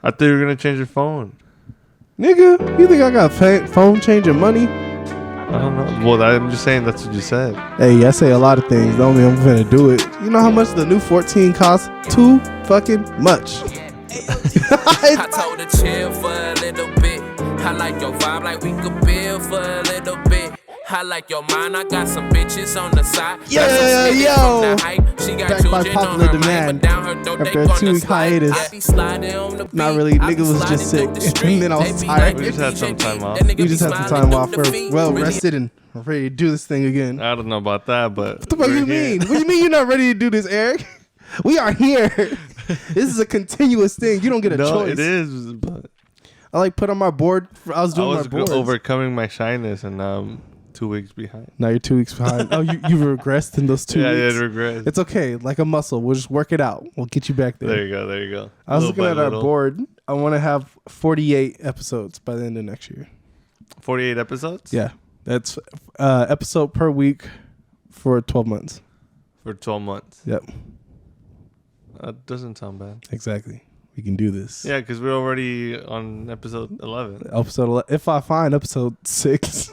I thought you were gonna change your phone. Nigga, you think I got phone changing money? I don't know. Well, I'm just saying that's what you said. Hey, I say a lot of things. Don't mean I'm finna do it. You know how much the new 14 costs? Too fucking much. I told her chill for a little bit. I like your vibe like we could build for a little bit. I like your mind, I got some bitches on the side. Yo. She got Back by popular demand. After a 2-week hiatus. Not really, nigga was just sick. And then I was tired. We just had some time off. We just had some time off. We're well rested and ready to do this thing again. I don't know about that, but What the fuck you mean? What do you mean you're not ready to do this, Eric? We are here. This is a continuous thing. You don't get a choice. No, it is. But I like put on my board. I was doing my board. Overcoming my shyness, and now I'm 2 weeks behind. Now you're 2 weeks behind. Oh, you regressed in those 2 weeks? Yeah, regressed. It's okay. Like a muscle. We'll just work it out. We'll get you back there. There you go. I was looking at our board. I want to have 48 episodes by the end of next year. 48 episodes? Yeah. That's episode per week for 12 months. For 12 months. Yep. That doesn't sound bad. Exactly. We can do this. Yeah, because we're already on episode 11. Episode 11. If I find episode 6.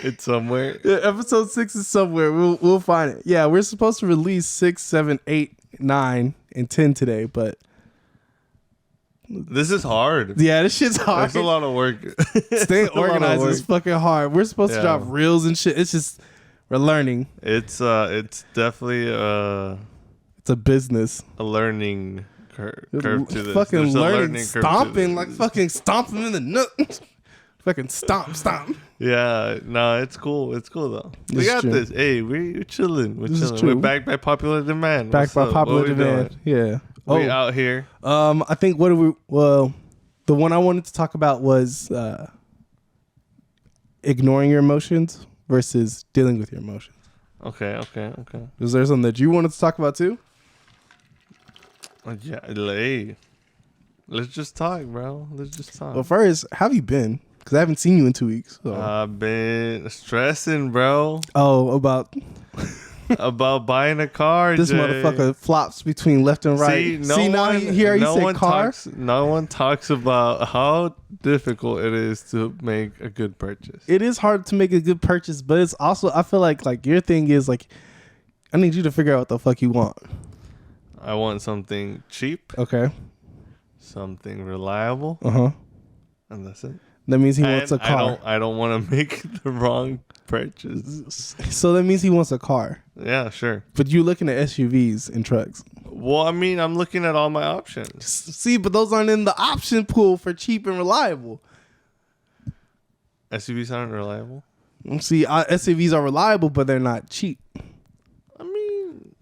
It's somewhere. Yeah, episode 6 is somewhere. We'll find it. Yeah, we're supposed to release 6, 7, 8, 9, and 10 today, but this is hard. yeah, this shit's hard. It's a lot of work. Staying organized is fucking hard. We're supposed to drop Yeah. reels and shit. It's just we're learning. It's definitely It's a business. a learning curve to this. Fucking There's a learning, curve to stomping, this. like fucking stomping in the nut. Fucking stomp. Yeah, no, it's cool. It's cool though. We This is got true. this. Hey, we're chilling. We're This is chilling. true. We're back by popular demand. Backed by What's up? popular What we demand. doing? Yeah. We out here. I think the one I wanted to talk about was ignoring your emotions versus dealing with your emotions. Okay. Is there something that you wanted to talk about too? Yeah, hey, let's just talk, bro. Let's just talk. Well, first, how have you been? Because I haven't seen you in 2 weeks. So. I've been stressing, bro, about buying a car. this Jay. motherfucker flops between left and right. See, now here you say car. No one talks about how difficult it is to make a good purchase. It is hard to make a good purchase, but it's also I feel like your thing is like I need you to figure out what the fuck you want. I want something cheap, Okay. something reliable, and that's it. That means he wants a car. I don't want to make the wrong purchase. So that means he wants a car. Yeah, sure. But you're looking at SUVs and trucks. Well, I mean, I'm looking at all my options. See, but those aren't in the option pool for cheap and reliable. SUVs aren't reliable. See, SUVs are reliable, but they're not cheap. I mean,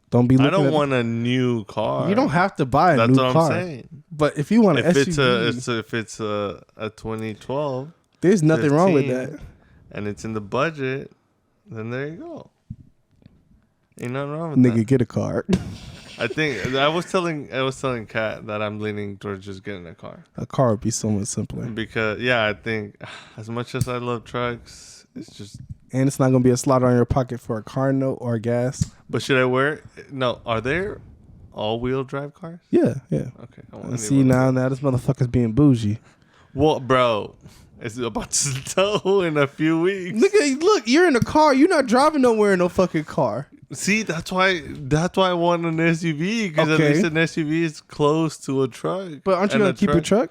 Don't be. I Looking don't at, want a new car. You don't have to buy a That's new what car. I'm saying. But if you want an If SUV, it's a 2012, there's nothing wrong with 15, that. and it's in the budget, then there you go. Ain't nothing wrong with that. Nigga, get a car. I think I was telling Kat that I'm leaning towards just getting a car. A car would be so much simpler. Because I think as much as I love trucks, it's just. And it's not going to be a slaughter on your pocket for a car note or gas. But should I wear it? No. Are there all-wheel drive cars? Yeah. Okay. See, now this motherfucker's being bougie. Well, bro, it's about to tow in a few weeks. Nigga, look, you're in a car. You're not driving nowhere in no fucking car. See, that's why I want an SUV, because Okay. at least an SUV is close to a truck. But aren't you going to keep your truck?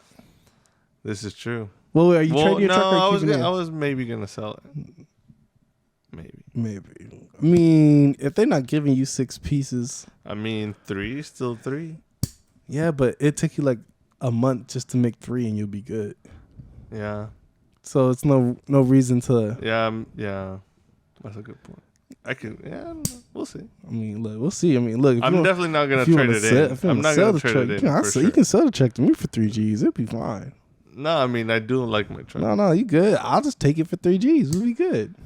This is true. Well, are you trading your truck or I keeping it? I was maybe gonna sell it. Maybe. I mean, if they're not giving you 6 pieces. I mean, 3 is still 3. Yeah, but it took you like a month just to make 3 and you'll be good. Yeah. So it's no reason to. Yeah. That's a good point. I don't know. We'll see. I mean, look, we'll see. I mean, look. I'm definitely not gonna trade it in. I'm not gonna trade it in. You can sell the truck to me for 3 G's. It'll be fine. No, I mean, I do like my truck. No, you good. I'll just take it for 3 G's. We'll be good.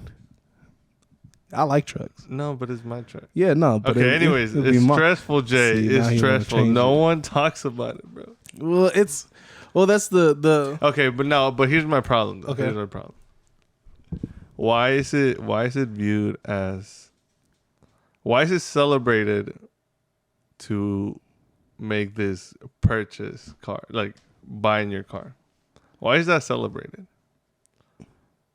I like trucks. No, but it's my truck. Yeah, no. But okay, anyways, it's stressful, Jay. See, it's stressful. No one talks about it, bro. Well, that's the. Okay, but here's my problem. Though. Okay. Here's my problem. Why is it viewed as? Why is it celebrated to make this purchase car, like buying your car? Why is that celebrated?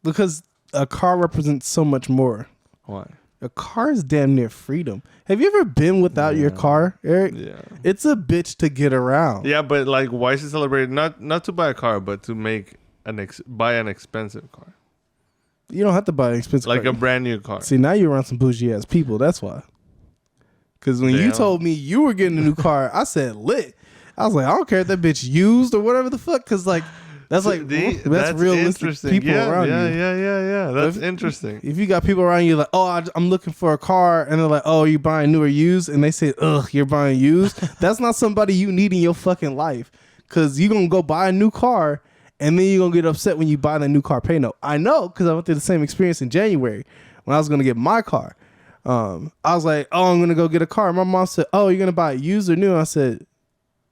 Because a car represents so much more. Why? A car is damn near freedom. Have you ever been without your car, Eric? Yeah. It's a bitch to get around. Yeah, but like, why is it celebrated? Not to buy a car, but to make buy an expensive car. You don't have to buy an expensive Like car. a brand new car. See, now you're around some bougie ass people. That's why. Because when you told me you were getting a new car, I said lit. I was like, I don't care if that bitch used or whatever the fuck. Because like, that's like that's realistic people around you. Yeah. That's interesting. If you got people around you like, oh, I'm looking for a car, and they're like, oh, you buying new or used, and they say, ugh, you're buying used. That's not somebody you need in your fucking life, because you're gonna go buy a new car, and then you're gonna get upset when you buy the new car pay note. I know, because I went through the same experience in January when I was gonna get my car. I was like, oh, I'm gonna go get a car. My mom said, oh, you're gonna buy it used or new? And I said,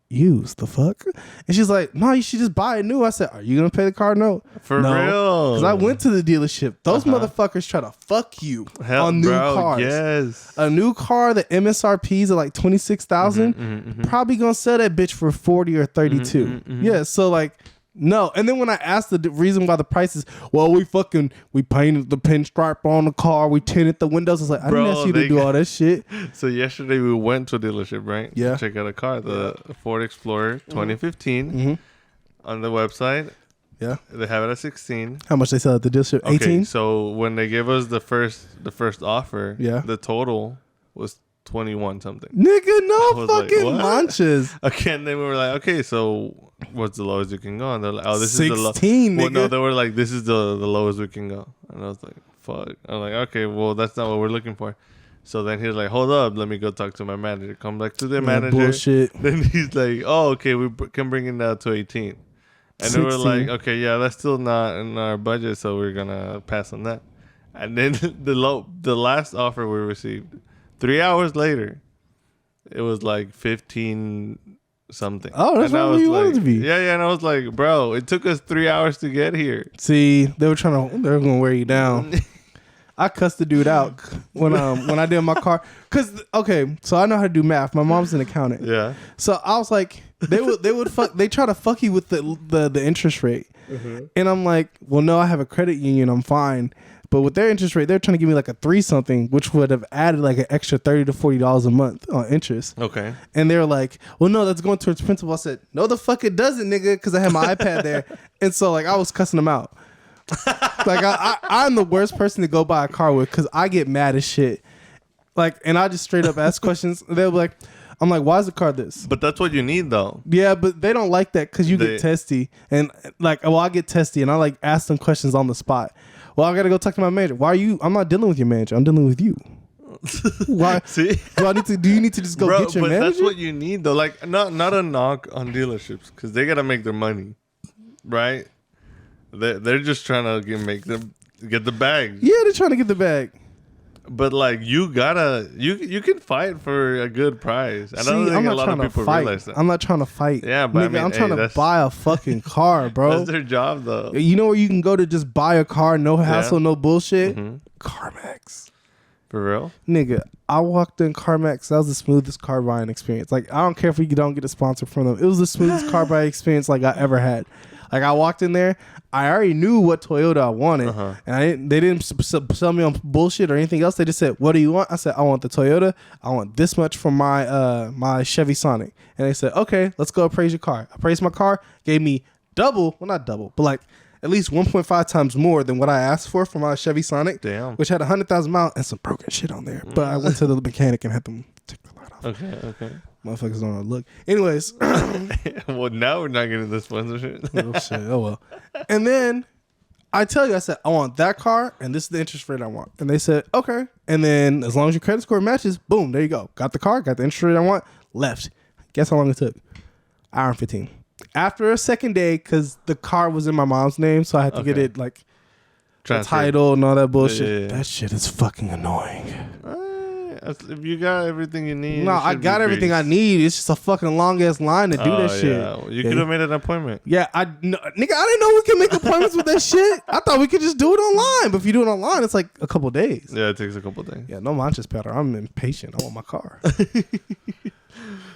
used, the fuck? And she's like, no, you should just buy it new. I said, are you gonna pay the car note? For real? Because I went to the dealership. Those motherfuckers try to fuck you on new cars. Yes. A new car, the MSRPs are like 26,000. Probably gonna sell that bitch for 40 or 32. Yeah, so like, no. And then when I asked the reason why the price is, well, we painted the pinstripe on the car, we tinted the windows. I was like, I didn't ask you to do all that shit. So yesterday we went to a dealership, right? Yeah. To check out a car, the Ford Explorer 2015 on the website. Yeah. They have it at 16. How much they sell at the dealership? 18? Okay, so when they gave us the first offer, Yeah. the total was 21 something. Nigga, no was fucking like, what? lunches. Okay, and then we were like, okay, so what's the lowest you can go? And they're like, oh, this is the 16, Well, no, nigga. they were like, this is the lowest we can go. And I was like, fuck. I'm like, okay, well, that's not what we're looking for. So then he's like, hold up, let me go talk to my manager. Come back to the manager. Bullshit. Then he's like, oh, okay, we can bring it down to 18. And then we're 16. like, okay, yeah, that's still not in our budget, so we're gonna pass on that. And then the last offer we received, 3 hours later, it was like 15 something. Oh, that's and not where you wanted to be. Yeah, and I was like, bro, it took us 3 hours to get here. See, they were gonna wear you down. I cussed the dude out when I did my car. Cause okay, so I know how to do math. My mom's an accountant. Yeah. So I was like, they try to fuck you with the interest rate. And I'm like, well, no, I have a credit union, I'm fine. But with their interest rate, they're trying to give me like a 3 something, which would have added like an extra $30 to $40 a month on interest. Okay. And they were like, well, no, that's going towards principal. I said, no, the fuck it doesn't, nigga, because I had my iPad there. And so like I was cussing them out. Like I'm the worst person to go buy a car with because I get mad as shit. Like, and I just straight up ask questions. They'll be like, I'm like, why is the car this? But that's what you need, though. Yeah, but they don't like that because you get testy. And like, well, I get testy and I like ask them questions on the spot. Well, I got to go talk to my manager. Why are you? I'm not dealing with your manager. I'm dealing with you. Why? See? Do you need to just go get your manager? That's what you need, though. Like, not a knock on dealerships because they got to make their money, right? They're just trying to get the bag. Yeah, they're trying to get the bag. But like you can fight for a good price. I don't think a lot of people realize that. I'm not trying to fight. Yeah, but nigga, I mean, I'm trying to buy a fucking car, bro. That's their job, though. You know where you can go to just buy a car, no hassle, no bullshit? CarMax. For real? Nigga, I walked in CarMax. That was the smoothest car buying experience. Like, I don't care if we don't get a sponsor from them. It was the smoothest car buying experience like I ever had. Like, I walked in there, I already knew what Toyota I wanted, and they didn't sell me on bullshit or anything else. They just said, "What do you want?" I said, "I want the Toyota. I want this much for my my Chevy Sonic." And they said, "Okay, let's go appraise your car." Appraised my car, gave me double, well not double, but like at least 1.5 times more than what I asked for my Chevy Sonic, which had 100,000 miles and some broken shit on there. But I went to the mechanic and had them take the light off. Okay. Motherfuckers don't know how to look. Anyways. Well, now we're not getting the sponsorship. Oh, shit. Oh, well. And then I tell you, I said, I want that car and this is the interest rate I want. And they said, okay. And then as long as your credit score matches, boom, there you go. Got the car, got the interest rate I want, left. Guess how long it took? Hour and 15. After a second day, because the car was in my mom's name, so I had to get it like the title and all that bullshit. Yeah. That shit is fucking annoying. If you got everything you need. No, I got everything I need. It's just a fucking long ass line to do that shit. Yeah. You could have made an appointment. Yeah, nigga, I didn't know we could make appointments with that shit. I thought we could just do it online. But if you do it online, it's like a couple days. Yeah, it takes a couple days. Yeah, no manches, Peter. I'm impatient. I want my car.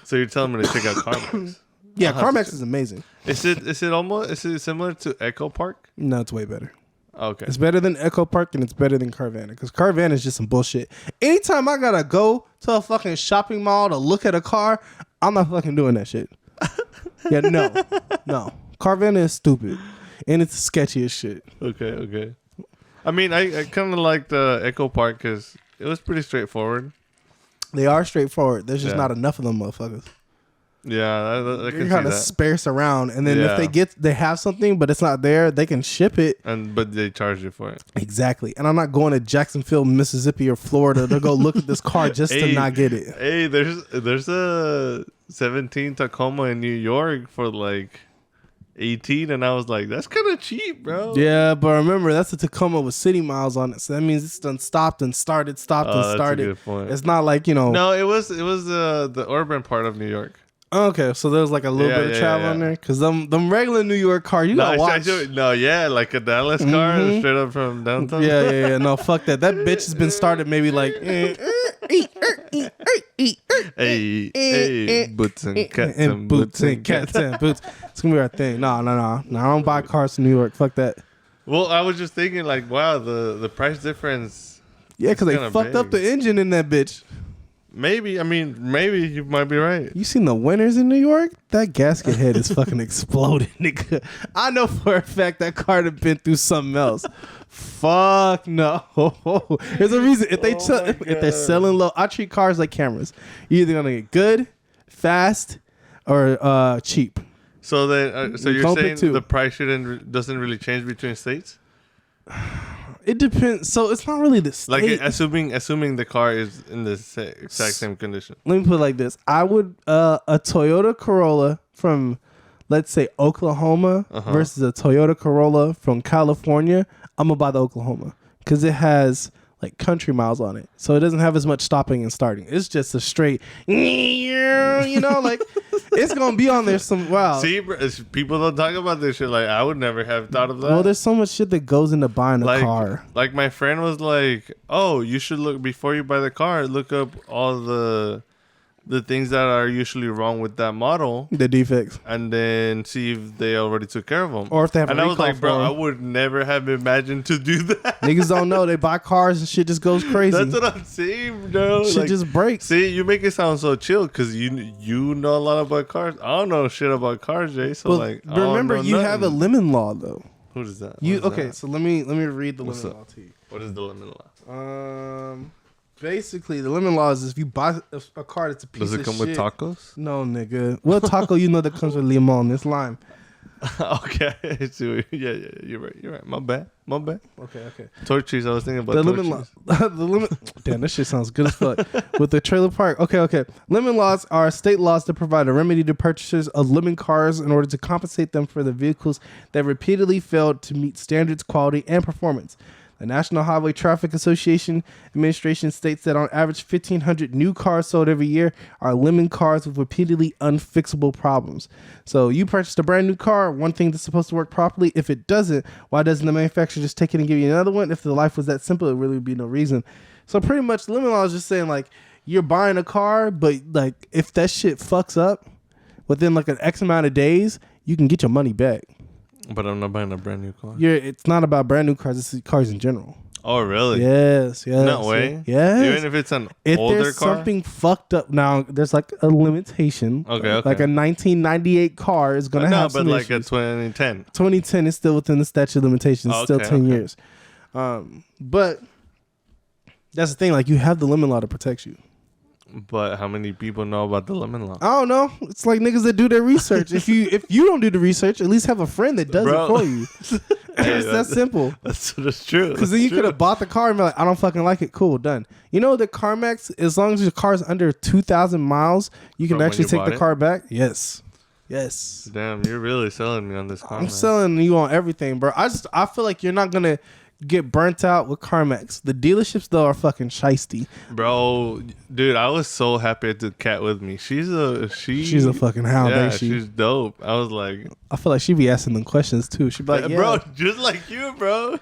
So you're telling me to check out CarMax? Yeah, CarMax is amazing. Is it similar to Echo Park? No, it's way better. Okay. It's better than Echo Park and it's better than Carvana because Carvana is just some bullshit. Anytime I gotta go to a fucking shopping mall to look at a car, I'm not fucking doing that shit. Yeah, no. Carvana is stupid and it's sketchy as shit. Okay. I mean, I kind of liked Echo Park because it was pretty straightforward. They are straightforward. There's just not enough of them motherfuckers. Yeah, I can see kind of that. sparse around, and then if they have something but it's not there, they can ship it. But they charge you for it. Exactly. And I'm not going to Jacksonville, Mississippi, or Florida to go look at this car just to not get it. Hey, there's a 17 Tacoma in New York for like 18, and I was like, that's kind of cheap, bro. Yeah, but remember that's a Tacoma with city miles on it, so that means it's done stopped and started, stopped and started. That's a good point. It's not like No, it was the urban part of New York. Okay, so there's like a little bit of travel in there because them regular New York cars, you gotta watch. Like a Dallas car straight up from downtown. Yeah. No, fuck that. That bitch has been started maybe like. Hey, boots and cats and boots and cats and boots. It's gonna be our thing. No. I don't buy cars in New York. Fuck that. Well, I was just thinking like, wow, the price difference. Yeah, because they fucked up the engine in that bitch. Maybe you might be right. You seen the winters in New York? That gasket head is fucking exploded, nigga. I know for a fact that car had been through something else. Fuck no. There's a reason if they're selling low. I treat cars like cameras. You're either gonna get good, fast, or cheap. So then, you're saying the price doesn't really change between states? It depends. So it's not really the state. Like assuming the car is in the exact same condition. Let me put it like this: I would a Toyota Corolla from, let's say, Oklahoma versus a Toyota Corolla from California. I'm gonna buy the Oklahoma because it has like country miles on it, so it doesn't have as much stopping and starting. It's just a straight, like it's gonna be on there some. Wow. See, people don't talk about this shit. Like I would never have thought of that. Well, there's so much shit that goes into buying a car. Like my friend was like, "Oh, you should look before you buy the car. Look up all the things that are usually wrong with that model, the defects, and then see if they already took care of them, or if they have." And I was like, "Bro, I would never have imagined to do that." Niggas don't know. They buy cars and shit just goes crazy. That's what I'm saying, bro. Shit just breaks. See, you make it sound so chill because you know a lot about cars. I don't know shit about cars, Jay. So remember, you have a lemon law though. What is that? So let me read the lemon law to you. What is the lemon law? Basically, the lemon law is if you buy a car that's a piece of shit. Does it come with tacos? No, nigga. What taco that comes with limon? It's lime. Okay. Yeah, you're right. My bad. Okay. Torchies. I was thinking about the lemon law. The lemon. Damn, that shit sounds good as fuck. With the trailer park. Okay. Lemon laws are state laws that provide a remedy to purchasers of lemon cars in order to compensate them for the vehicles that repeatedly failed to meet standards, quality, and performance. The National Highway Traffic Association administration states that on average 1,500 new cars sold every year are lemon cars with repeatedly unfixable problems. So you purchased a brand new car, one thing that's supposed to work properly. If it doesn't, why doesn't the manufacturer just take it and give you another one? If the life was that simple, it really would be no reason. So pretty much lemon law is just saying like you're buying a car, but like if that shit fucks up within like an X amount of days, you can get your money back. But I'm not buying a brand new car. It's not about brand new cars. It's cars in general. Oh, really? Yes. No way. Yes. Even if it's an older there's car? something fucked up. Now, there's like a limitation. Okay. Like a 1998 car is going to have some like issues. a 2010. 2010 is still within the statute of limitations. It's still 10 years. But that's the thing. Like, you have the lemon law to protect you. But how many people know about the lemon law? I don't know. It's like niggas that do their research. If you don't do the research, at least have a friend that does it for you. It's that simple. That's true. Because then you could have bought the car and be like, I don't fucking like it. Cool, done. You know the CarMax, as long as your car is under 2,000 miles, you can actually take the car back. Yes. Damn, you're really selling me on this car. I'm selling you on everything, bro. I feel like you're not gonna get burnt out with CarMax. The dealerships though are fucking shiesty. Bro, dude, I was so happy to Cat with me. She's a fucking hound, ain't she? She's dope. I was like, I feel like she be asking them questions too. She be like, yeah. Bro, just like you, bro.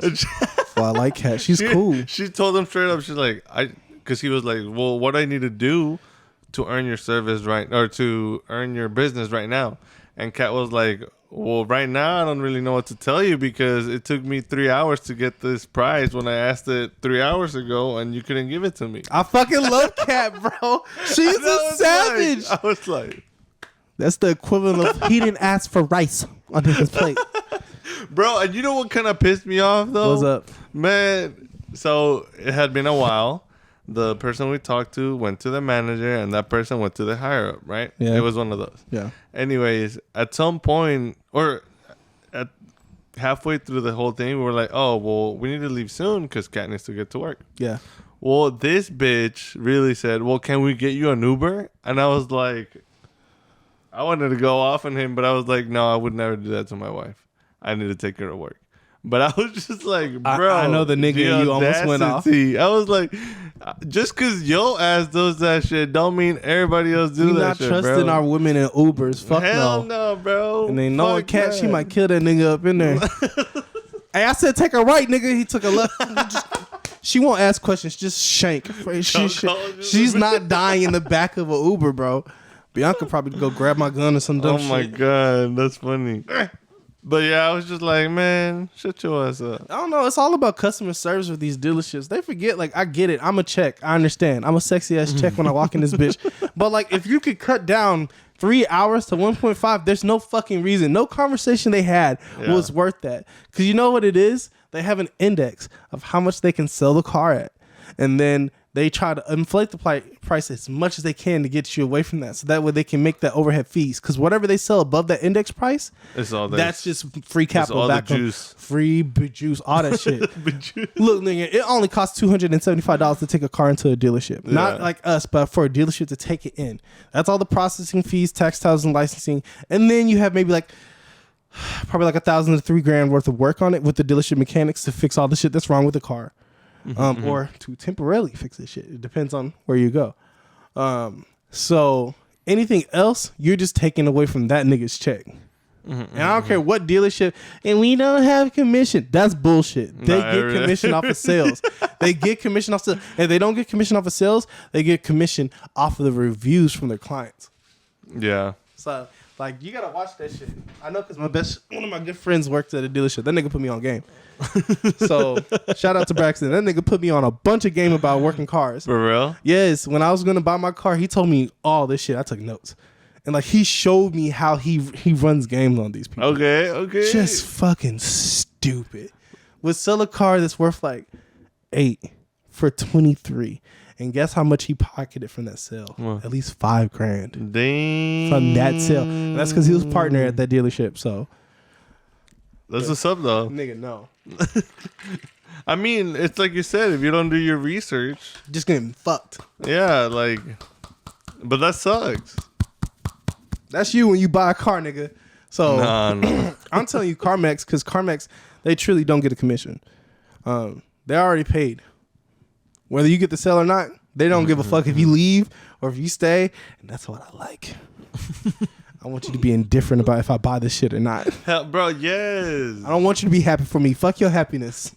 Well, I like Cat. She's cool. She told him straight up. She's like, because he was like, well, what I need to do to earn your service right, or to earn your business right now? And Kat was like, well, right now I don't really know what to tell you because it took me 3 hours to get this prize when I asked it 3 hours ago and you couldn't give it to me. I fucking love Kat, bro. She's a savage. I was like, that's the equivalent of he didn't ask for rice on his plate. bro, and you know what kind of pissed me off though? What's up? Man, so it had been a while. The person we talked to went to the manager and that person went to the higher up, right? Yeah. It was one of those. Yeah. Anyways, at some point, or at halfway through the whole thing, we were like, oh, well, we need to leave soon because Kat needs to get to work. Yeah. Well, this bitch really said, well, can we get you an Uber? And I was like, I wanted to go off on him, but I was like, no, I would never do that to my wife. I need to take her to work. But I was just like, bro. I know the nigga you almost went off. I was like, just because yo ass does that shit don't mean everybody else do that shit, bro. Not trusting our women in Ubers. Fuck Hell no. no, bro. And they know a Cat, she might kill that nigga up in there. Hey, I said take a right, nigga. He took a left. She won't ask questions. Just shank. She's not dying in the back of an Uber, bro. Bianca probably go grab my gun or some dumb shit. Oh my God. That's funny. But yeah, I was just like, man, shut your ass up. I don't know. It's all about customer service with these dealerships. They forget, like, I get it. I'm a check. I understand. I'm a sexy ass check when I walk in this bitch. But like, if you could cut down 3 hours to 1.5, there's no fucking reason. No conversation they had was worth that. Because you know what it is? They have an index of how much they can sell the car at. And then they try to inflate the price as much as they can to get you away from that. So that way they can make that overhead fees. Because whatever they sell above that index price, it's all that's just free capital. All back the juice. Free juice, all that shit. Look, nigga, it only costs $275 to take a car into a dealership. Yeah. Not like us, but for a dealership to take it in. That's all the processing fees, textiles, and licensing. And then you have maybe like probably like $1,000 to $3,000 worth of work on it with the dealership mechanics to fix all the shit that's wrong with the car. Or to temporarily fix this shit. It depends on where you go. So anything else, you're just taking away from that nigga's check. And I don't care what dealership, and we don't have commission. That's bullshit. They get commission off of sales. They get commission off sales. If they don't get commission off of sales, they get commission off of the reviews from their clients. Yeah. So like, you gotta watch that shit. I know because one of my good friends worked at a dealership. That nigga put me on game. So shout out to Braxton. That nigga put me on a bunch of game about working cars. For real? Yes. When I was gonna buy my car, he told me all this shit. I took notes. And like, he showed me how he runs games on these people. Okay. Just fucking stupid. Would sell a car that's worth like $8 for $23. And guess how much he pocketed from that sale? What? At least $5,000. Dang. From that sale. And that's because he was partner at that dealership. So that's what's up, though. Nigga, no. I mean, it's like you said, if you don't do your research, just getting fucked. Yeah, like, but that sucks. That's you when you buy a car, nigga. So no. I'm telling you, CarMax, because CarMax, they truly don't get a commission. They already paid. Whether you get the sale or not, they don't give a fuck if you leave or if you stay. And that's what I like. I want you to be indifferent about if I buy this shit or not. Hell, bro, yes. I don't want you to be happy for me. Fuck your happiness.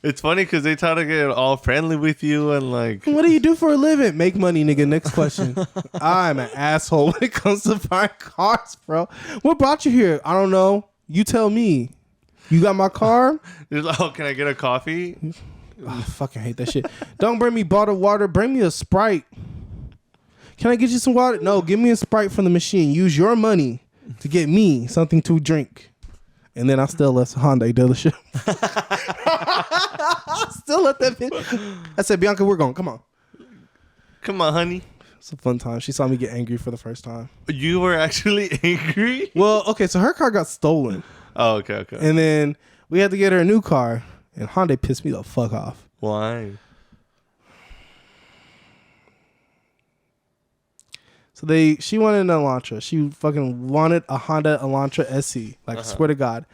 It's funny because they try to get all friendly with you and like... What do you do for a living? Make money, nigga. Next question. I'm an asshole when it comes to buying cars, bro. What brought you here? I don't know. You tell me. You got my car? You're like, oh, can I get a coffee? Oh, I fucking hate that shit. Don't bring me bottled water. Bring me a Sprite. Can I get you some water? No, give me a Sprite from the machine. Use your money to get me something to drink. And then I still left the Hyundai dealership. Still let that bitch. I said, Bianca, we're going. Come on. Come on, honey. It's a fun time. She saw me get angry for the first time. You were actually angry? Well, okay, so her car got stolen. Oh, okay. And then we had to get her a new car. And Hyundai pissed me the fuck off. Why? So she wanted an Elantra. She fucking wanted a Honda Elantra SE. Like, I swear to God.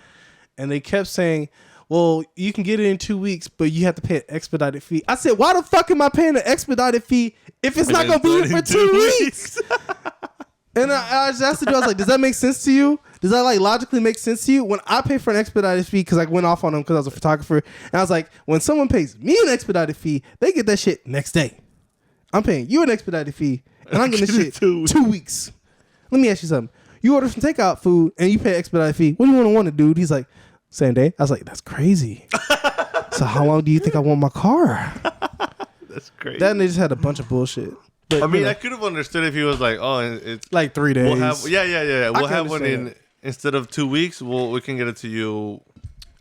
And they kept saying, well, you can get it in 2 weeks, but you have to pay an expedited fee. I said, why the fuck am I paying an expedited fee if it's not going to be here for 2 weeks? And I just asked the dude, I was like, does that make sense to you? Does that like logically make sense to you? When I pay for an expedited fee, because I went off on them because I was a photographer, and I was like, when someone pays me an expedited fee, they get that shit next day. I'm paying you an expedited fee, and I'm getting this shit 2 weeks. Let me ask you something. You order some takeout food and you pay expedite fee. What do you want it, dude? He's like, same day. I was like, that's crazy. So how long do you think I want my car? That's crazy. Then they just had a bunch of bullshit. But, I mean, I could have understood if he was like, oh, it's like 3 days. We'll have, yeah. We'll have one understand instead of 2 weeks. We can get it to you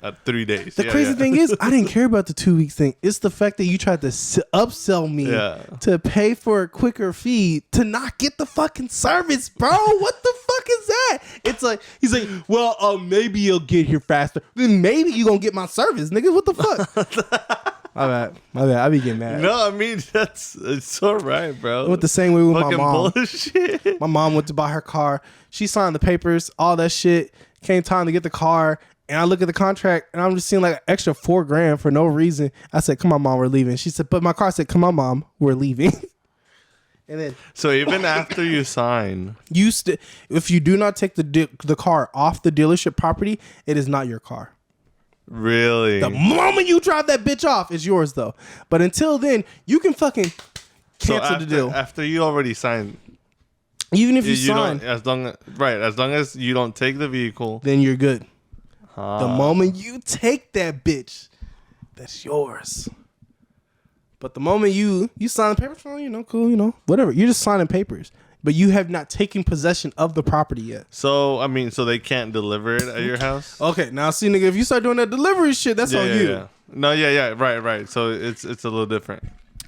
at 3 days. The crazy thing is, I didn't care about the 2 weeks thing. It's the fact that you tried to upsell me to pay for a quicker fee to not get the fucking service, bro. What the fuck is that? It's like, he's like, well, maybe you'll get here faster. Then maybe you gonna get my service, nigga. What the fuck? My bad. I be getting mad. No, I mean, it's all right, bro. I went the same way with fucking my mom. Bullshit. My mom went to buy her car. She signed the papers, all that shit. Came time to get the car. And I look at the contract and I'm just seeing like an extra $4,000 for no reason. I said, come on, mom, we're leaving. She said, but my car said, come on, mom, we're leaving. And then, so even after you sign, if you do not take the car off the dealership property, it is not your car. Really? The moment you drive that bitch off, it's yours though. But until then, you can fucking cancel the deal. After you already signed, even if you sign, as long as you don't take the vehicle, then you're good. The moment you take that bitch, that's yours. But the moment you sign the papers, well, cool, whatever. You're just signing papers. But you have not taken possession of the property yet. So, I mean, so they can't deliver it at your house? Okay, now see, nigga, if you start doing that delivery shit, that's on you. Yeah. No, yeah, right. So it's a little different.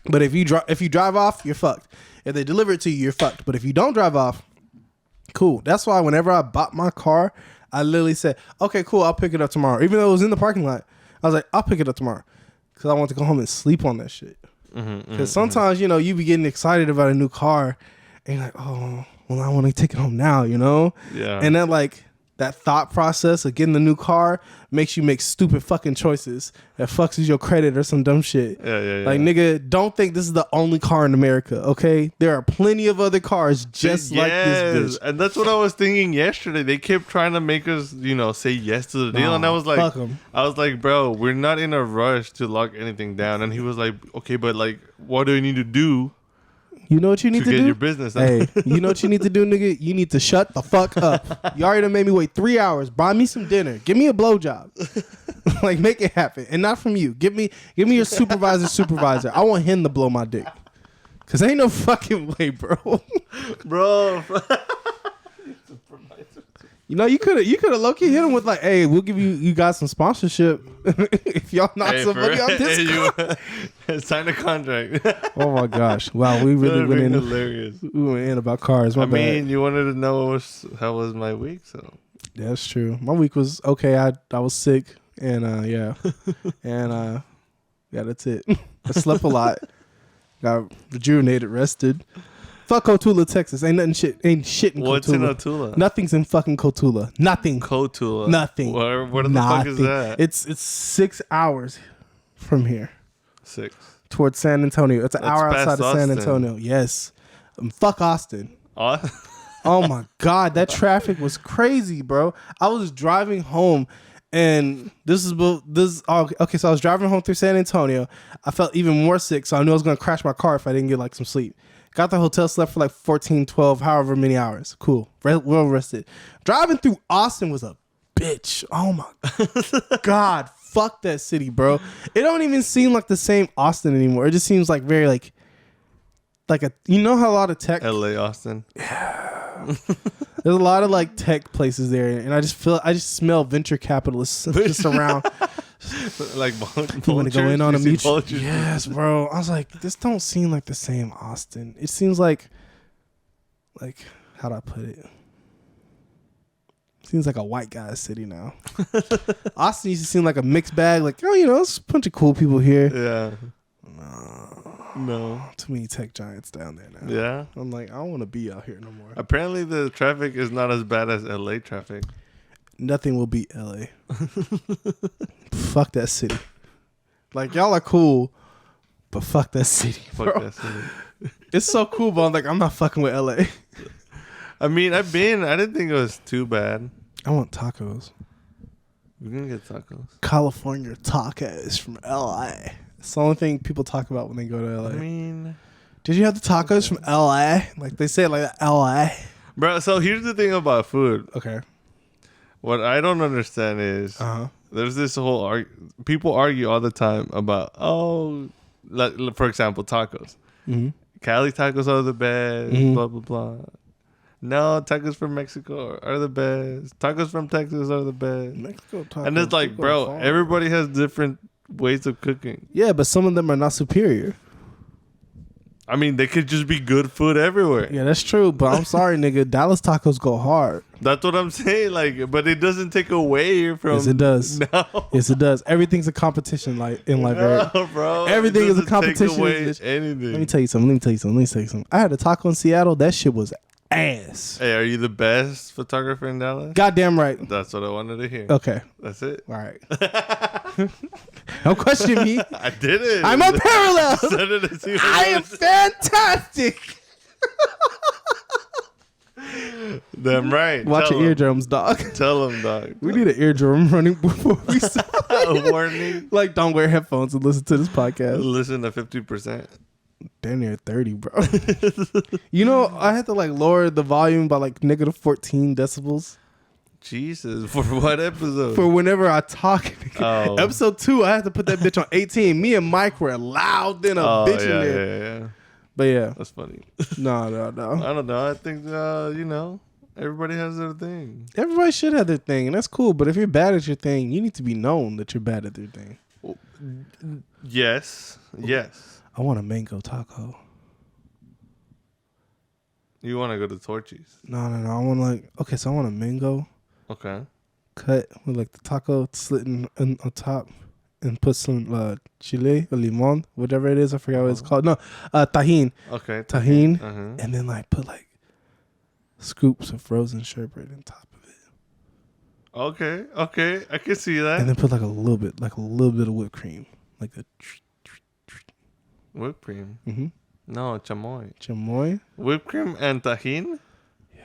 But if you drive off, you're fucked. If they deliver it to you, you're fucked. But if you don't drive off, cool. That's why whenever I bought my car, I literally said, okay, cool, I'll pick it up tomorrow. Even though it was in the parking lot, I was like, I'll pick it up tomorrow. Because I want to go home and sleep on that shit. Because sometimes, you be getting excited about a new car. And you're like, oh, well, I want to take it home now, Yeah. And then, that thought process of getting the new car makes you make stupid fucking choices that fucks with your credit or some dumb shit. Yeah. Like, nigga, don't think this is the only car in America, okay? There are plenty of other cars just like this bitch. And that's what I was thinking yesterday. They kept trying to make us, say yes to the deal. And I was like, fuck 'em. Bro, we're not in a rush to lock anything down. And he was like, okay, but what do you need to do? You know what you need to do? Get your business. Hey, you know what you need to do, nigga? You need to shut the fuck up. You already done made me wait 3 hours. Buy me some dinner. Give me a blowjob. Make it happen. And not from you. Give me your supervisor. I want him to blow my dick. Cause ain't no fucking way, bro. Bro. You could have low key hit him with hey, we'll give you guys some sponsorship if y'all knock somebody on this. Sign a contract. Oh my gosh! Wow, we really went in. Hilarious. We went in about cars. My bad. Mean, you wanted to know how was my week, so yeah, that's true. My week was okay. I was sick, and yeah, that's it. I slept a lot. Got rejuvenated, rested. Fuck Cotulla, Texas. Ain't shit in Cotulla. What's in Cotulla? Nothing's in fucking Cotulla. Nothing. Cotulla. Nothing. Where the fuck is that? It's 6 hours from here. 6. Towards San Antonio. It's an hour outside of San Austin. Antonio. Yes. Fuck Austin. Oh my God. That traffic was crazy, bro. I was driving home and so I was driving home through San Antonio. I felt even more sick, so I knew I was going to crash my car if I didn't get some sleep. Got the hotel, slept for 14, 12, however many hours. Cool. Well rested. Driving through Austin was a bitch. Oh my God. Fuck that city, bro. It don't even seem like the same Austin anymore. It just seems like very like how a lot of tech. LA, Austin. Yeah. There's a lot of tech places there. And I just smell venture capitalists just around. You want to go in on a mutual? Yes, bro. I was like, this don't seem like the same Austin. It seems like how'd I put it? Seems like a white guy's city now. Austin used to seem like a mixed bag. It's a bunch of cool people here. Yeah. No. Too many tech giants down there now. Yeah. I'm like, I don't want to be out here no more. Apparently, the traffic is not as bad as LA traffic. Nothing will beat LA. Fuck that city. Y'all are cool, but fuck that city. Fuck that city. It's so cool, but I'm not fucking with LA. I mean, I didn't think it was too bad. I want tacos. We're gonna get tacos. California tacos from LA. It's the only thing people talk about when they go to LA. I mean, Did you have the tacos from LA? Like they say it like LA. Bro, so here's the thing about food. Okay. What I don't understand is there's this whole people argue all the time about for example, tacos. Mm-hmm. Cali tacos are the best. Blah blah blah. No, tacos from Mexico are the best. Tacos from Texas are the best. Mexico tacos. And it's like, bro, everybody has different ways of cooking. Yeah, but some of them are not superior. I mean, they could just be good food everywhere. Yeah, that's true. But I'm sorry, nigga. Dallas tacos go hard. That's what I'm saying. Like, but it doesn't take away from. Yes, it does. No. Yes, it does. Everything's a competition, like in life. No, Right? bro. Everything is a Take competition. away Let anything. me tell you something. I had a taco in Seattle. That shit was ass. Hey, are you the best photographer in Dallas? Goddamn right. That's what I wanted to hear. Okay. That's it. All right. Don't question me. I did it. I'm unparalleled. I am fantastic. Damn right. Watch your eardrums, dog. Tell them, dog. We need an eardrum running before we start. Warning. Like, don't wear headphones and listen to this podcast. Listen to 50%. Damn near 30, bro. You know, I had to like lower the volume by like negative 14 decibels. Jesus. For what episode? For whenever I talk. Oh. Episode 2, I had to put that bitch on 18. Me and Mike were loud than a bitch in there. Yeah. But yeah. That's funny. No. I don't know. I think, everybody has their thing. Everybody should have their thing, and that's cool. But if you're bad at your thing, you need to be known that you're bad at your thing. Yes. I want a mango taco. You want to go to Torchy's? No. I want I want a mango. Okay. Cut with like the taco slit on top and put some chile or limon, whatever it is. I forgot what it's called. No, tahini. Okay. Tahini. Uh-huh. And then like put like scoops of frozen sherbet on top of it. Okay. I can see that. And then put like a little bit of whipped cream. Like a whipped cream? Mm-hmm. No, chamoy. Chamoy? Whipped cream and tahini? Yeah.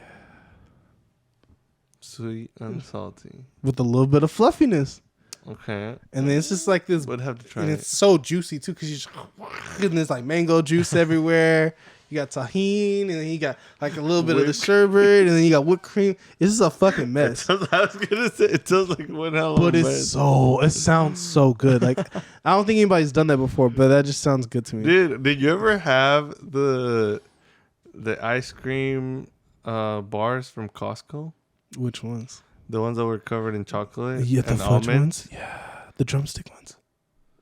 Sweet and salty. With a little bit of fluffiness. Okay. And then it's just like this. Would have to try and it. it's so juicy too because you just and there's like mango juice everywhere. You got tahini, and then you got like a little bit of the sherbet, and then you got whipped cream. This is a fucking mess. I was gonna say it sounds like one hell of But a it's mess. it sounds so good. Like I don't think anybody's done that before, but that just sounds good to me. Dude, did you ever have the ice cream bars from Costco? Which ones? The ones that were covered in chocolate Yeah, the and fudge almonds? ones. Yeah, the drumstick ones.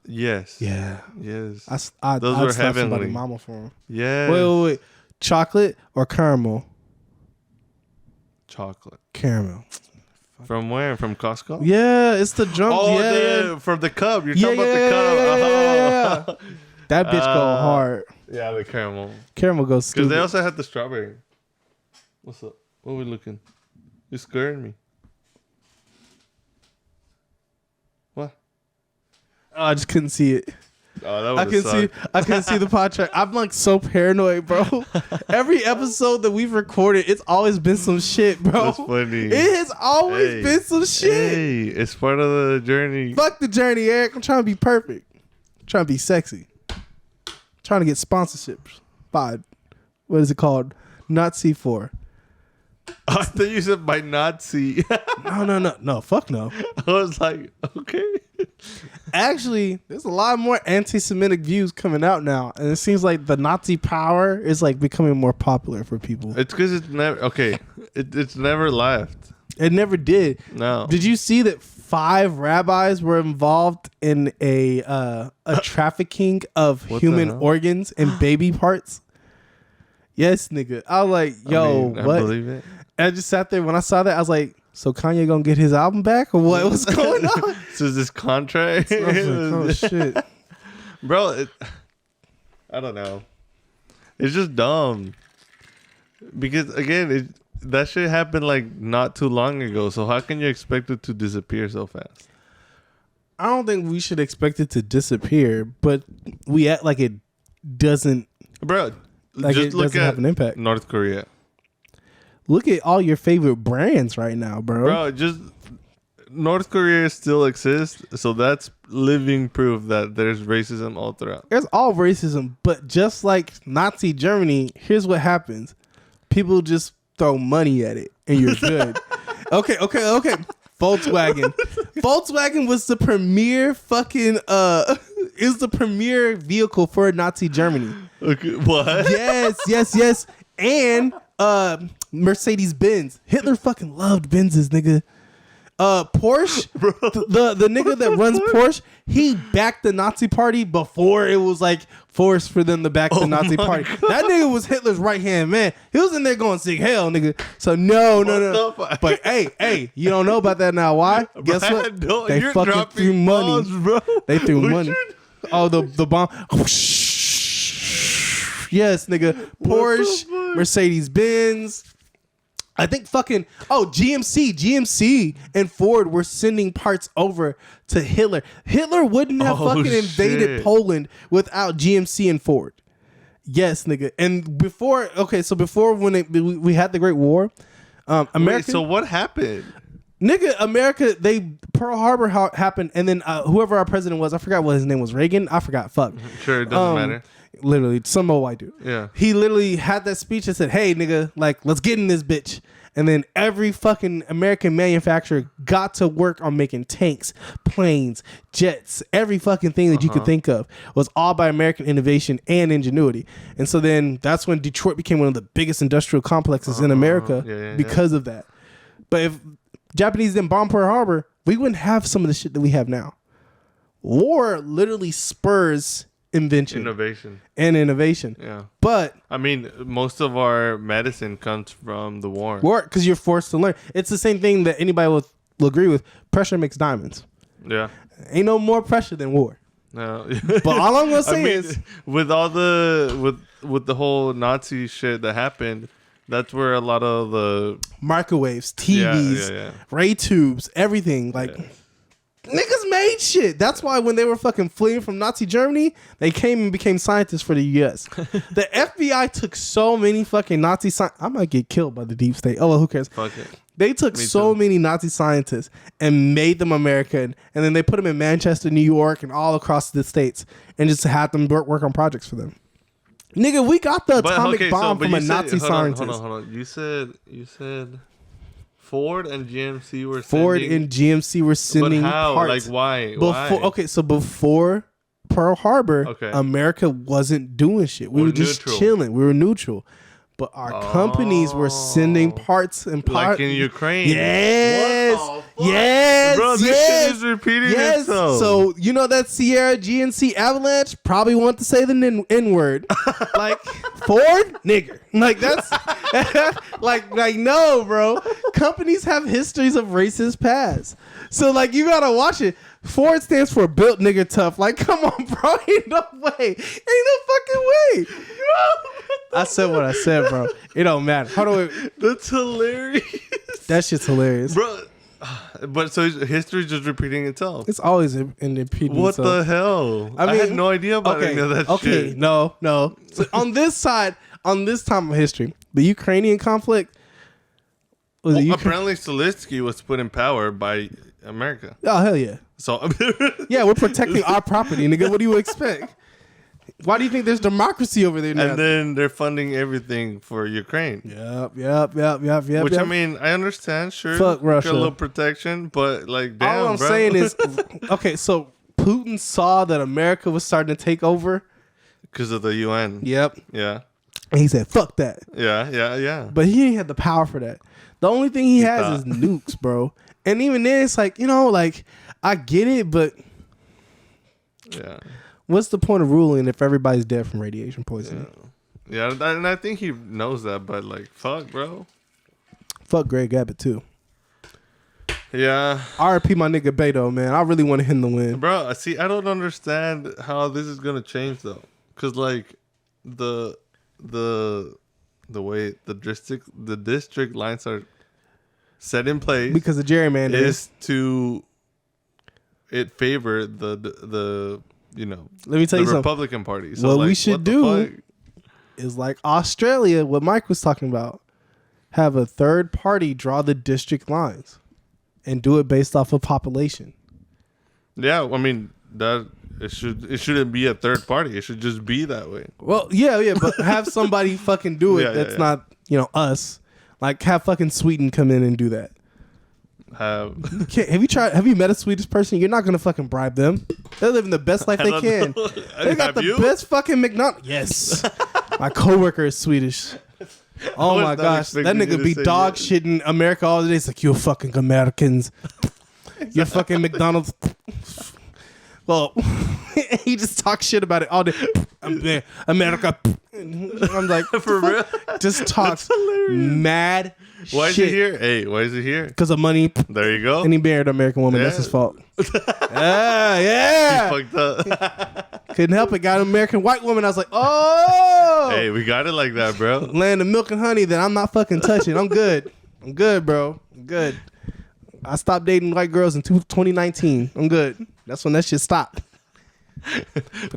Yes. Yeah. Yes. I'd Those were slap somebody heavenly. mama for them. Yes. Wait. Chocolate or caramel? Chocolate. Caramel. From where? From Costco? Yeah, it's the drum. Oh, yeah. from the cup. You're Yeah, talking about the cup. yeah. That bitch go hard. Yeah, the caramel. Caramel goes Because stupid. they also had the strawberry. What's up? What are we looking? You're scaring me. What? Oh, I just couldn't see it. Oh, that I couldn't see the pod track. I'm like so paranoid, bro. Every episode that we've recorded, it's always been some shit, bro. That's funny. It has always been some shit. Hey, it's part of the journey. Fuck the journey, Eric. I'm trying to be perfect. I'm trying to be sexy. I'm trying to get sponsorships by, what is it called? Not C4. I thought you said by Nazi. No, fuck no. I was like, okay. Actually, there's a lot more anti-Semitic views coming out now, and it seems like the Nazi power is like becoming more popular for people. It's because it's never okay. It's never left. It never did. No. Did you see that 5 rabbis were involved in a trafficking of What the human hell? organs and baby parts? Yes, nigga. I was like, yo, I what? believe it. And I just sat there. When I saw that, I was like, so Kanye gonna get his album back or what? What's going on? So is this contract? I was like, oh shit. Bro, I don't know. It's just dumb. Because again, that shit happened like not too long ago. So how can you expect it to disappear so fast? I don't think we should expect it to disappear, but we act like it doesn't. Bro, Like just it look doesn't at have an impact. North Korea. Look at all your favorite brands right now, bro. Bro, just North Korea still exists, so that's living proof that there's racism all throughout. There's all racism, but just like Nazi Germany, here's what happens. People just throw money at it and you're good. Okay. Volkswagen. Volkswagen was the premier fucking is the premier vehicle for Nazi Germany. Okay, what? Yes. And Mercedes Benz. Hitler fucking loved Benzes, nigga. Porsche, the nigga that runs Porsche, he backed the Nazi party before it was like forced for them to back the Nazi party. God. That nigga was Hitler's right hand man. He was in there going sick hell, nigga. So no. But hey, you don't know about that now. Why? Guess what? No, They fucking threw money. Balls, bro. They threw money. Oh, the bomb. Yes, nigga. Porsche, Mercedes Benz. I think GMC and Ford were sending parts over to Hitler. Hitler wouldn't have fucking invaded Poland without GMC and Ford. Yes, nigga. And before when we had the Great War, America. Wait, so what happened? Nigga, America, Pearl Harbor happened, and then whoever our president was, I forgot what his name was, Reagan? I forgot, fuck. Sure, it doesn't matter. Literally, some old white dude. Yeah. He literally had that speech that said, hey, nigga, like, let's get in this bitch. And then every fucking American manufacturer got to work on making tanks, planes, jets, every fucking thing that you could think of was all by American innovation and ingenuity. And so then that's when Detroit became one of the biggest industrial complexes in America because of that. But if Japanese didn't bomb Pearl Harbor, we wouldn't have some of the shit that we have now. War literally spurs innovation. Yeah. But I mean, most of our medicine comes from the war. Because you're forced to learn. It's the same thing that anybody will agree with. Pressure makes diamonds. Yeah. Ain't no more pressure than war. No. But all I'm gonna say is, with all the with the whole Nazi shit that happened, that's where a lot of the microwaves, TVs, ray tubes, everything niggas made shit. That's why when they were fucking fleeing from Nazi Germany, they came and became scientists for the U.S. The FBI took so many fucking Nazi scientists. I might get killed by the deep state. Oh, well, who cares? Fuck it. They took so many Nazi scientists and made them American, and then they put them in Manchester, New York, and all across the states, and just had them work on projects for them. Nigga, we got the atomic bomb from a Nazi scientist. Hold on. You said Ford and GMC were sending but how? parts. Like why? Okay, so before Pearl Harbor, America wasn't doing shit. We were just chilling. We were neutral. But our companies were sending parts and parts. Like in Ukraine. Yes. Bro, this shit is repeating itself. So, you know that Sierra GNC Avalanche probably want to say the N-word. Like, Ford? Nigger. Like, that's... like, no, bro. Companies have histories of racist past. So, like, you gotta watch it. Ford stands for built nigger tough. Like, come on, bro. Ain't no way. Ain't no fucking way. I said what I said, bro. It don't matter. How do we... That's hilarious. That shit's hilarious. Bro. But so history's just repeating itself. It's always in repeating what itself. The hell? I had no idea about any of that shit. Okay, no. So on this side, on this time of history, the Ukrainian conflict... apparently Zelensky was put in power by America. Oh, hell yeah. So yeah, we're protecting our property, nigga. What do you expect? Why do you think there's democracy over there now? And then they're funding everything for Ukraine. Yep. Which I mean, I understand, sure. Fuck Russia. A little protection, but like, damn, all I'm saying is, okay, so Putin saw that America was starting to take over because of the UN. Yep. Yeah. And he said, "Fuck that." Yeah. But he ain't had the power for that. The only thing he has is nukes, bro. And even then, it's like, you know, like, I get it, but yeah. What's the point of ruling if everybody's dead from radiation poisoning? Yeah, and I think he knows that, but like, fuck, bro. Fuck Greg Abbott, too. Yeah. RIP my nigga Beto, man. I really want him to win. Bro, see, I don't understand how this is going to change, though. Because, like, the way the district lines are set in place because of gerrymandering is to favor the you know, let me tell you Republican Party. So what like, we should do is like Australia, what Mike was talking about, have a third party draw the district lines, and do it based off of population. Yeah, I mean that it shouldn't be a third party. It should just be that way. Well, yeah, but have somebody fucking do it. Yeah, that's yeah. not us. Like have fucking Sweden come in and do that. Have Have you met a Swedish person? You're not gonna fucking bribe them. They're living the best life they can. They got the best fucking McDonald's. Yes, my coworker is Swedish. Oh my gosh, that nigga be dog shitting America all the day. It's like, you fucking Americans. You're fucking McDonald's. Well, he just talks shit about it all day. America. I'm like, For real? just talks mad Why is shit. he here? Hey, why is he here? Because of money. There you go. And he married an American woman. That's Yeah. his fault. Yeah. Fucked up. Couldn't help it. Got an American white woman. I was like, oh. Hey, we got it like that, bro. Land of milk and honey that I'm not fucking touching. I'm good. I'm good, bro. I'm good. I stopped dating white girls in 2019. I'm good. That's when that shit stopped.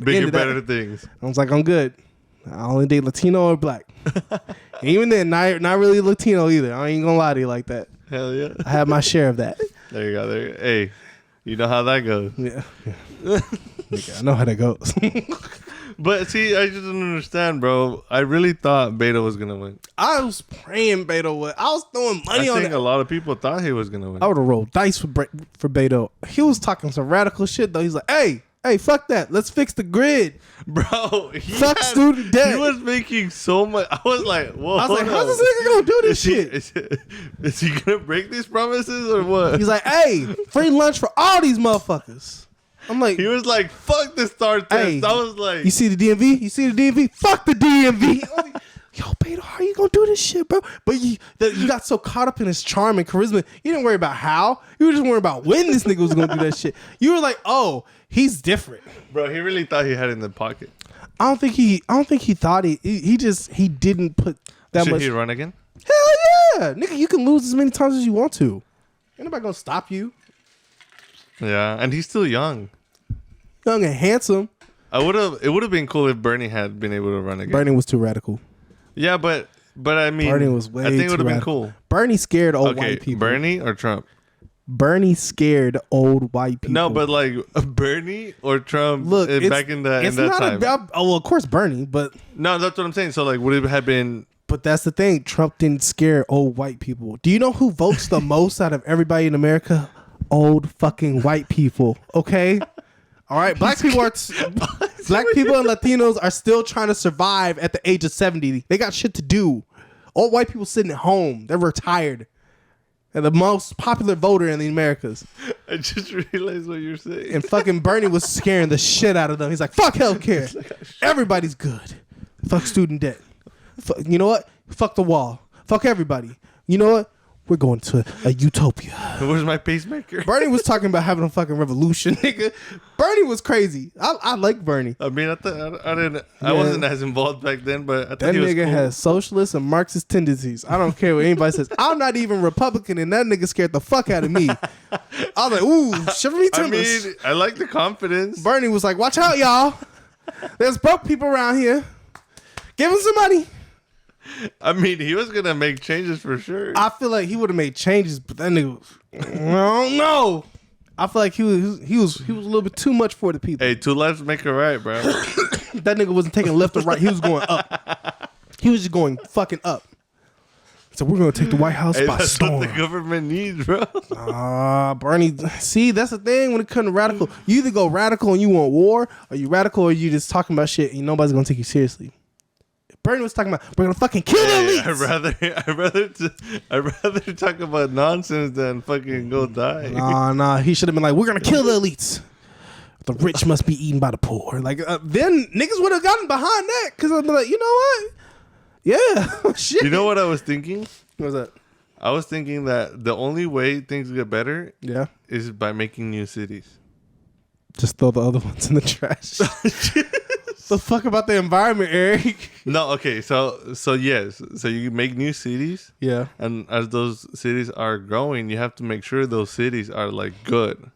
Bigger, that- better things. I was like, I'm good. I only date Latino or black. And even then, not really Latino either. I ain't gonna lie to you like that. Hell yeah. I have my share of that. There you go. There. Hey, you know how that goes. Yeah. Nigga, I know how that goes. But see, I just don't understand, bro. I really thought Beto was gonna win. I was praying Beto would. I was throwing money I on think it. a lot of people thought he was gonna win. I would have rolled dice for Beto. He was talking some radical shit though. He's like, hey, fuck that. Let's fix the grid. Bro, Fuck student debt. He was making so much. I was like, whoa. I was like, how's hold this on. nigga gonna do this shit? Is he gonna break these promises or what? He's like, hey, free lunch for all these motherfuckers. I'm like, He was like, fuck the STAR test. Hey, I was like, you see the DMV? You see the DMV? Fuck the DMV. Yo, Beto, how are you gonna do this shit, bro? But you got so caught up in his charm and charisma, you didn't worry about how. You were just worried about when this nigga was gonna do that shit. You were like, oh, he's different. bro, he really thought he had it in the pocket. I don't think he thought he didn't put that Should much. he run again? Hell yeah, nigga, you can lose as many times as you want to. Ain't nobody gonna stop you. Yeah, and he's still young. Young and handsome. It would have been cool if Bernie had been able to run again. Bernie was too radical. Yeah, but I mean, Bernie was way I think it too would have been radical. cool. Bernie scared old Okay, white people. Bernie or Trump? Bernie scared old white people. No, but like Bernie or Trump. Look, back in that time. About, well, of course Bernie, but No, that's what I'm saying. So like, would it have been? that's the thing. Trump didn't scare old white people. Do you know who votes the most out of everybody in America? Old fucking white people. Okay. All right. Black people and Latinos are still trying to survive at the age of 70. They got shit to do. Old white people sitting at home. They're retired. They're the most popular voter in the Americas. I just realized what you're saying. And fucking Bernie was scaring the shit out of them. He's like, fuck healthcare. Everybody's good. Fuck student debt. You know what? Fuck the wall. Fuck everybody. You know what? We're going to a utopia. Where's my pacemaker? Bernie was talking about having a fucking revolution, nigga. Bernie was crazy. I like Bernie. I mean, I wasn't as involved back then, but I thought That he was nigga cool. has socialist and Marxist tendencies. I don't care what anybody says. I'm not even Republican, and that nigga scared the fuck out of me. I was like, ooh, shiver me I timbers. mean, I like the confidence. Bernie was like, watch out, y'all. There's broke people around here. Give him some money. I mean, he was gonna make changes for sure. I feel like he would have made changes, but that nigga, I don't know. I feel like he was a little bit too much for the people. Hey, two lefts make a right, bro. That nigga wasn't taking left or right. He was going up. He was just going fucking up. So we're gonna take the White House Hey, by that's storm. what the government needs, bro. Bernie. See, that's the thing when it comes to radical. You either go radical and you want war, or you radical or you just talking about shit and nobody's gonna take you seriously. Bernie was talking about we're gonna fucking kill the Hey, elites. I'd rather talk about nonsense than fucking go die. Nah. He should have been like, we're gonna kill the elites. The rich must be eaten by the poor. Like then niggas would have gotten behind that because I'd be like, you know what? Yeah, shit. You know what I was thinking? What was that? I was thinking that the only way things get better Yeah. is by making new cities. Just throw the other ones in the trash. The fuck about the environment, Eric? No, okay, so yes, so you make new cities, Yeah. and as those cities are growing, you have to make sure those cities are like good,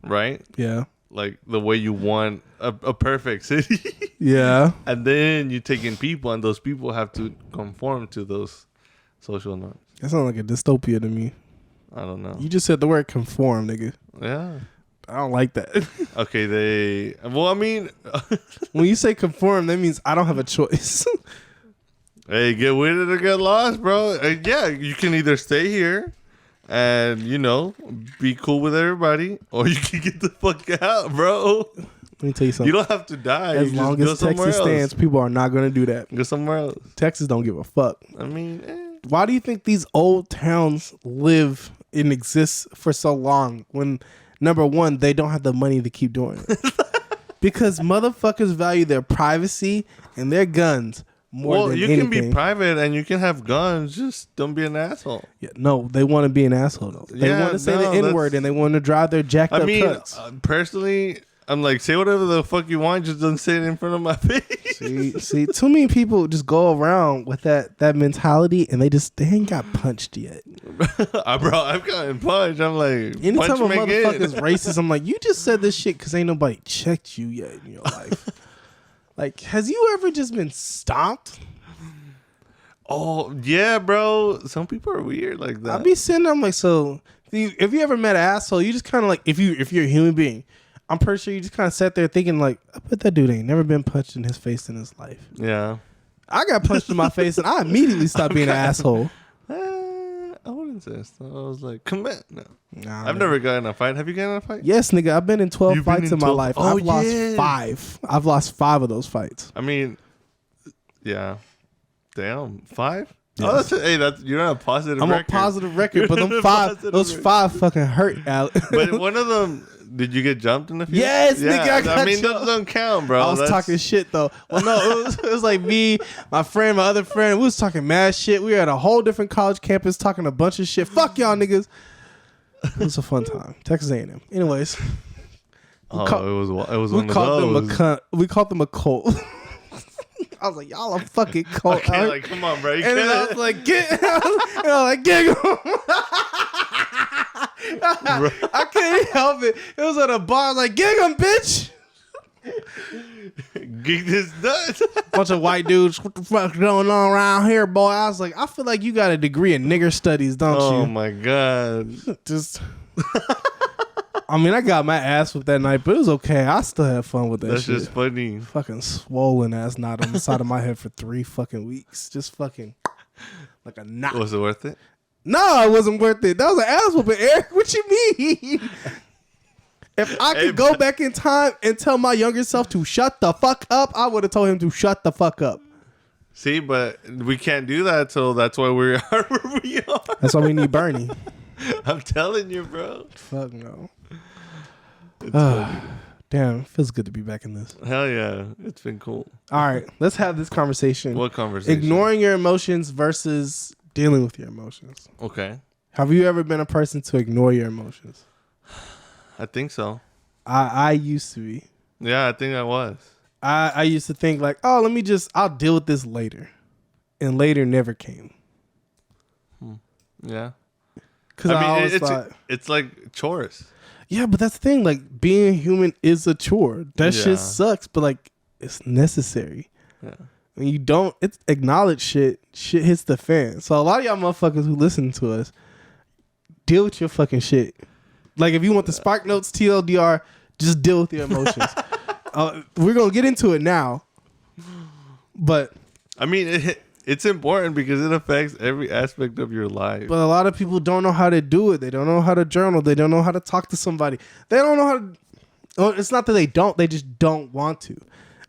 right? Yeah. Like the way you want a perfect city. Yeah. And then you take in people, and those people have to conform to those social norms. That sounds like a dystopia to me. I don't know. You just said the word conform, nigga. Yeah. I don't like that. Okay, well, I mean, when you say conform, that means I don't have a choice. hey, get with it or get lost, bro. Yeah, you can either stay here and, be cool with everybody, or you can get the fuck out, bro. Let me tell you something. You don't have to die. As You long just as go somewhere Texas else. stands, people are not going to do that. Go somewhere else. Texas don't give a fuck. I mean, Why do you think these old towns live and exist for so long when, number one, they don't have the money to keep doing it? Because motherfuckers value their privacy and their guns more than anything. Well, you can be private and you can have guns. Just don't be an asshole. Yeah, no, they want to be an asshole, though. They want to say the N-word and they want to drive their jacked up trucks. Personally, I'm like, say whatever the fuck you want, just don't say it in front of my face. See, too many people just go around with that mentality and they ain't got punched yet. Bro, I've gotten punched. I'm like, anytime punch a me motherfucker's again. racist, I'm like, you just said this shit because ain't nobody checked you yet in your life. Like, has you ever just been stomped? Oh, yeah, bro. Some people are weird like that. I'll be sitting there, I'm like, so if you ever met an asshole, you just kind of like, if you're a human being, I'm pretty sure you just kind of sat there thinking like, I bet that dude ain't never been punched in his face in his life. Yeah. I got punched in my face and I immediately stopped being an asshole. I wouldn't say so. I was like, come on. No. Nah, I've never gotten in a fight. Have you gotten in a fight? Yes, nigga. I've been in 12 You've been fights in in my 12 life. Oh, I've lost yeah. 5. I've lost 5 of those fights. I mean, yeah. Damn. 5? Yes. Oh, that's you're on a positive I'm record. on a positive record, but You're them on a 5, positive those record. 5 fucking hurt, Alex. But one of them, did you get jumped in the field? Yes, nigga, I got mean, jumped. those don't count, bro. I was talking shit though. Well, no, it was like me, my friend, my other friend. We was talking mad shit. We were at a whole different college campus talking a bunch of shit. Fuck y'all niggas. It was a fun time. Texas A&M. Anyways, it was one of those. We called them a cult. I was like, y'all a fucking cult. Okay, like, come on, bro. You And then I can't. was like, and I was like, giggle. I couldn't help it. It was at a bar. I was like, gig 'em, bitch. Geek this nuts. Bunch of white dudes. What the fuck going on around here, boy? I was like, I feel like you got a degree in nigger studies, don't Oh you? my god. Just. I mean, I got my ass with that night, but it was okay. I still had fun with that That's shit. just funny. Fucking swollen ass knot on the side of my head for 3 fucking weeks. Just fucking like a knot. Was it worth it? No, it wasn't worth it. That was an ass whooping, Eric. What you mean? If I could go back in time and tell my younger self to shut the fuck up, I would have told him to shut the fuck up. See, but we can't do that, so that's why we are where we are. That's why we need Bernie. I'm telling you, bro. Fuck no. It's funny. Damn, it feels good to be back in this. Hell yeah. It's been cool. All right, let's have this conversation. What conversation? Ignoring your emotions versus dealing with your emotions. Okay. Have you ever been a person to ignore your emotions? I think so. I used to be. Yeah, I think I was. I used to think like, oh, I'll deal with this later. And later never came. Yeah. Because I always thought, it's like chores. yeah, but that's the thing. Like, being human is a chore. That Yeah. shit sucks, but like, it's necessary. Yeah. When you don't acknowledge shit hits the fan. So a lot of y'all motherfuckers who listen to us, deal with your fucking shit. Like, if you want the Spark Notes TLDR, just deal with your emotions. We're going to get into it now. But I mean, it's important because it affects every aspect of your life. a lot of people don't know how to do it. They don't know how to journal. They don't know how to talk to somebody. They don't know how to... Oh, it's not that they don't. They just don't want to.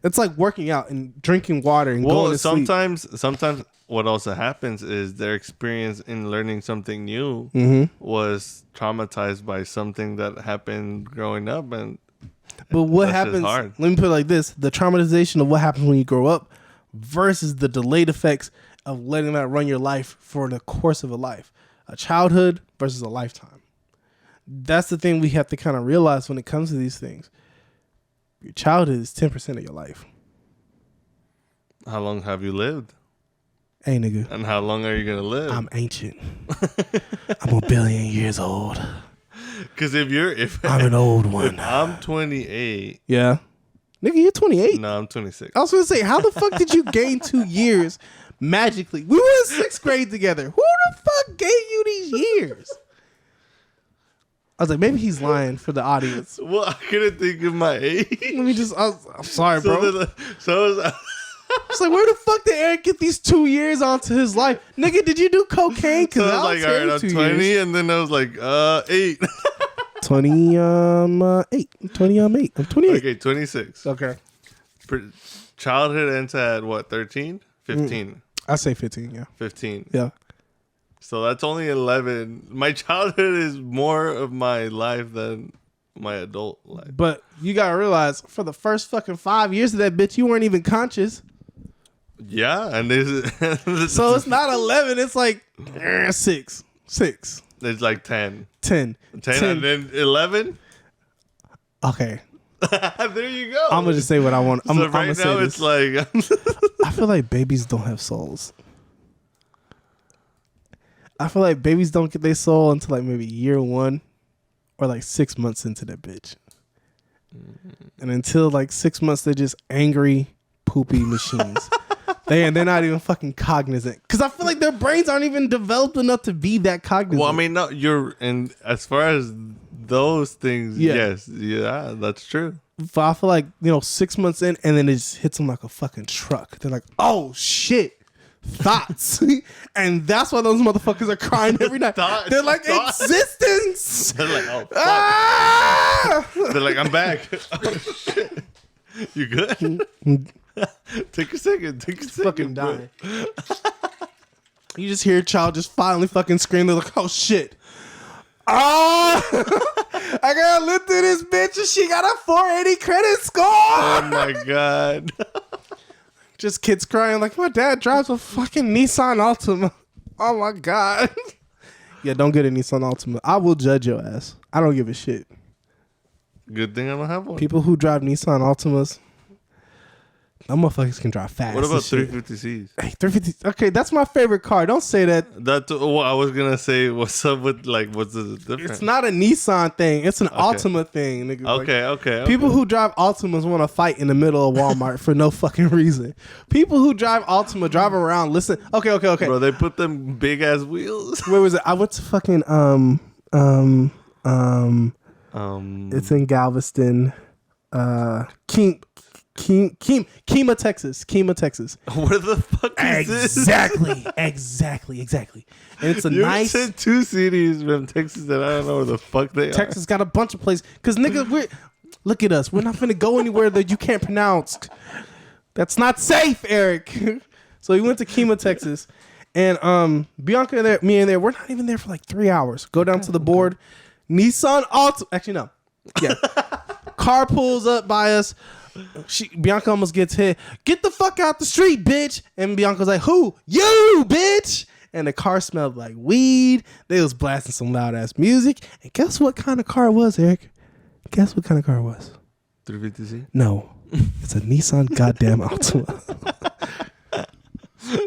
It's like working out and drinking water and going to sleep. Sometimes what also happens is their experience in learning something new was traumatized by something that happened growing up, and But what that's just happens, hard. let me put it like this, the traumatization of what happens when you grow up versus the delayed effects of letting that run your life for the course of a life. A childhood versus a lifetime. That's the thing we have to kind of realize when it comes to these things. Your childhood is 10% of your life. How long have you lived? Hey, nigga. And how long are you going to live? I'm ancient. I'm 1 billion years old. Because if I'm an old one. I'm 28. Yeah. Nigga, you're 28. No, I'm 26. I was going to say, how the fuck did you gain 2 years magically? We were in 6th grade together. Who the fuck gave you these years? I was like, maybe he's lying for the audience. Well, I couldn't think of my age. Let me just. I'm sorry, bro. So It's like, where the fuck did Eric get these 2 years onto his life? Nigga, did you do cocaine? Because I was like, all right, I'm 20, years. and then I was like, 8. 8. 8. I'm 28. Okay, 26. Okay. Childhood ends at what, 13? 15. I say 15, yeah. 15. Yeah. So that's only 11. My childhood is more of my life than my adult life. But you got to realize, for the first fucking 5 years of that bitch, you weren't even conscious. Yeah, and this So it's not 11. It's like 6. It's like 10. 10. 10 and then 11? Okay. There you go. I'm going to just say what I want. I'm so going right to now say it's this. like... I feel like babies don't have souls. I feel like babies don't get their soul until like maybe year 1 or like 6 months into that bitch. And until like 6 months, they're just angry, poopy machines. They're not even fucking cognizant. Because I feel like their brains aren't even developed enough to be that cognizant. Well, I mean, no, and as far as those things, yes. Yeah, that's true. But I feel like, 6 months in, and then it just hits them like a fucking truck. They're like, oh shit. Thoughts. And that's why those motherfuckers are crying every night. They're like, existence. They're like, oh, fuck. Ah! They're like, I'm back. Oh, shit. You good? Take a second. Fucking dying. You just hear a child just finally fucking scream. They're like, oh shit. I gotta live through this bitch and she got a 480 credit score. Oh my God. Just kids crying like, my dad drives a fucking Nissan Altima. Oh my God. Yeah, don't get a Nissan Altima. I will judge your ass. I don't give a shit. Good thing I don't have one. People who drive Nissan Altimas, them motherfuckers can drive fast. What about as shit. 350Cs? Hey, 350. Okay, that's my favorite car. Don't say that. That's what I was gonna say. What's up with what's the difference? It's not a Nissan thing. It's an Altima thing, nigga. Okay. People who drive Altimas want to fight in the middle of Walmart for no fucking reason. People who drive Altima drive around, listen. Okay. Bro, they put them big ass wheels. Where was it? I went to fucking it's in Galveston. Kima, Texas. Where the fuck is this? Exactly. And it's a You nice. said 2 cities from Texas that I don't know where the fuck they Texas got a bunch of places. Cause nigga, look at us. We're not finna go anywhere that you can't pronounce. That's not safe, Eric. So we went to Kima, Texas, and Bianca and me and there. We're not even there for like 3 hours. Go down to the board. Nissan Altima. Actually, no. Yeah. Car pulls up by us. Bianca almost gets hit. Get the fuck out the street, bitch. And Bianca's like, who? You, bitch. And the car smelled like weed. They was blasting some loud ass music. And guess what kind of car it was, Eric? Guess what kind of car it was? 350Z? No. It's a Nissan goddamn Altima.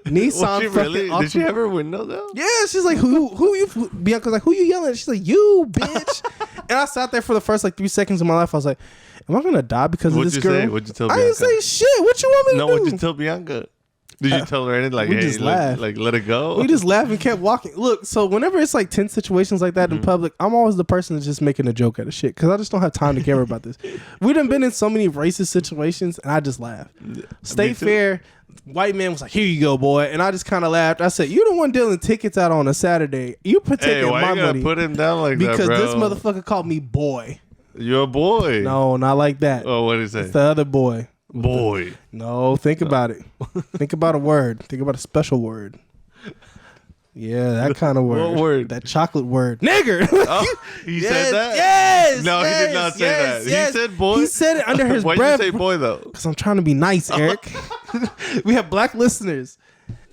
Nissan Was she really? fucking Did she Altima. have her window though? Yeah, she's like, who you? Bianca's like, who you yelling at? She's like, you, bitch. And I sat there for the first like 3 seconds of my life. I was like, am I gonna die because of this girl? Say? What'd you tell I Bianca? didn't say shit. What you want me to do? No, what'd you tell Bianca? Did you tell her anything like, we hey, just laughed. let it go? We just laughed and kept walking. Look, so whenever it's like tense situations like that in public, I'm always the person that's just making a joke out of shit because I just don't have time to care about this. We done been in so many racist situations and I just laugh. State Fair, white man was like, here you go, boy. And I just kind of laughed. I said, you the one dealing tickets out on a Saturday. You protecting why my you gotta money. put him down like that, Because bro? this motherfucker called me boy. You're a boy. No, not like that. Oh, what did he say? It's the other boy. Boy. No, think about it. Think about a word. Think about a special word. Yeah, that kind of word. What word? That chocolate word. Nigger. Oh, he said that? Yes. No, he did not say that. Yes. He said boy? He said it under his Why'd breath. you say boy though? Because I'm trying to be nice, Eric. We have black listeners.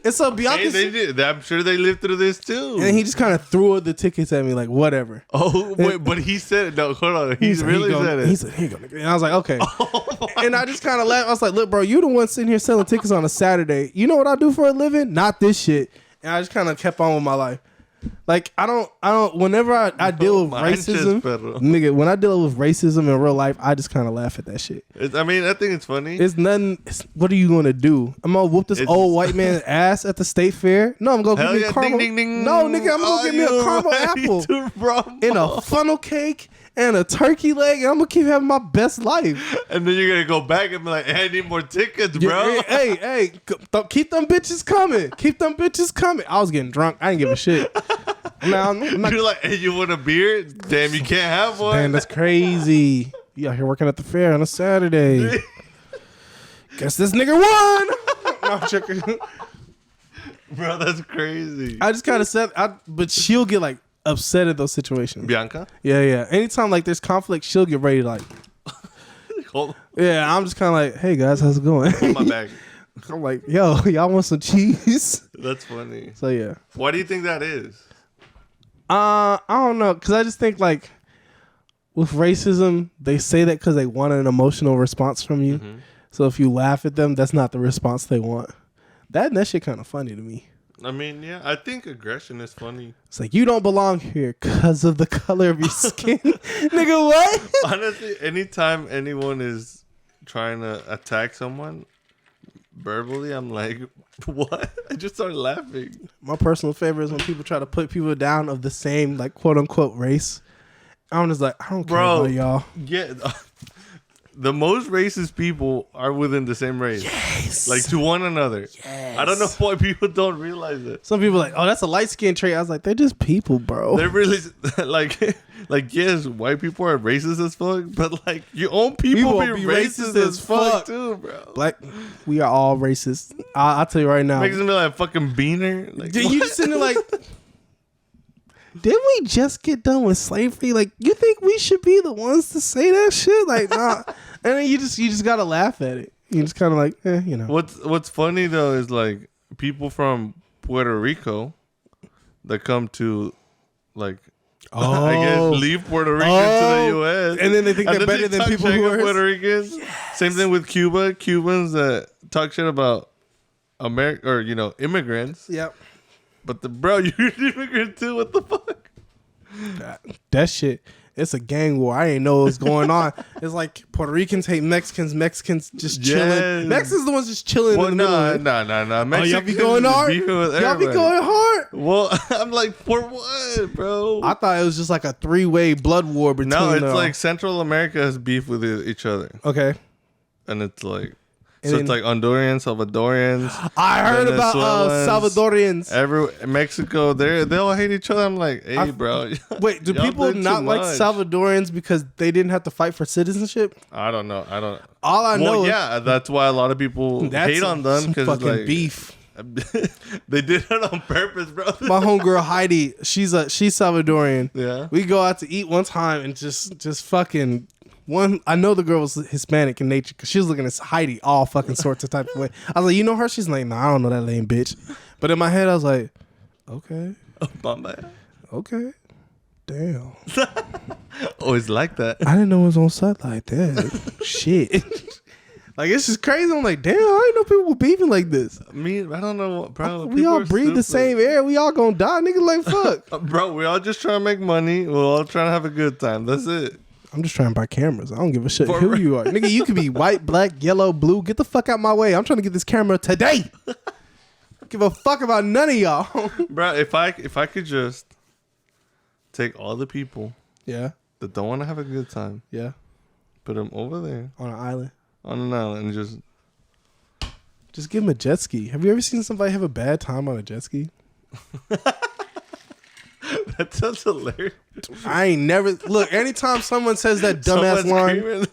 And so Bianca, Hey, they did. I'm sure they lived through this too. and he just kind of threw the tickets at me like, whatever. Oh, wait, but he said it. No, hold on. He He's really said it. He said, here you go, nigga. And I was like, okay. And I just kind of laughed. I was like, look, bro, you the one sitting here selling tickets on a Saturday. You know what I do for a living? Not this shit. And I just kind of kept on with my life. Like I don't. Whenever I deal with racism, nigga, when I deal with racism in real life, I just kind of laugh at that shit. I think it's funny. It's nothing. What are you gonna do? I'm gonna whoop this old white man's ass at the state fair? No, I'm gonna give me a caramel. Ding, ding, ding. No, nigga, I'm gonna give me a caramel apple and a funnel cake and a turkey leg, and I'm gonna keep having my best life. And then you're gonna go back and be like, "Hey, I need more tickets, bro." Hey, keep them bitches coming. Keep them bitches coming. I was getting drunk. I didn't give a shit. Now, you're like, "Hey, you want a beer? Damn, you can't have one." Man, that's crazy. You out here working at the fair on a Saturday. Guess this nigga won. No, I'm joking. Bro, that's crazy. I just kind of said, but she'll get like upset at those situations. Bianca? Yeah. Anytime like there's conflict, she'll get ready to like. Yeah, I'm just kind of like, hey guys, how's it going? My bag. I'm like, yo, y'all want some cheese? That's funny. So yeah. Why do you think that is? I don't know, because I just think like with racism, they say that because they want an emotional response from you. Mm-hmm. So if you laugh at them, that's not the response they want. That shit kind of funny to me. I mean, yeah, I think aggression is funny. It's like, you don't belong here because of the color of your skin. Nigga, what? Honestly, anytime anyone is trying to attack someone verbally, I'm like, what? I just start laughing. My personal favorite is when people try to put people down of the same, like, quote unquote race. I'm just like, I don't care about y'all. Yeah. The most racist people are within the same race. Yes. Like to one another. Yes. I don't know why people don't realize it. Some people are like, oh, that's a light skin trait. I was like, they're just people, bro. They're really like yes, white people are racist as fuck, but like your own people be racist as fuck too, bro. We are all racist. I'll tell you right now. Makes me like a fucking beaner. Like, you just sitting there like, didn't we just get done with slavery? Like, you think we should be the ones to say that shit? Like, nah. And then you just gotta laugh at it. You just kind of like, you know. What's funny though is like people from Puerto Rico that come to like, I guess leave Puerto Rico to the U.S. and then they think they're better than people who are Puerto Ricans. Yes. Same thing with Cuba. Cubans that talk shit about America or immigrants. Yep. But bro, you're an immigrant too. What the fuck? That shit. It's a gang war. I ain't know what was going on. It's like Puerto Ricans hate Mexicans. Mexicans just chilling. Mexicans the ones just chilling in the middle. No. Mexicans y'all be going hard? Y'all be going hard? Well, I'm like, for what, bro? I thought it was just like a three-way blood war between No, it's like Central America has beef with each other. Okay. And it's like... it's like Hondurans, Salvadorians. I heard about Salvadorians. Mexico, they all hate each other. I'm like, hey, bro. Wait, do people not like Salvadorians because they didn't have to fight for citizenship? I don't know. All I know is that's why a lot of people hate on them because fucking like, beef. They did it on purpose, bro. My homegirl Heidi, she's Salvadorian. Yeah. We go out to eat one time and just fucking. I know the girl was Hispanic in nature because she was looking at Heidi all fucking sorts of type of way. I was like, you know her? She's like, nah, I don't know that lame bitch. But in my head, I was like, okay. Okay. Damn. Always like that. I didn't know it was on set like that. Shit. Like, it's just crazy. I'm like, damn, I didn't know people were beefing like this. I mean, I don't know, bro. We all breathe the same air. We all gonna die, nigga. Like, fuck. Bro, we all just trying to make money. We're all trying to have a good time. That's it. I'm just trying to buy cameras. I don't give a shit who you are. Nigga, you could be white, black, yellow, blue. Get the fuck out my way. I'm trying to get this camera today. Give a fuck about none of y'all. Bro, if I could just take all the people that don't want to have a good time. Yeah. Put them over there. On an island. And just give them a jet ski. Have you ever seen somebody have a bad time on a jet ski? That sounds hilarious. I ain't never... Look, anytime someone says that dumbass line...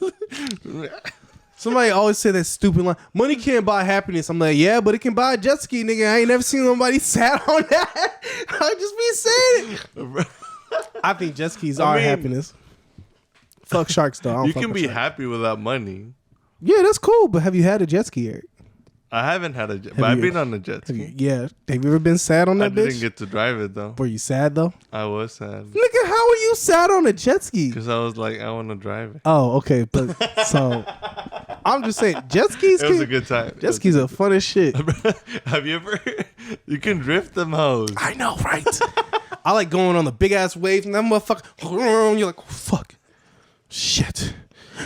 Somebody always say that stupid line. Money can't buy happiness. I'm like, yeah, but it can buy a jet ski, nigga. I ain't never seen nobody sat on that. I just be saying it. I think jet skis are happiness. Fuck sharks, though. You can be happy without money. Yeah, that's cool. But have you had a jet ski, Eric? I haven't had a jet, but I've been on a jet ski. Yeah. Have you ever been sad on that bitch? I didn't get to drive it, though. Were you sad, though? I was sad. Nigga, how were you sad on a jet ski? Because I was like, I want to drive it. Oh, okay. But so, I'm just saying, jet skis... It was a good time. Jet skis are fun as shit. Have you ever... You can drift them hoes. I know, right? I like going on the big ass waves and that motherfucker. You're like, oh, fuck, shit.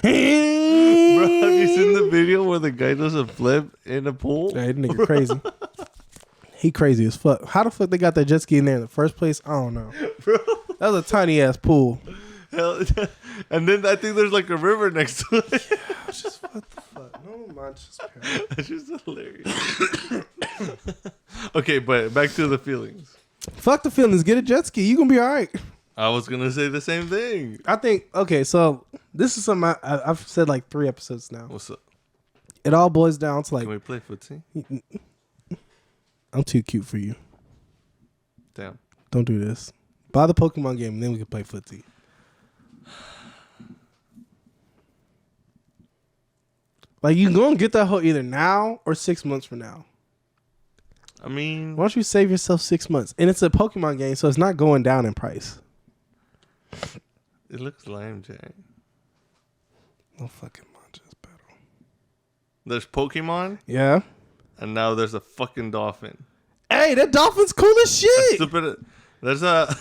Bro, have you seen the video where the guy does a flip in a pool? Hey, that nigga crazy. He crazy as fuck. How the fuck they got that jet ski in there in the first place? I don't know. Bro. That was a tiny ass pool. Hell, and then I think there's like a river next to it. Just what the fuck? No, man, just That's just hilarious. Okay, but back to the feelings. fuck the feelings. Get a jet ski. You gonna be all right. I was gonna say the same thing. I think. Okay, so this is something I've said like 3 episodes now. What's up? It all boils down to like, Can we play footsie? I'm too cute for you. Damn. Don't do this. Buy the Pokemon game and then we can play footsie. Like, you gonna get that hoe either now or 6 months from now. I mean, Why don't you save yourself 6 months? And it's a Pokemon game, so it's not going down in price. it looks lame, Jay. No fucking manches, better. There's Pokemon, Yeah. and now there's a fucking dolphin. Hey, that dolphin's cool as shit. Stupid. There's a.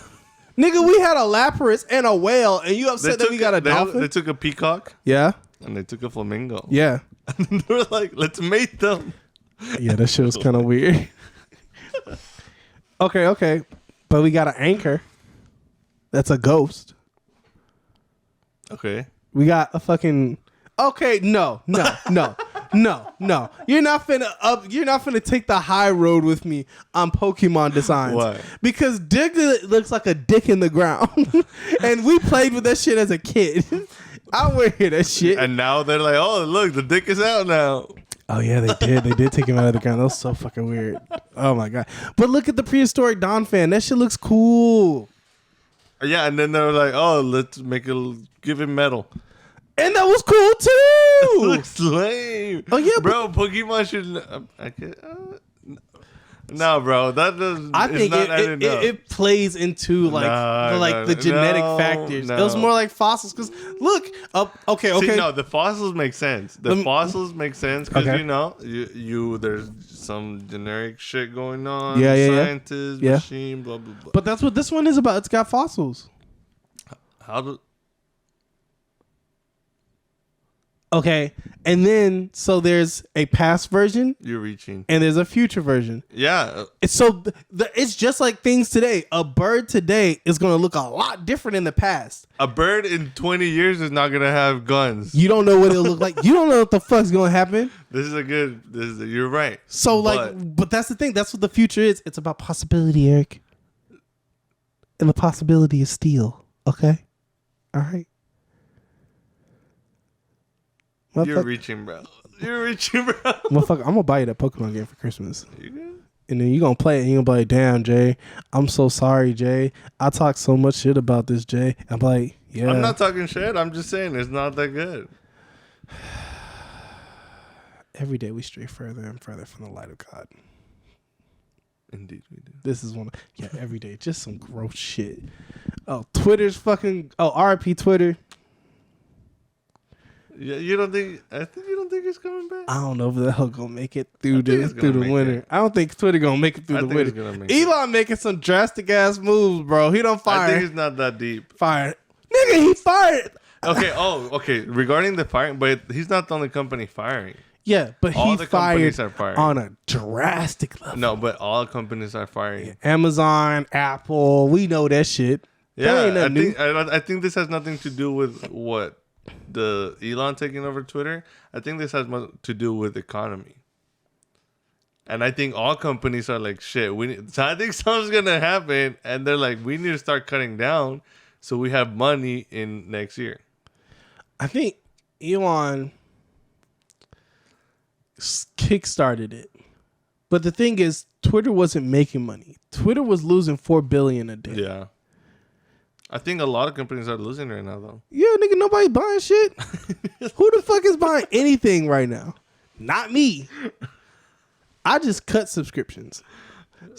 Nigga, we had a Lapras and a whale, and you upset that we got a dolphin? They took a peacock Yeah. and they took a flamingo. Yeah. And then they were like, let's mate them. Yeah, that shit was kind of weird. Okay. But we got an anchor. That's a ghost. Okay. We got a fucking... Okay, no. You're not finna take the high road with me on Pokemon designs. Why? Because Diglett looks like a dick in the ground. And we played with that shit as a kid. I don't want to hear that shit. And now they're like, oh, look, the dick is out now. Oh yeah, they did. They did take him out of the ground. That was so fucking weird. Oh my god. But look at the prehistoric Don fan. That shit looks cool. Yeah, and then they were like, oh, let's give him metal. And that was cool too. Looks lame. Oh yeah, bro. Pokemon should. No, bro. That does. I think it plays into like the genetic factors. It was more like fossils because look up. Okay. See, no, the fossils make sense. Fossils make sense because you there's some generic shit going on. Scientists, machine, blah blah blah. But that's what this one is about. It's got fossils. How do? Okay, and then so there's a past version. You're reaching. And there's a future version. Yeah. It's it's just like things today. A bird today is going to look a lot different in the past. A bird in 20 years is not going to have guns. You don't know what it'll look like. You don't know what the fuck's going to happen. You're right. So but that's the thing. That's what the future is. It's about possibility, Eric. And the possibility is steel. Okay? All right. You're reaching, bro. Motherfucker, I'm gonna buy you that Pokemon game for Christmas. You good? And then you're gonna play it and you're gonna be like, damn, Jay, I'm so sorry, Jay. I talked so much shit about this, Jay. I'm like, yeah. I'm not talking shit. I'm just saying it's not that good. Every day we stray further and further from the light of God. Indeed we do. This is one every day. Just some gross shit. Oh, Twitter's fucking RIP Twitter. Yeah, you don't think it's coming back? I don't know if the hell gonna make it through the winter. I don't think Twitter gonna make it through the winter. Elon making some drastic ass moves, bro. He don't fire. I think he's not that deep. Fired. Nigga, he fired. Okay, okay. Regarding the firing, but he's not the only company firing. Yeah, but all he the companies are fired firing on a drastic level. No, but all companies are firing. Yeah, Amazon, Apple, we know that shit. Yeah, I think this has nothing to do with what the Elon taking over Twitter. I think this has much to do with economy. And I think all companies are like, shit, so I think something's gonna happen, and they're like, we need to start cutting down so we have money in next year. I think Elon kickstarted it. But the thing is, Twitter wasn't making money. Twitter was losing $4 billion a day. Yeah. I think a lot of companies are losing right now, though. Yeah, nigga, nobody's buying shit. Who the fuck is buying anything right now? Not me. I just cut subscriptions.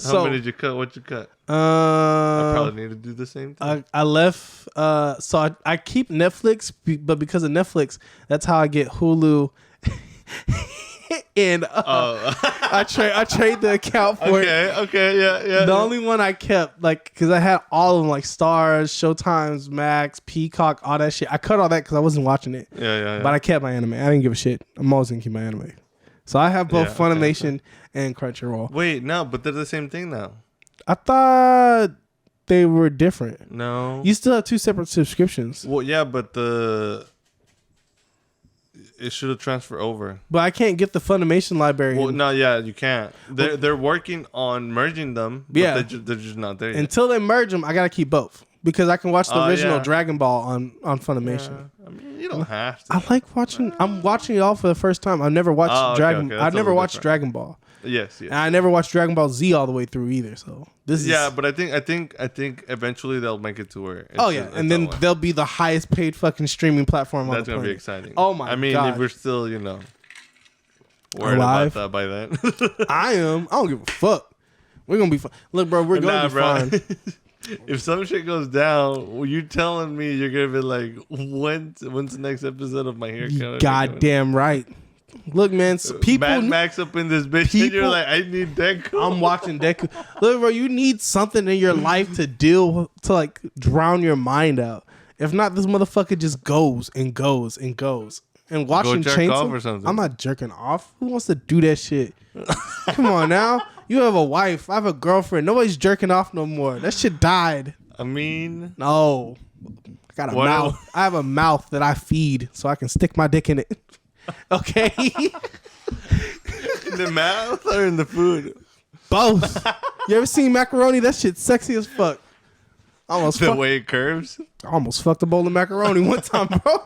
How many did you cut? What you cut? I probably need to do the same thing. I left. So I keep Netflix, but because of Netflix, that's how I get Hulu and I trade the account for it. Okay, yeah. The only one I kept, like, because I had all of them, like Stars, Showtimes, Max, Peacock, all that shit. I cut all that because I wasn't watching it. Yeah. But I kept my anime. I didn't give a shit. I'm always gonna keep my anime. So I have both Funimation and Crunchyroll. Wait, no, but they're the same thing now. I thought they were different. No. You still have 2 separate subscriptions. Well, yeah, but it should have transferred over. But I can't get the Funimation library. Well, no, yeah, you can't. They're working on merging them. But Yeah. they're just not there yet. Until they merge them, I gotta keep both because I can watch the original Dragon Ball on Funimation. Yeah. I mean, you don't have to. I like watching. I'm watching it all for the first time. I've never watched Dragon. Okay. I've never watched different. Dragon Ball. Yes. And I never watched Dragon Ball Z all the way through either. So this is. Yeah, but I think eventually they'll make it to where. And then they'll be the highest paid fucking streaming platform on the That's gonna planet. be exciting. Oh my god! I mean, if we're still, worried Alive? about that by then. I am. I don't give a fuck. We're gonna be fine. Look, bro, we're gonna be fine. If some shit goes down, well, you telling me you're gonna be like, when's the next episode of My Hero Academia? Goddamn right. Look, man, people. Mad Max up in this bitch, and you're like, I need Deku. I'm watching Deku. Look, bro, you need something in your life to like drown your mind out. If not, this motherfucker just goes and goes and goes. And watching jerk Chainsaw off or something. I'm not jerking off. Who wants to do that shit? Come on now. You have a wife. I have a girlfriend. Nobody's jerking off no more. That shit died. I mean, No. I got a mouth. I have a mouth that I feed so I can stick my dick in it. Okay? in the mouth or in the food? Both. You ever seen macaroni? That shit's sexy as fuck. The way it curves. I almost fucked a bowl of macaroni one time, bro.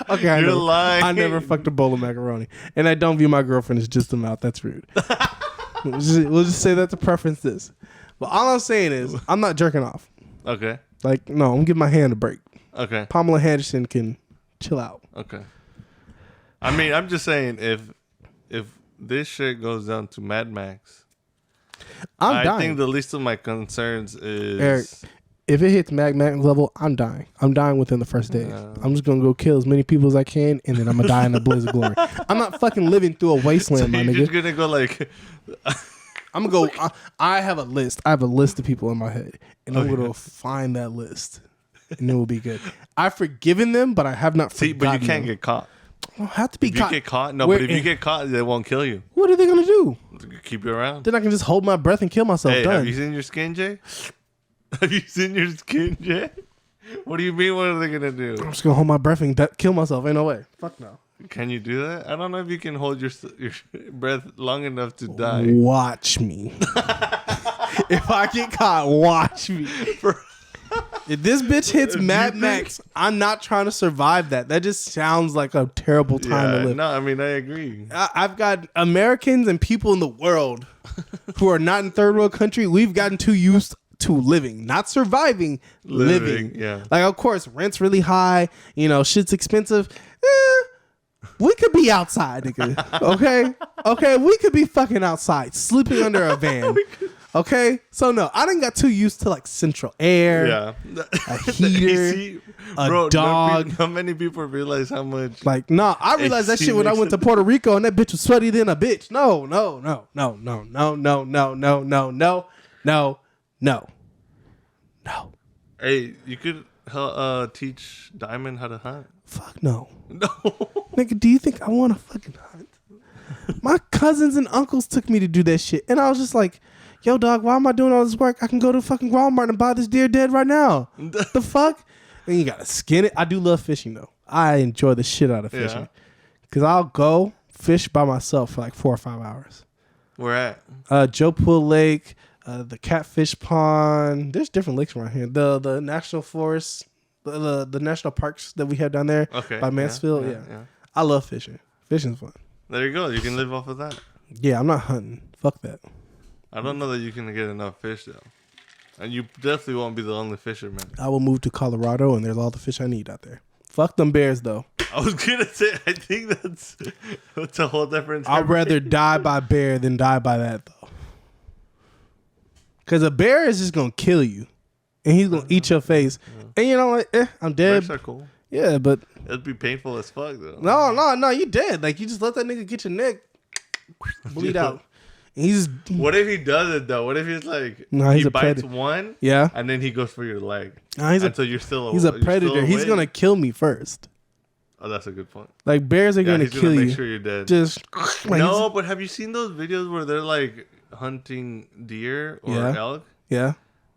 Okay, You're lying. I never fucked a bowl of macaroni. And I don't view my girlfriend as just a mouth. That's rude. We'll just say that's a preference this. But all I'm saying is, I'm not jerking off. Okay. Like, no, I'm giving my hand a break. Okay. Pamela Henderson can chill out. Okay. I mean, I'm just saying, if this shit goes down to Mad Max, I'm dying. I think the least of my concerns is... Eric, if it hits Mad Max level, I'm dying. I'm dying within the first day. I'm just going to go kill as many people as I can, and then I'm going to die in a blaze of glory. I'm not fucking living through a wasteland, my nigga. You're just going to go like... I'm going to go... I have a list. I have a list of people in my head, and I'm going to find that list, and it will be good. I've forgiven them, but I have not forgotten but you can't them. get caught. I don't have to be If caught. you get caught? No, but if you get caught, they won't kill you. What are they going to do? Keep you around. Then I can just hold my breath and kill myself. Hey, Done. have you seen your skin, Jay? Have you seen your skin, Jay? What do you mean? What are they gonna do? I'm just gonna hold my breath and kill myself. Ain't no way. Fuck no. Can you do that? I don't know if you can hold your breath long enough to die. Watch me. If I get caught, watch me. If this bitch hits Mad Max, I'm not trying to survive that. That just sounds like a terrible time to live. No, I mean, I agree. I've got Americans and people in the world who are not in third world country. We've gotten too used to living, not surviving, living. Yeah. Like, of course, rent's really high. Shit's expensive. We could be outside, nigga. Okay, we could be fucking outside, sleeping under a van. Okay, so no, I done got too used to like central air, a heater, a dog. How many people realize how much? Like, nah, I realized that shit when I went to Puerto Rico and that bitch was sweaty than a bitch. No. Hey, you could teach Diamond how to hunt. Fuck no. No. Nigga, do you think I want to fucking hunt? My cousins and uncles took me to do that shit. And I was just like, yo, dog, why am I doing all this work? I can go to fucking Walmart and buy this deer dead right now. The fuck? And you got to skin it. I do love fishing, though. I enjoy the shit out of fishing. Because I'll go fish by myself for like 4 or 5 hours. Where at? Joe Pool Lake, the Catfish Pond. There's different lakes around here. The national forest, the national parks that we have down there by Mansfield. Yeah. I love fishing. Fishing's fun. There you go. You can live off of that. Yeah, I'm not hunting. Fuck that. I don't know that you can get enough fish, though. And you definitely won't be the only fisherman. I will move to Colorado, and there's all the fish I need out there. Fuck them bears, though. I was going to say, I think that's a whole different I'd rather die by bear than die by that, though. Because a bear is just going to kill you. And he's going to eat your face. And you know what? I'm dead. Bears are cool. Yeah, but... It'd be painful as fuck, though. No, you dead. Like, you just let that nigga get your neck. bleed out. And he's What if he does it though? What if he's like he's he a bites predator. one, Yeah. and then he goes for your leg He's until you're still he's a you're still predator. He's awake? gonna kill me first. Oh, that's a good point. Like bears are Yeah, gonna he's kill gonna you. make sure you're dead. Just like, No, but have you seen those videos where they're like hunting deer or elk? Yeah.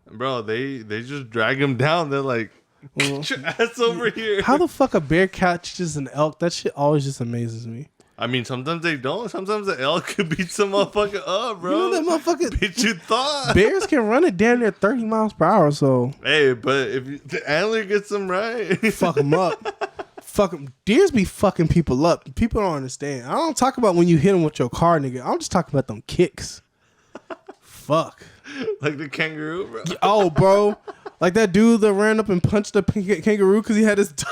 Bro, they just drag him down. They're like, get your ass over here. How the fuck a bear catches an elk? That shit always just amazes me. I mean, sometimes they don't. Sometimes the elk could beat some motherfucker up, bro. You know that motherfucker. Bitch, you thought. Bears can run it damn near 30 miles per hour, so Hey, but if the antler gets them right, fuck them up. Fuck them. Deers be fucking people up. People don't understand. I don't talk about when you hit them with your car, nigga. I'm just talking about them kicks. Fuck. like the kangaroo, bro. Oh, bro. Like that dude that ran up and punched the kangaroo because he had his dog.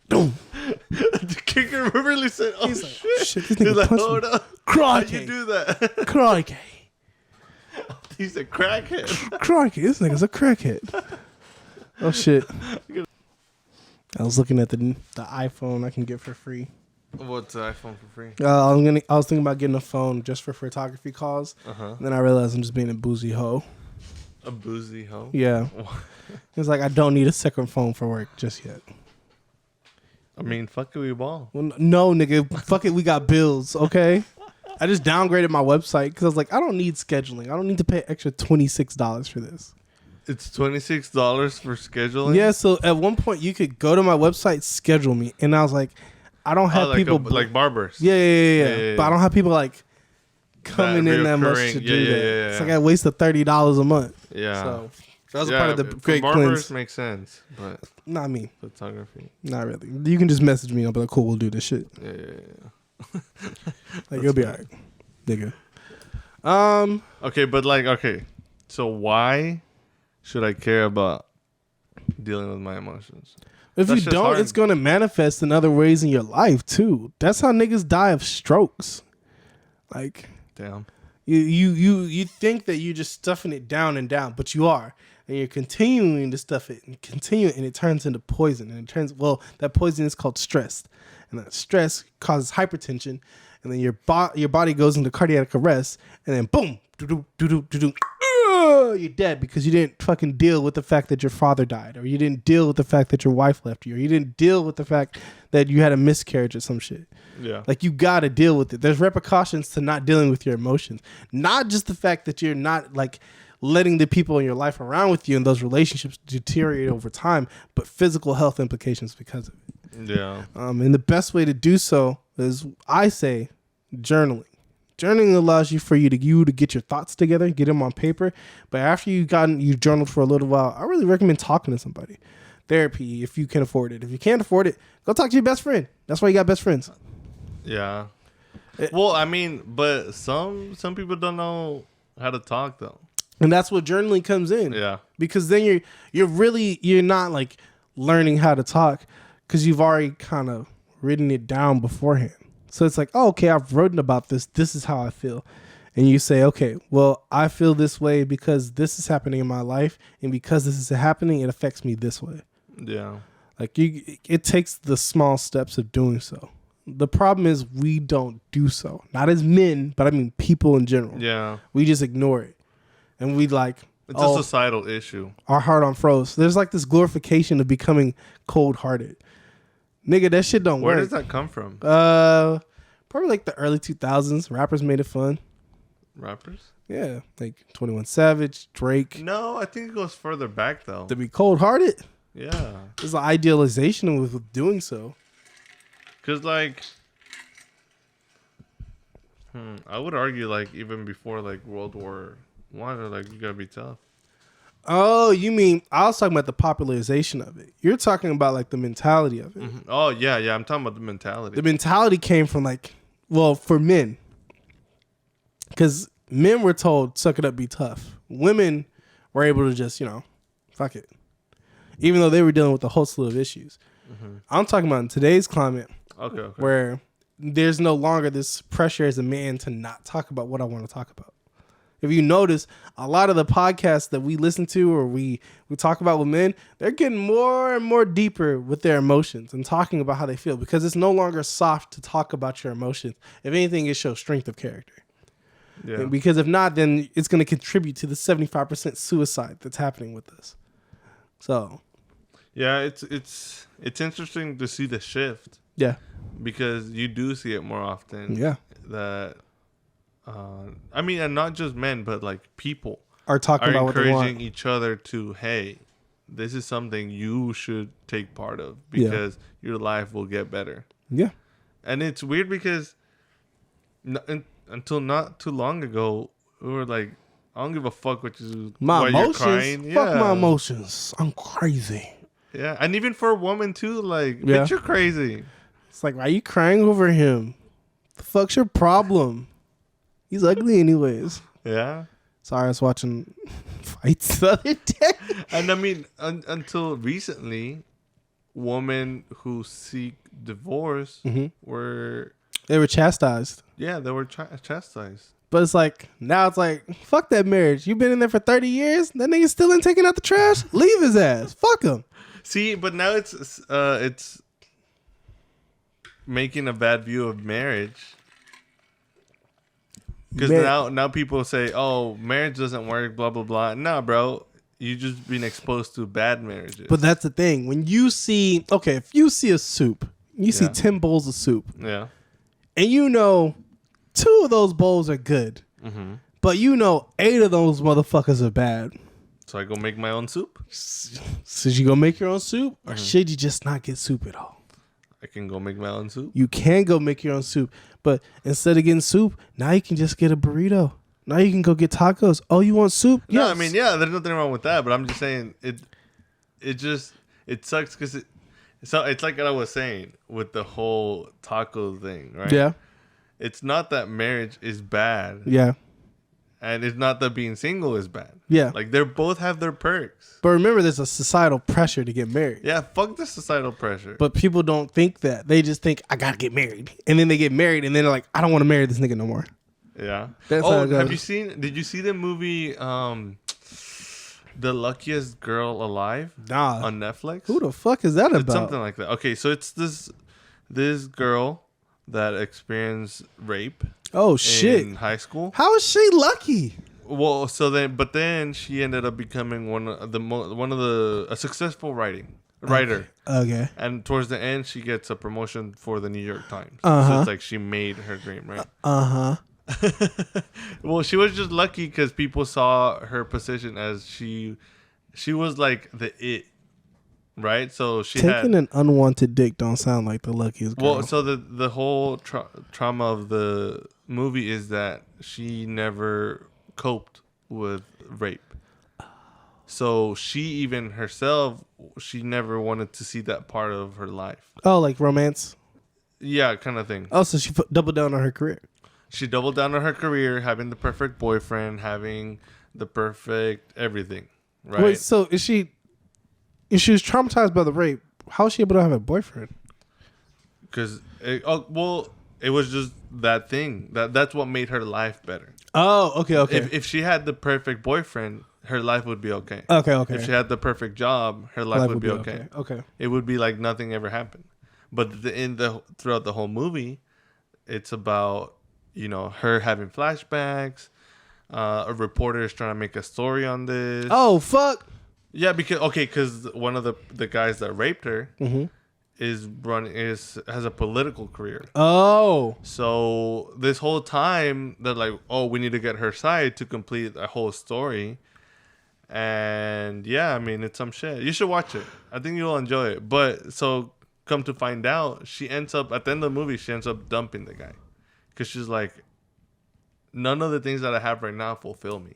Boom. The kangaroo really said, "Oh He's like, shit!" shit, this He's nigga like, punched "Hold me. up, Crikey. how'd you do that?" Crikey. He's a crackhead. Crikey. This nigga's a crackhead. Oh, shit. I was looking at the iPhone I can get for free. What's the iPhone for free? I was thinking about getting a phone just for photography calls. And then I realized I'm just being a boozy hoe. A boozy hoe? Yeah. It's like I don't need a second phone for work just yet. I mean, fuck it, we ball. Well, no, nigga. Fuck it. We got bills, okay? I just downgraded my website because I was like, I don't need scheduling. I don't need to pay extra $26 for this. It's $26 for scheduling? Yeah, so at one point you could go to my website, schedule me. And I was like, I don't have like people. like barbers. Yeah. But I don't have people like coming in that much to do that. Yeah. It's like I wasted $30 a month. Yeah. So that was a part of the for great barbers cleanse. makes sense, but Not me. photography. Not really. You can just message me. I'll be like, cool, we'll do this shit. Yeah. Like, you'll be all right, nigga. Okay, but so why should I care about dealing with my emotions? If That's you just don't, hard. it's going to manifest in other ways in your life, too. That's how niggas die of strokes. Like, Damn. you think that you're just stuffing it down and down, but you are. And you're continuing to stuff it and and it turns into poison. And that poison is called stress. And that stress causes hypertension. And then your body goes into cardiac arrest. And then boom, you're dead because you didn't fucking deal with the fact that your father died. Or you didn't deal with the fact that your wife left you. Or you didn't deal with the fact that you had a miscarriage or some shit. Yeah. Like, you got to deal with it. There's repercussions to not dealing with your emotions. Not just the fact that you're not, like, letting the people in your life around with you and those relationships deteriorate over time, but physical health implications because of it. Yeah. And the best way to do so is, I say, journaling. Journaling allows you to get your thoughts together, get them on paper. But after you journaled for a little while, I really recommend talking to somebody. Therapy, if you can afford it. If you can't afford it, go talk to your best friend. That's why you got best friends. Yeah. Well, I mean, but some people don't know how to talk though. And that's what journaling comes in. Yeah. Because then you're not like learning how to talk because you've already kind of written it down beforehand. So it's like, oh, okay, I've written about this. This is how I feel. And you say, okay, well, I feel this way because this is happening in my life. And because this is happening, it affects me this way. Yeah. Like, it takes the small steps of doing so. The problem is we don't do so. Not as men, but I mean people in general. Yeah. We just ignore it. And we like... It's a societal issue. Our heart on froze. There's like this glorification of becoming cold-hearted. Nigga, that shit don't work. Where does that come from? Probably like the early 2000s. Rappers made it fun. Rappers? Yeah, like 21 Savage, Drake. No, I think it goes further back though. To be cold-hearted? Yeah. There's an idealization with doing so. Cause like, I would argue like even before like World War I, like you gotta be tough. Oh, you mean I was talking about the popularization of it. You're talking about like the mentality of it. Mm-hmm. Oh yeah, I'm talking about the mentality. The mentality came from like, well, for men, because men were told suck it up, be tough. Women were able to just fuck it, even though they were dealing with a whole slew of issues. Mm-hmm. I'm talking about in today's climate, okay. where there's no longer this pressure as a man to not talk about what I want to talk about. If you notice, a lot of the podcasts that we listen to or we talk about with men, they're getting more and more deeper with their emotions and talking about how they feel, because it's no longer soft to talk about your emotions. If anything, it shows strength of character. Yeah. And because if not, then it's going to contribute to the 75% suicide that's happening with us. So, yeah, it's interesting to see the shift. Yeah. Because you do see it more often. Yeah. That, I mean, and not just men, but like people Are talking about what they want. encouraging each other to, hey, this is something you should take part of because your life will get better. Yeah. And it's weird because until not too long ago, we were like, I don't give a fuck what you, my why emotions. you're crying. Fuck my emotions. I'm crazy. Yeah, and even for a woman too, like, bitch, you're crazy. It's like, why are you crying over him? The fuck's your problem? He's ugly anyways. Yeah. Sorry, I was watching fights the other day. And I mean, until recently, women who seek divorce were... They were chastised. Yeah, they were chastised. But it's like, now it's like, fuck that marriage. You've been in there for 30 years? That nigga still ain't taking out the trash? Leave his ass. Fuck him. See, but now it's making a bad view of marriage. Because now people say, oh, marriage doesn't work, blah, blah, blah. Nah, bro. You just been exposed to bad marriages. But that's the thing. When you see, okay, if you see a soup, you see 10 bowls of soup. Yeah. And you know 2 of those bowls are good. Mm-hmm. But you know 8 of those motherfuckers are bad. So I go make my own soup? Should you go make your own soup? Or should you just not get soup at all? I can go make my own soup. You can go make your own soup. But instead of getting soup, now you can just get a burrito. Now you can go get tacos. Oh, you want soup? No, Yes. I mean, yeah, there's nothing wrong with that. But I'm just saying it sucks because it's like what I was saying with the whole taco thing, right? Yeah. It's not that marriage is bad. Yeah. And it's not that being single is bad. Yeah. Like, they both have their perks. But remember, there's a societal pressure to get married. Yeah, fuck the societal pressure. But people don't think that. They just think, I gotta get married. And then they get married and then they're like, I don't want to marry this nigga no more. Yeah. That's how it goes. Did you see the movie The Luckiest Girl Alive? Nah. On Netflix? Who the fuck is that It's about? something like that. Okay, so it's this girl that experienced rape. Oh shit! In high school. How is she lucky? Well, then she ended up becoming a successful writer. Okay. And towards the end, she gets a promotion for the New York Times. Uh-huh. So it's like she made her dream, right? Uh-huh. Well, she was just lucky because people saw her position as she was like the it, right? So she taking an unwanted dick don't sound like the luckiest girl. Well, so the whole trauma of the movie is that she never coped with rape. So she even herself, she never wanted to see that part of her life. Oh, like romance? Yeah, kind of thing. Oh, so she doubled down on her career. She doubled down on her career, having the perfect boyfriend, having the perfect everything, right? Wait, so if she was traumatized by the rape, how is she able to have a boyfriend? Because, it was just that thing. That's what made her life better. Oh, okay. If she had the perfect boyfriend, her life would be okay. Okay. If she had the perfect job, her life would be okay. Okay. It would be like nothing ever happened. But throughout the whole movie, it's about, her having flashbacks. A reporter is trying to make a story on this. Oh, fuck. Yeah, because one of the guys that raped her has a political career. Oh. So this whole time they're like, oh, we need to get her side to complete a whole story. And yeah, I mean, it's some shit. You should watch it. I think you'll enjoy it. But so come to find out, she ends up at the end of the movie, she ends up dumping the guy because she's like, none of the things that I have right now fulfill me.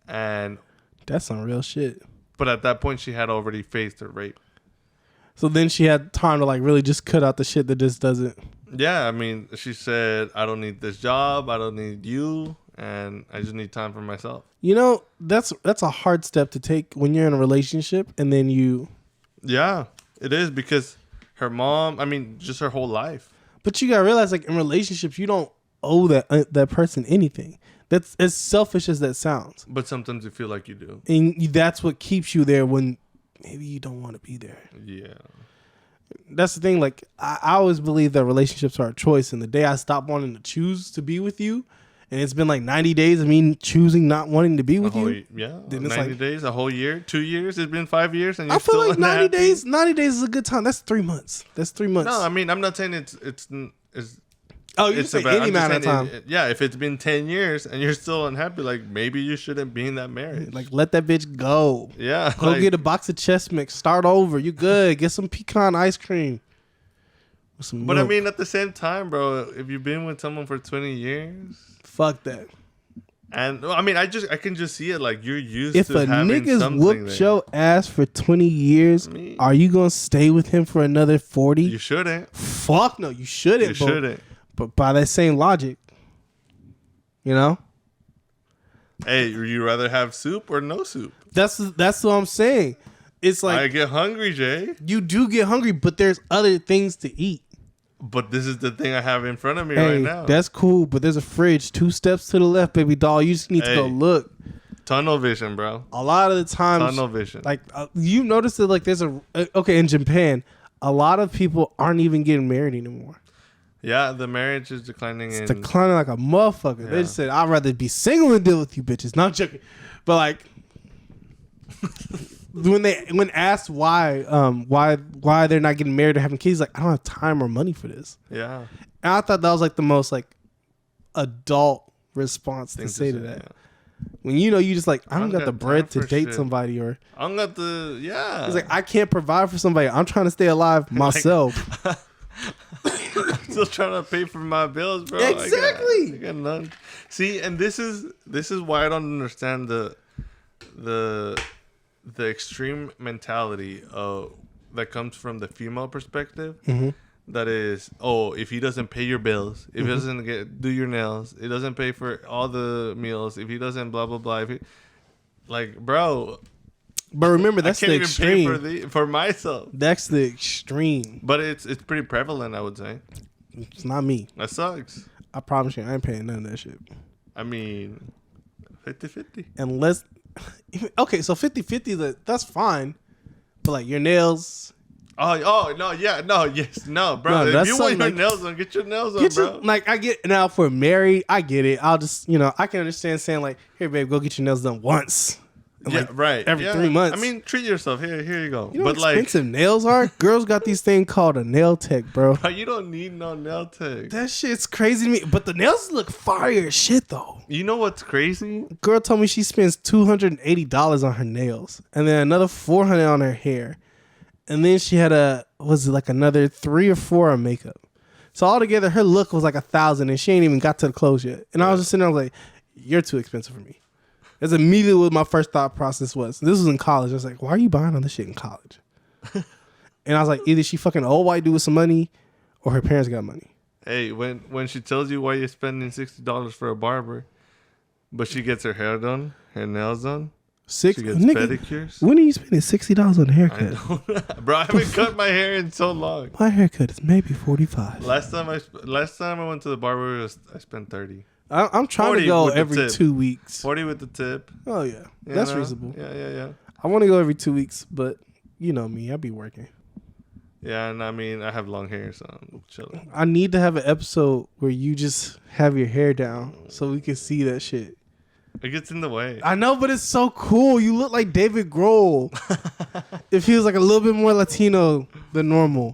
And that's some real shit. But at that point, she had already faced her rape. So then she had time to like really just cut out the shit that just doesn't. Yeah, I mean, she said, I don't need this job. I don't need you. And I just need time for myself. That's a hard step to take when you're in a relationship and then you. Yeah, it is because her mom, just her whole life. But you got to realize, like, in relationships, you don't owe that person anything. That's as selfish as that sounds. But sometimes you feel like you do. And that's what keeps you there when maybe you don't want to be there. Yeah. That's the thing. Like, I always believe that relationships are a choice. And the day I stopped wanting to choose to be with you, and it's been like 90 days of me choosing not wanting to be with you. Yeah. Then it's 90 days, a whole year, 2 years. It's been 5 years, and you're I feel still like 90 unhappy? days. 90 days is a good time. That's 3 months. That's 3 months. No, I mean, I'm not saying it's oh, you say any I'm amount just of saying time. yeah, if it's been 10 years and you're still unhappy, like maybe you shouldn't be in that marriage. Like, let that bitch go. Yeah. Go get a box of chest mix. Start over. You good. Get some pecan ice cream. With some But milk. I mean, at the same time, bro, if you've been with someone for 20 years, fuck that. and I mean, I can just see it like you're used If to a having nigga's something whooped there. your ass for 20 years, are you going to stay with him for another 40? You shouldn't. Fuck no, you shouldn't. You shouldn't. But by that same logic, you know? Hey, would you rather have soup or no soup? That's what I'm saying. It's like I get hungry, Jay. you do get hungry, but there's other things to eat. But this is the thing I have in front of me right now. That's cool, but there's a fridge 2 steps to the left, baby doll. You just need to go look. Tunnel vision, bro. A lot of the times, Tunnel vision. like you notice that, like there's okay in Japan, a lot of people aren't even getting married anymore. Yeah, the marriage is declining. It's declining like a motherfucker. Yeah. They just said, I'd rather be single than deal with you bitches. Not joking. But like when asked why they're not getting married or having kids, like I don't have time or money for this. Yeah. And I thought that was like the most like adult response to say to that. Yeah. When you just like, I don't got the bread to for date shit. somebody, or I don't got the it's like I can't provide for somebody. I'm trying to stay alive myself. Still trying to pay for my bills, bro. Exactly. I got none. See, and this is why I don't understand the extreme mentality that comes from the female perspective. Mm-hmm. That is, oh, if he doesn't pay your bills, if he doesn't do your nails, he doesn't pay for all the meals, if he doesn't blah blah blah, like, bro. But remember, that's I can't the even extreme. pay for myself. That's the extreme. But it's pretty prevalent, I would say. It's not me. That sucks. I promise you, I ain't paying none of that shit. I mean, 50-50. Unless, okay, so 50-50, that's fine. But like your nails. Oh no, yeah, no, yes, no, bro. No, if you want your like, nails on, get your nails on, bro. Like I get now for married, I get it. I'll just I can understand saying like, here, babe, go get your nails done once. Yeah, like, right. Every 3 months. I mean, treat yourself. Here you go. You know but how expensive nails are? Girls got these things called a nail tech, bro. you don't need no nail tech. That shit's crazy to me. But the nails look fire as shit, though. You know what's crazy? Girl told me she spends $280 on her nails, and then another $400 on her hair, and then she had another 3 or 4 on makeup. So altogether, her look was like $1,000, and she ain't even got to the clothes yet. And I was just sitting there, I was like, "You're too expensive for me." That's immediately what my first thought process was. This was in college. I was like, why are you buying all this shit in college? And I was like, either she fucking old white dude with some money or her parents got money. Hey, when she tells you why you're spending $60 for a barber, but she gets her hair done, her nails done, she gets pedicures. When are you spending $60 on a haircut? Bro, I haven't cut my hair in so long. My haircut is maybe $45. Last time I went to the barber, I spent $30. I'm trying to go every 2 weeks. 40 with the tip. Oh, yeah. That's reasonable. Yeah. I want to go every 2 weeks, but you know me. I be working. Yeah, and I mean, I have long hair, so I'm chilling. I need to have an episode where you just have your hair down so we can see that shit. It gets in the way. I know, but it's so cool. You look like David Grohl. If he was like a little bit more Latino than normal.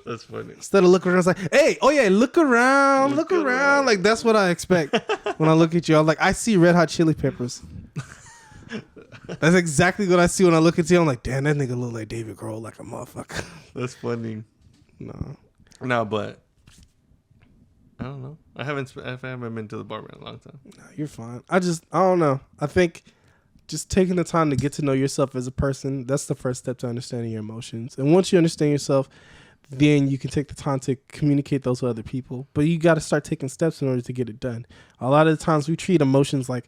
That's funny. Instead of looking around, it's like, hey, oh yeah, look around. Like, that's what I expect when I look at you. I'm like, I see Red Hot Chili Peppers. That's exactly what I see when I look at you. I'm like, damn, that nigga look like David Grohl, like a motherfucker. That's funny. No, but I don't know. I haven't been to the barber in a long time. No, you're fine. I don't know. I think just taking the time to get to know yourself as a person, that's the first step to understanding your emotions. And once you understand yourself, then you can take the time to communicate those to other people. But you got to start taking steps in order to get it done. A lot of the times we treat emotions like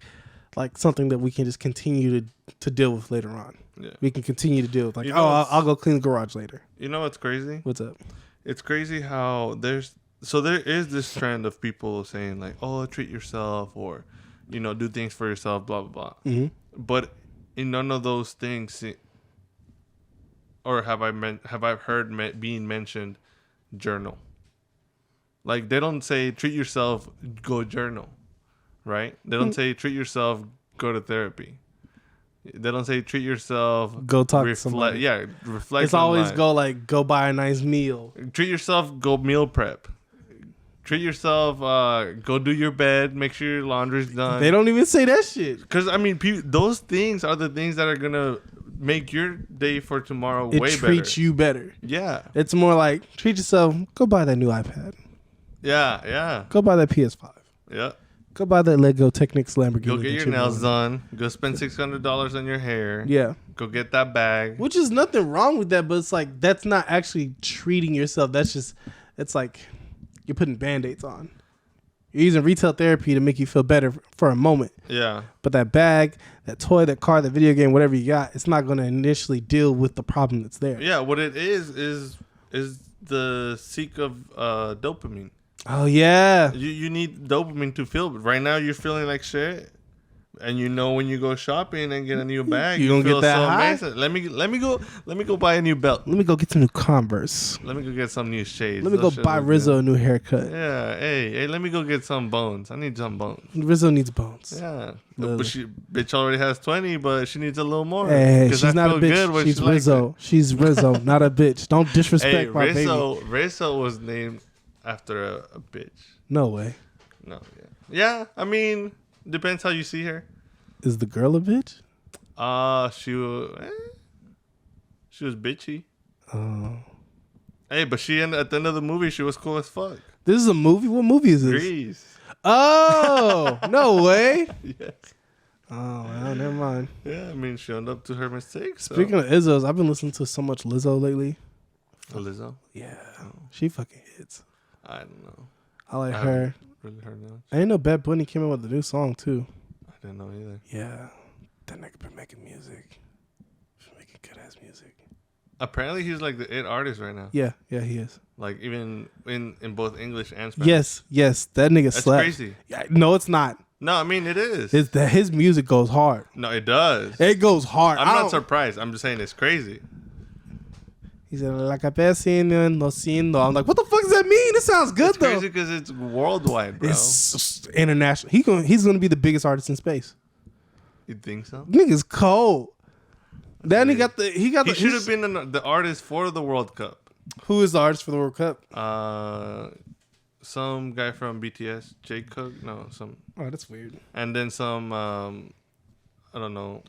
something that we can just continue to deal with later on. Yeah. We can continue to deal with, like, I'll go clean the garage later. You know what's crazy? What's up? It's crazy how there's so there is this trend of people saying like, "Oh, treat yourself," or, do things for yourself, blah blah blah. Mm-hmm. But in none of those things, or have I heard being mentioned, journal. Like they don't say treat yourself, go journal, right? They don't say treat yourself, go to therapy. They don't say treat yourself, Go talk to somebody. Yeah, reflect. It's always go buy a nice meal. Treat yourself, go meal prep. Treat yourself, go do your bed, make sure your laundry's done. They don't even say that shit. Because, I mean, those things are the things that are going to make your day for tomorrow way better. It treats you better. Yeah. It's more like, treat yourself, go buy that new iPad. Yeah. Go buy that PS5. Yeah. Go buy that Lego Technics Lamborghini. Go get your nails done. Go spend $600 on your hair. Yeah. Go get that bag. Which is nothing wrong with that, but it's like, that's not actually treating yourself. That's just, it's like, you're putting Band-Aids on. You're using retail therapy to make you feel better for a moment. Yeah. But that bag, that toy, that car, that video game, whatever you got, it's not going to initially deal with the problem that's there. Yeah, what it is the seek of dopamine. Oh, yeah. You need dopamine to feel. Right now, you're feeling like shit. And when you go shopping and get a new bag, You gonna feel get that so high? amazing. Let me go buy a new belt. Let me go get some new Converse. Let me go get some new shades. Let me go buy Rizzo a new haircut. Yeah, hey, let me go get some bones. I need some bones. Rizzo needs bones. Yeah, Literally. but bitch already has 20, but she needs a little more. Hey, 'Cause she's I not a feel bitch. good when She's she likes Rizzo. it. She's Rizzo, not a bitch. Don't disrespect Hey, my baby. Rizzo was named after a bitch. No way. No, yeah. I mean, depends how you see her. Is the girl a bitch? She was bitchy. Oh. Hey, but at the end of the movie, she was cool as fuck. This is a movie? What movie is this? Grease. Oh, no way. Yes. Oh, well, never mind. Yeah, I mean, she owned up to her mistakes. So. Speaking of Izzos, I've been listening to so much Lizzo lately. Lizzo? Yeah. She fucking hits. I don't know. I like I her. haven't really heard that. I didn't know Bad Bunny came out with a new song, too. I didn't know either. Yeah. That nigga been making music. Been making good-ass music. Apparently, he's like the it artist right now. Yeah, he is. Like, even in both English and Spanish. Yes. That nigga That's slaps. crazy. Yeah, no, it's not. No, I mean, it is. It's that his music goes hard. No, it does. It goes hard. I'm not surprised. I'm just saying it's crazy. He said, like a vecino, no siendo. I'm like, what the fuck does that mean? It sounds good, It's though. crazy because it's worldwide, bro. It's international. He's gonna be the biggest artist in space. You think so? Nigga's cold. Then he He should have been the artist for the World Cup. Who is the artist for the World Cup? Some guy from BTS, Jay Cook. No, some. Oh, that's weird. And then some, I don't know,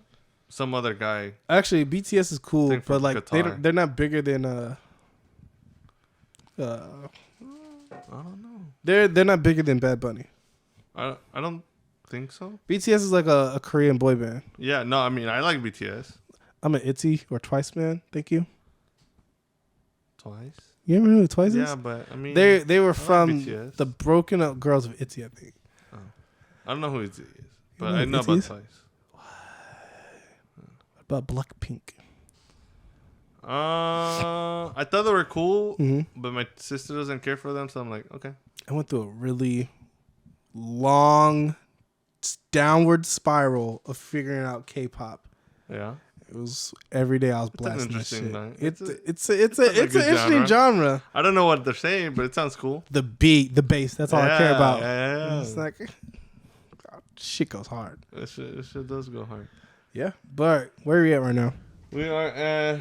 some other guy. Actually, BTS is cool, Thing but from like Qatar. they're not bigger than I don't know. they're not bigger than Bad Bunny. I don't think so. BTS is like a Korean boy band. Yeah, no, I mean, I like BTS. I'm an ITZY or Twice man. Thank you. Twice? You ever know who Twice is? Yeah, but I mean, They were like from BTS. the Broken Up Girls of ITZY, I think. I don't know who it is, but know I who know it about is? Twice. What about Blackpink? I thought they were cool, Mm-hmm. but my sister doesn't care for them, so I'm like, okay. I went through a really long downward spiral of figuring out K-pop. Yeah. It was every day I was It's an blasting that interesting shit. line. It's a an good interesting genre. I don't know what they're saying, but it sounds cool. The beat, the bass, that's all I care about. Yeah. It's like shit goes hard. This shit does go hard. Yeah, but where are we at right now? We are at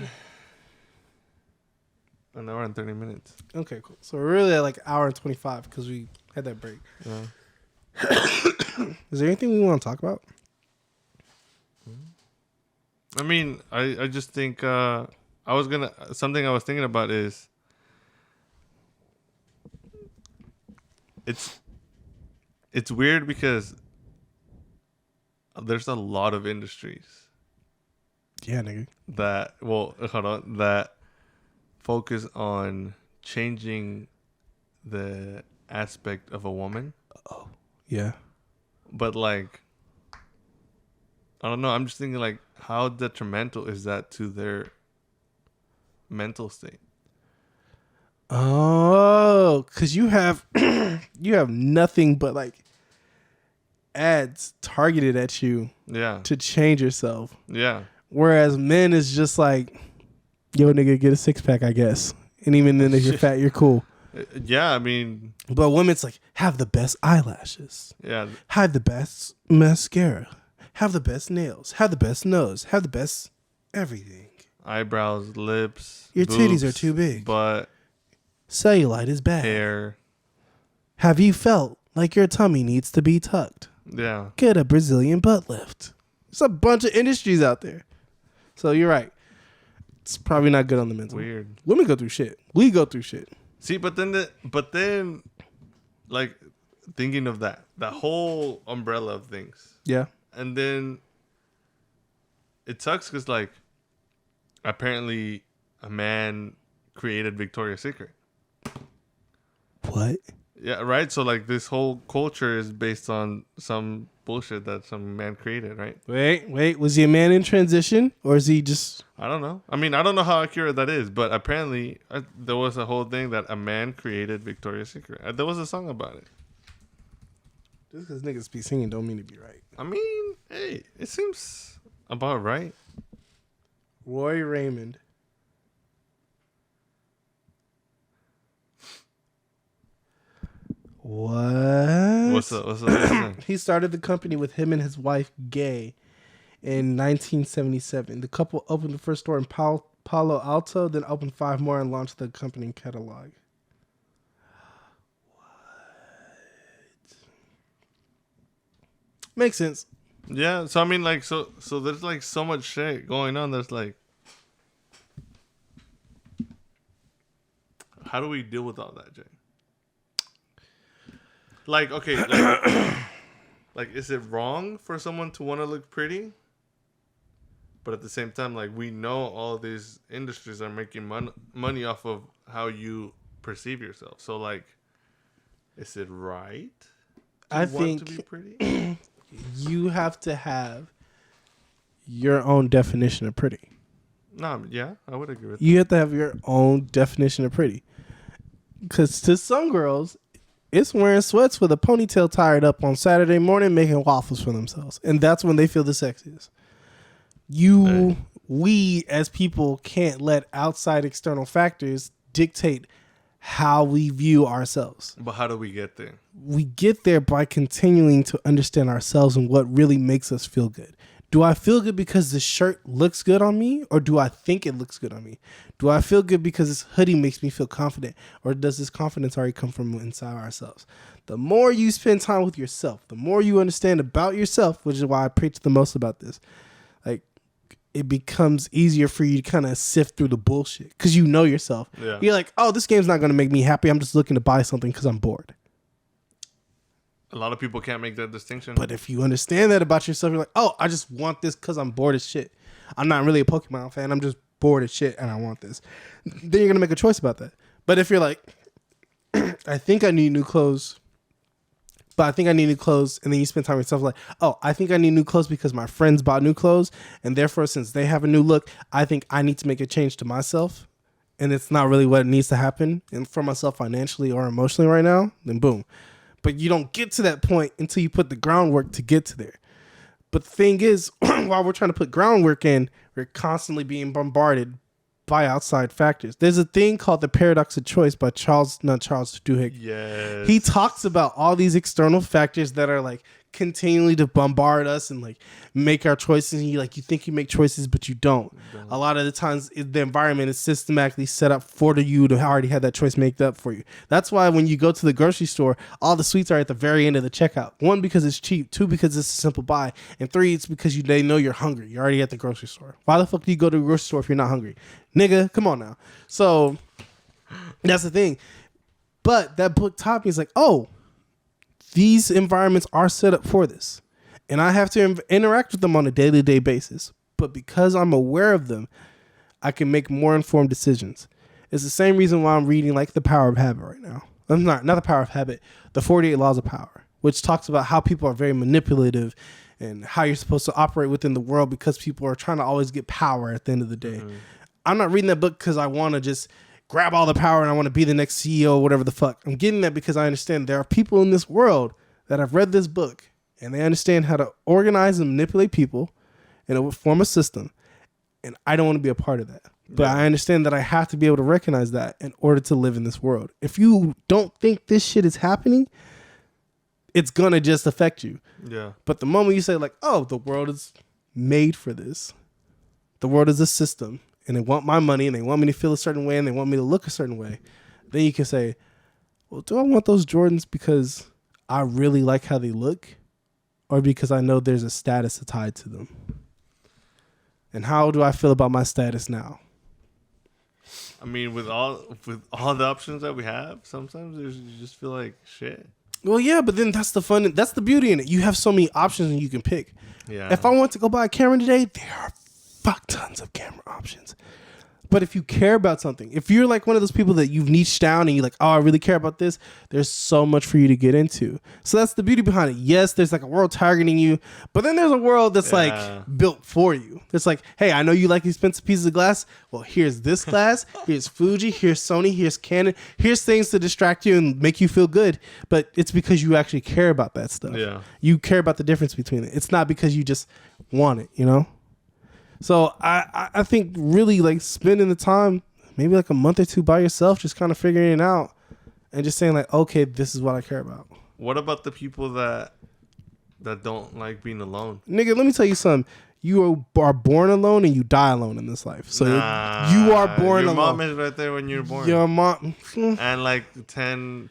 an hour and 30 minutes. Okay, cool. So we're really at like hour and 25 because we had that break. Yeah. Is there anything we want to talk about? I mean, I just think something I was thinking about is it's weird because there's a lot of industries Yeah, nigga. that focus on changing the aspect of a woman. Yeah. But like, I don't know. I'm just thinking like, how detrimental is that to their mental state? Oh, because you have you have nothing but like ads targeted at you Yeah. to change yourself. Yeah. Whereas men is just like, yo, nigga, get a 6-pack, I guess. And even then, if you're fat, you're cool. Yeah, I mean. But women's like, have the best eyelashes. Yeah. Have the best mascara. Have the best nails. Have the best nose. Have the best everything. Eyebrows, lips. Your boobs, titties are too big. Butt. Cellulite is bad. Hair. Have you felt like your tummy needs to be tucked? Yeah. Get a Brazilian butt lift. There's a bunch of industries out there. So you're right. It's probably not good on the mental. Weird. Women go through shit. We go through shit. See, but then, like, thinking of that whole umbrella of things. Yeah. And then it sucks because, like, apparently a man created Victoria's Secret. What? Yeah, right? So, like, this whole culture is based on some bullshit that some man created, right? Wait. Was he a man in transition? Or is he just... I don't know. I mean, I don't know how accurate that is, but apparently there was a whole thing that a man created Victoria's Secret. There was a song about it. Just because niggas be singing don't mean to be right. I mean, hey, it seems about right. Roy Raymond. What? What's the He started the company with him and his wife, Gay, in 1977. The couple opened the first store in Palo Alto, then opened 5 more and launched the company catalog. What? Makes sense. Yeah, so I mean, like, so there's like so much shit going on. There's like, how do we deal with all that, Jay? Like, okay, like, is it wrong for someone to want to look pretty? But at the same time, like, we know all these industries are making money off of how you perceive yourself. So, like, is it right I want think to be pretty? you have to have your own definition of pretty. No, yeah, I would agree with that. You have to have your own definition of pretty. Because to some girls, it's wearing sweats with a ponytail tied up on Saturday morning making waffles for themselves. And that's when they feel the sexiest. We as people can't let outside external factors dictate how we view ourselves. But how do we get there? We get there by continuing to understand ourselves and what really makes us feel good. Do I feel good because the shirt looks good on me, or do I think it looks good on me? Do I feel good because this hoodie makes me feel confident, or does this confidence already come from inside ourselves? The more you spend time with yourself, the more you understand about yourself, which is why I preach the most about this. Like, it becomes easier for you to kind of sift through the bullshit because you know yourself. Yeah. You're like, oh, this game's not going to make me happy. I'm just looking to buy something because I'm bored. A lot of people can't make that distinction. But if you understand that about yourself, you're like, oh, I just want this because I'm bored as shit. I'm not really a Pokemon fan. I'm just bored as shit and I want this. Then you're going to make a choice about that. But if you're like, I think I need new clothes, but I think I need new clothes. And then you spend time with yourself like, oh, I think I need new clothes because my friends bought new clothes. And therefore, since they have a new look, I think I need to make a change to myself. And it's not really what needs to happen and for myself financially or emotionally right now. Then boom. But you don't get to that point until you put the groundwork to get to there. But the thing is, while we're trying to put groundwork in, we're constantly being bombarded by outside factors. There's a thing called the paradox of choice by Charles Duhigg. Yes. He talks about all these external factors that are like continually to bombard us and like make our choices. And you think you make choices, but you don't. A lot of the times the environment is systematically set up for you to already have that choice made up for you. That's why when you go to the grocery store, all the sweets are at the very end of the checkout. 1, because it's cheap. 2, because it's a simple buy. And 3, it's because they know you're hungry. You're already at the grocery store. Why the fuck do you go to the grocery store if you're not hungry? Nigga, come on now. So that's the thing. But that book taught me, it's like, oh, these environments are set up for this. And I have to interact with them on a day-to-day basis. But because I'm aware of them, I can make more informed decisions. It's the same reason why I'm reading like The Power of Habit right now. I'm not The Power of Habit, The 48 Laws of Power, which talks about how people are very manipulative and how you're supposed to operate within the world because people are trying to always get power at the end of the day. Mm-hmm. I'm not reading that book because I want to just grab all the power and I want to be the next CEO, whatever the fuck. I'm getting that because I understand there are people in this world that have read this book and they understand how to organize and manipulate people and form a system. And I don't want to be a part of that. But I understand that I have to be able to recognize that in order to live in this world. If you don't think this shit is happening, it's going to just affect you. Yeah. But the moment you say like, oh, the world is made for this. The world is a system and they want my money and they want me to feel a certain way and they want me to look a certain way. Then you can say, well, do I want those Jordans because I really like how they look or because I know there's a status tied to them? And how do I feel about my status now? I mean, with all the options that we have, sometimes you just feel like shit. Well, yeah, but then that's the fun. That's the beauty in it. You have so many options and you can pick. Yeah. If I want to go buy a camera today, there are fuck tons of camera options. But if you care about something, if you're like one of those people that you've niched down and you're like, oh, I really care about this, there's so much for you to get into. So that's the beauty behind it. Yes, there's like a world targeting you, but then there's a world that's like built for you. It's like, hey, I know you like expensive pieces of glass. Well, here's this glass. Here's Fuji. Here's Sony. Here's Canon. Here's things to distract you and make you feel good. But it's because you actually care about that stuff. Yeah. You care about the difference between it. It's not because you just want it, you know? So I think really like spending the time, maybe like a month or two by yourself, just kind of figuring it out and just saying like, okay, this is what I care about. What about the people that don't like being alone? Nigga, let me tell you something. You are born alone and you die alone in this life. So you are born your alone. Your mom is right there when you're born. Your mom. And like 10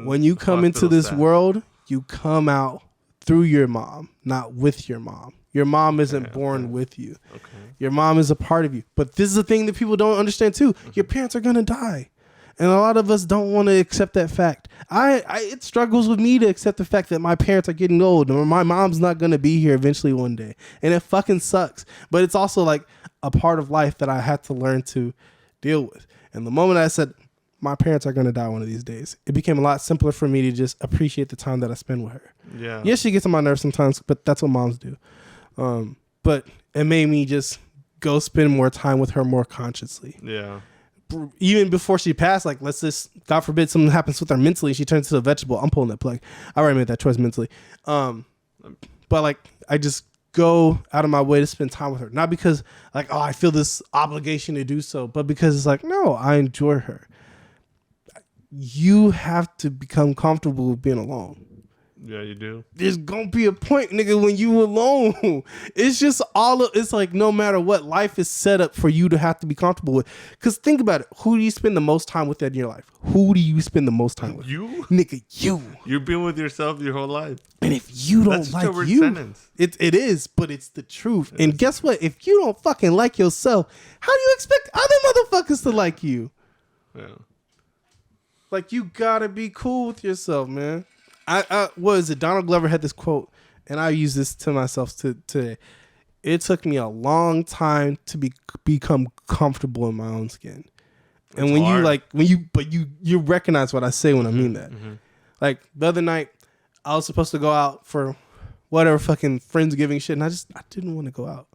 when you come into this world, you come out through your mom, not with your mom. Your mom isn't born with you. Okay. Your mom is a part of you. But this is the thing that people don't understand too. Your parents are going to die. And a lot of us don't want to accept that fact. It struggles with me to accept the fact that my parents are getting old or my mom's not going to be here eventually one day. And it fucking sucks. But it's also like a part of life that I had to learn to deal with. And the moment I said, my parents are going to die one of these days, it became a lot simpler for me to just appreciate the time that I spend with her. Yeah. Yes, she gets on my nerves sometimes, but that's what moms do. But it made me just go spend more time with her more consciously. Yeah. Even before she passed, like, let's just, God forbid something happens with her mentally, she turns into a vegetable. I'm pulling that plug. I already made that choice mentally. But like, I just go out of my way to spend time with her. Not because like, oh, I feel this obligation to do so, but because it's like, no, I enjoy her. You have to become comfortable with being alone. Yeah, you do. There's gonna be a point, nigga, when you alone. It's just it's like no matter what, life is set up for you to have to be comfortable with. Because think about it. Who do you spend the most time with in your life? Who do you spend the most time with? You? Nigga, you. You've been with yourself your whole life. And if you don't like you, sentence. It is, but it's the truth. And guess what? If you don't fucking like yourself, how do you expect other motherfuckers to like you? Yeah. Like, you gotta be cool with yourself, man. What is it? Donald Glover had this quote, and I use this to myself today. It took me a long time to become comfortable in my own skin. And it's when hard. you recognize what I say when I mean that. Mm-hmm. Like the other night, I was supposed to go out for whatever fucking Friendsgiving shit, and I didn't want to go out.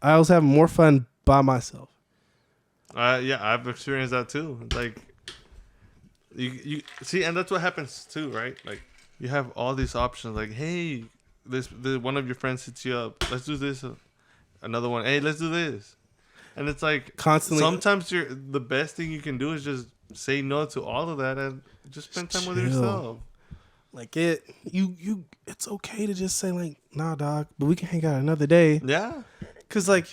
I was having more fun by myself. Yeah, I've experienced that too. Like, you see, and that's what happens too, right? Like, you have all these options. Like, hey, this one of your friends hits you up. Let's do this. Another one. Hey, let's do this. And it's like constantly. Sometimes the best thing you can do is just say no to all of that and just spend time with yourself. Like it's okay to just say like, nah, dog, but we can hang out another day. Yeah. Cause like,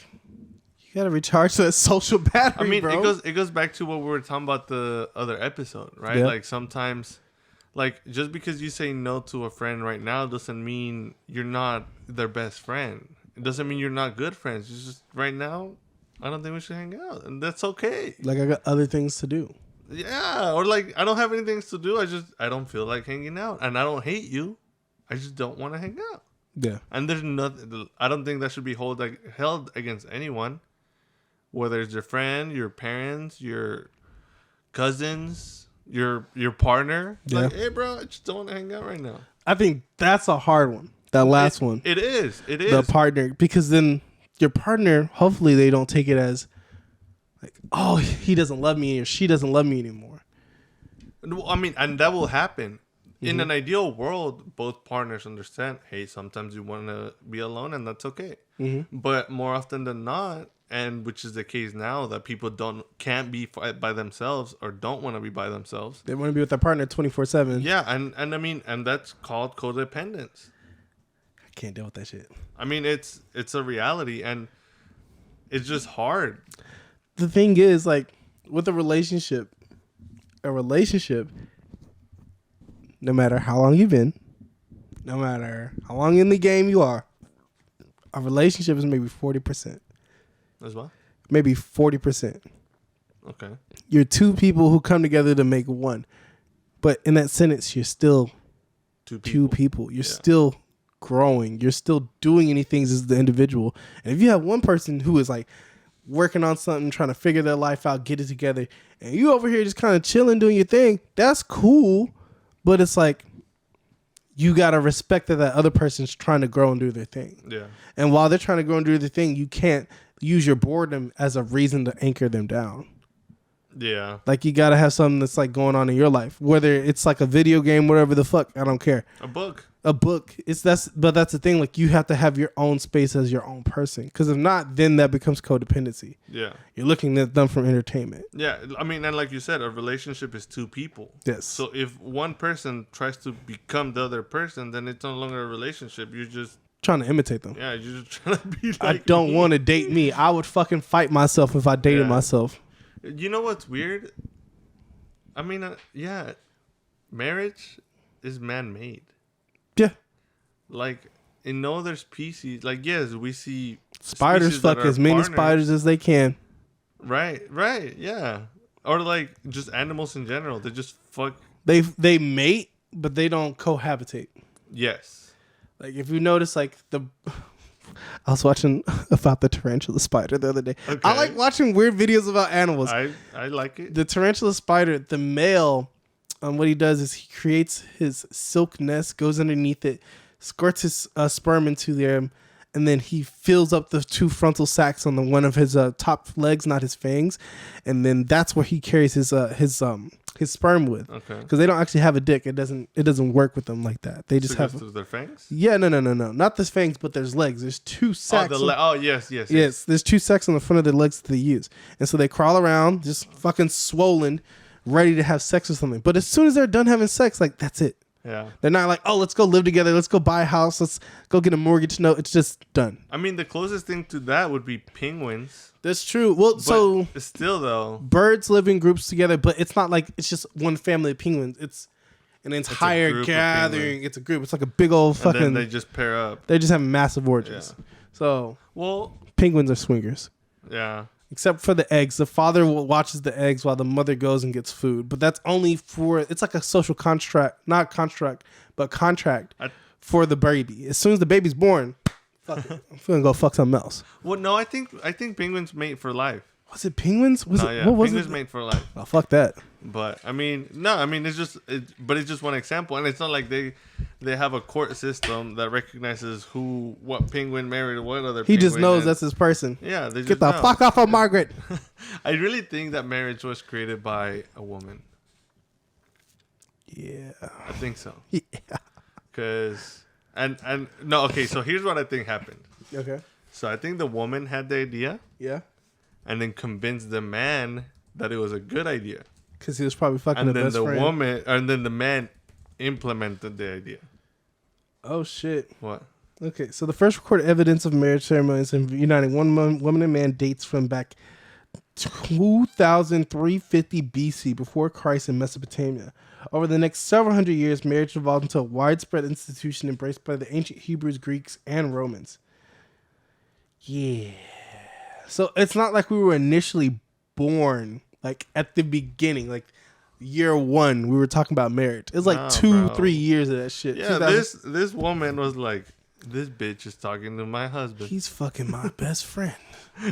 you gotta recharge that social battery. I mean, bro. it goes back to what we were talking about the other episode, right? Yeah. Like sometimes, like just because you say no to a friend right now doesn't mean you're not their best friend. It doesn't mean you're not good friends. It's just right now, I don't think we should hang out, and that's okay. Like, I got other things to do. Yeah, or like I don't have anything to do. I don't feel like hanging out, and I don't hate you. I just don't want to hang out. Yeah, and there's nothing. I don't think that should be held against anyone. Whether it's your friend, your parents, your cousins, your partner. Yeah. Like, hey, bro, I just don't want to hang out right now. I think that's a hard one. That last one. It is. The partner. Because then your partner, hopefully they don't take it as, Like, oh, he doesn't love me or she doesn't love me anymore. I mean, and that will happen. In an ideal world, both partners understand, hey, sometimes you want to be alone and that's okay. But more often than not, and which is the case now, that people can't be by themselves or don't want to be by themselves. They want to be with their partner 24/7. Yeah, and I mean, and that's called codependence. I can't deal with that shit. I mean, it's a reality, and it's just hard. The thing is, like, with a relationship, no matter how long you've been, no matter how long in the game you are, a relationship is maybe 40%. As well? Maybe 40%. Okay. You're two people who come together to make one. But in that sentence, you're still two people. You're still growing. You're still doing any things as the individual. And if you have one person who is like working on something, trying to figure their life out, get it together, and you over here just kind of chilling, doing your thing, that's cool. But it's like, you got to respect that other person's trying to grow and do their thing. Yeah. And while they're trying to grow and do their thing, you can't use your boredom as a reason to anchor them down. Yeah. Like, you got to have something that's like going on in your life, whether it's like a video game, whatever the fuck, I don't care. A book. But that's the thing. Like, you have to have your own space as your own person. Because if not, then that becomes codependency. Yeah. You're looking at them from entertainment. Yeah. I mean, and like you said, a relationship is two people. Yes. So if one person tries to become the other person, then it's no longer a relationship. You're just Trying to imitate them. Yeah, you're just trying to be like I don't want to date me. I would fucking fight myself if I dated myself. You know what's weird? I mean, marriage is man-made. Yeah. Like, in no other species, like, yes, we see Spiders fuck as many spiders as they can. Right, yeah. Or, like, just animals in general. They just fuck. They mate, but they don't cohabitate. Yes. Like, if you notice, like, I was watching about the tarantula spider the other day. Okay. I like watching weird videos about animals. I like it. The tarantula spider, the male, what he does is he creates his silk nest, goes underneath it, squirts his sperm into there, and then he fills up the two frontal sacs on one of his top legs, not his fangs, and then that's where he carries his sperm with. Okay. Because they don't actually have a dick. It doesn't work with them like that. They just have through their fangs. Yeah, no, not the fangs, but there's legs. There's two sacs. Yes. There's two sacs on the front of their legs that they use, and so they crawl around, just fucking swollen, ready to have sex or something. But as soon as they're done having sex, like, that's it. Yeah. They're not like, oh, let's go live together. Let's go buy a house. Let's go get a mortgage. No, it's just done. I mean, the closest thing to that would be penguins. That's true. Well, but so still though, birds live in groups together, but it's not like it's just one family of penguins. It's an entire gathering. It's a group. It's like a big old fucking. And then they just pair up. They just have massive orgies. Yeah. So, penguins are swingers. Yeah. Except for the eggs. The father watches the eggs while the mother goes and gets food. But that's only it's like a social contract for the baby. As soon as the baby's born, fuck it. I'm gonna go fuck something else. Well, no, I think penguins mate for life. Was it penguins? What was penguins it? mate for life. Oh, fuck that. But it's just one example, and it's not like they have a court system that recognizes what penguin married what other. He just knows that's his person. Yeah, they just get the fuck off of Margaret. I really think that marriage was created by a woman. Yeah, I think so. Yeah, because okay. So here's what I think happened. Okay. So I think the woman had the idea. Yeah. And then convinced the man that it was a good idea. Because he was probably fucking the best friend. And then the man implemented the idea. Oh, shit. What? Okay, so the first recorded evidence of marriage ceremonies and uniting one woman and man dates from back 2350 BC, before Christ, in Mesopotamia. Over the next several hundred years, marriage evolved into a widespread institution embraced by the ancient Hebrews, Greeks, and Romans. Yeah. So it's not like we were initially born, like, at the beginning, like year one, we were talking about marriage. It's like 2-3 years of that shit. Yeah, this woman was like, this bitch is talking to my husband. He's fucking my best friend.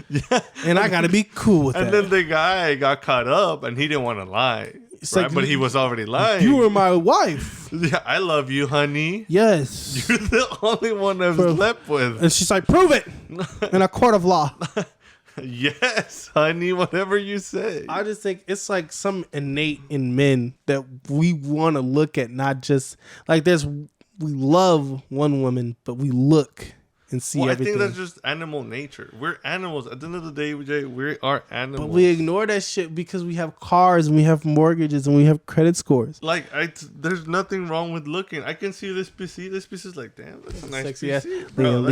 Yeah. And I got to be cool with that. And then the guy got caught up and he didn't want to lie. Right? Like, but he was already lying. You were my wife. Yeah, I love you, honey. Yes. You're the only one I've slept with. And she's like, prove it in a court of law. Yes, honey, whatever you say. I just think it's like some innate in men that we want to look at, not just like we love one woman, but we look and see everything. I think that's just animal nature. We're animals. At the end of the day, Jay, we are animals. But we ignore that shit because we have cars and we have mortgages and we have credit scores. Like, there's nothing wrong with looking. I can see this PC. This PC is like, damn, that's a nice sexy PC. ass. Bro,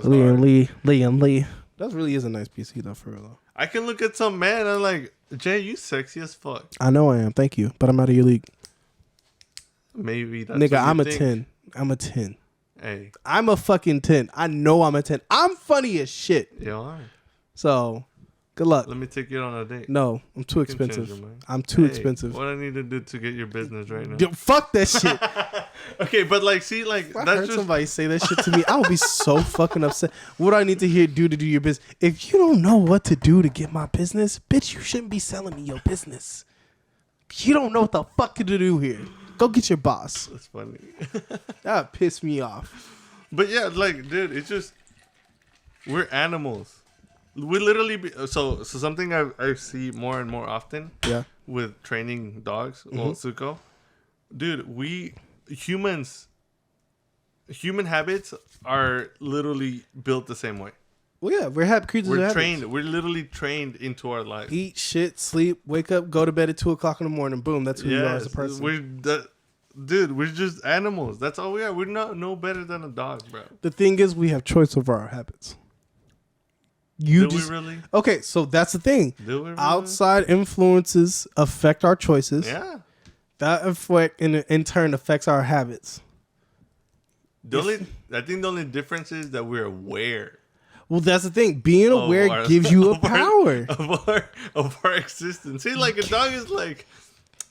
Liam Lee. That really is a nice PC though, for real though. I can look at some man and I'm like, Jay, you sexy as fuck. I know I am. Thank you, but I'm out of your league. Maybe that's nigga. What I'm you a think. 10. I'm a 10. Hey, I'm a fucking 10. I know I'm a 10. I'm funny as shit. you are. So, good luck. Let me take you on a date. No, I'm too You can change expensive. your mind. I'm too Hey, expensive. What I need to do to get your business right now? Yo, fuck that shit. Okay, but like, see, like If I that's heard just somebody say that shit to me, I would be so fucking upset. What do I need to do to do your business? If you don't know what to do to get my business, bitch, you shouldn't be selling me your business. You don't know what the fuck to do here. Go get your boss. that's funny. That would piss me off. But yeah, like, dude, it's just we're animals. We literally so something I see more and more often. Yeah. With training dogs, well, Suko, dude, human habits are literally built the same way. Well, yeah, we're happy creatures. We're trained. We're literally trained into our life. Eat, shit, sleep, wake up, go to bed at 2:00 in the morning. Boom, that's who you are as a person. Dude, we're just animals. That's all we are. We're not no better than a dog, bro. The thing is, we have choice over our habits. Do we really? Okay, so that's the thing. Do we really? Outside influences affect our choices. Yeah. That effect in turn affects our habits. I think the only difference is that we're aware. Well, that's the thing. Being aware gives you a power of our existence. See, like a dog is like,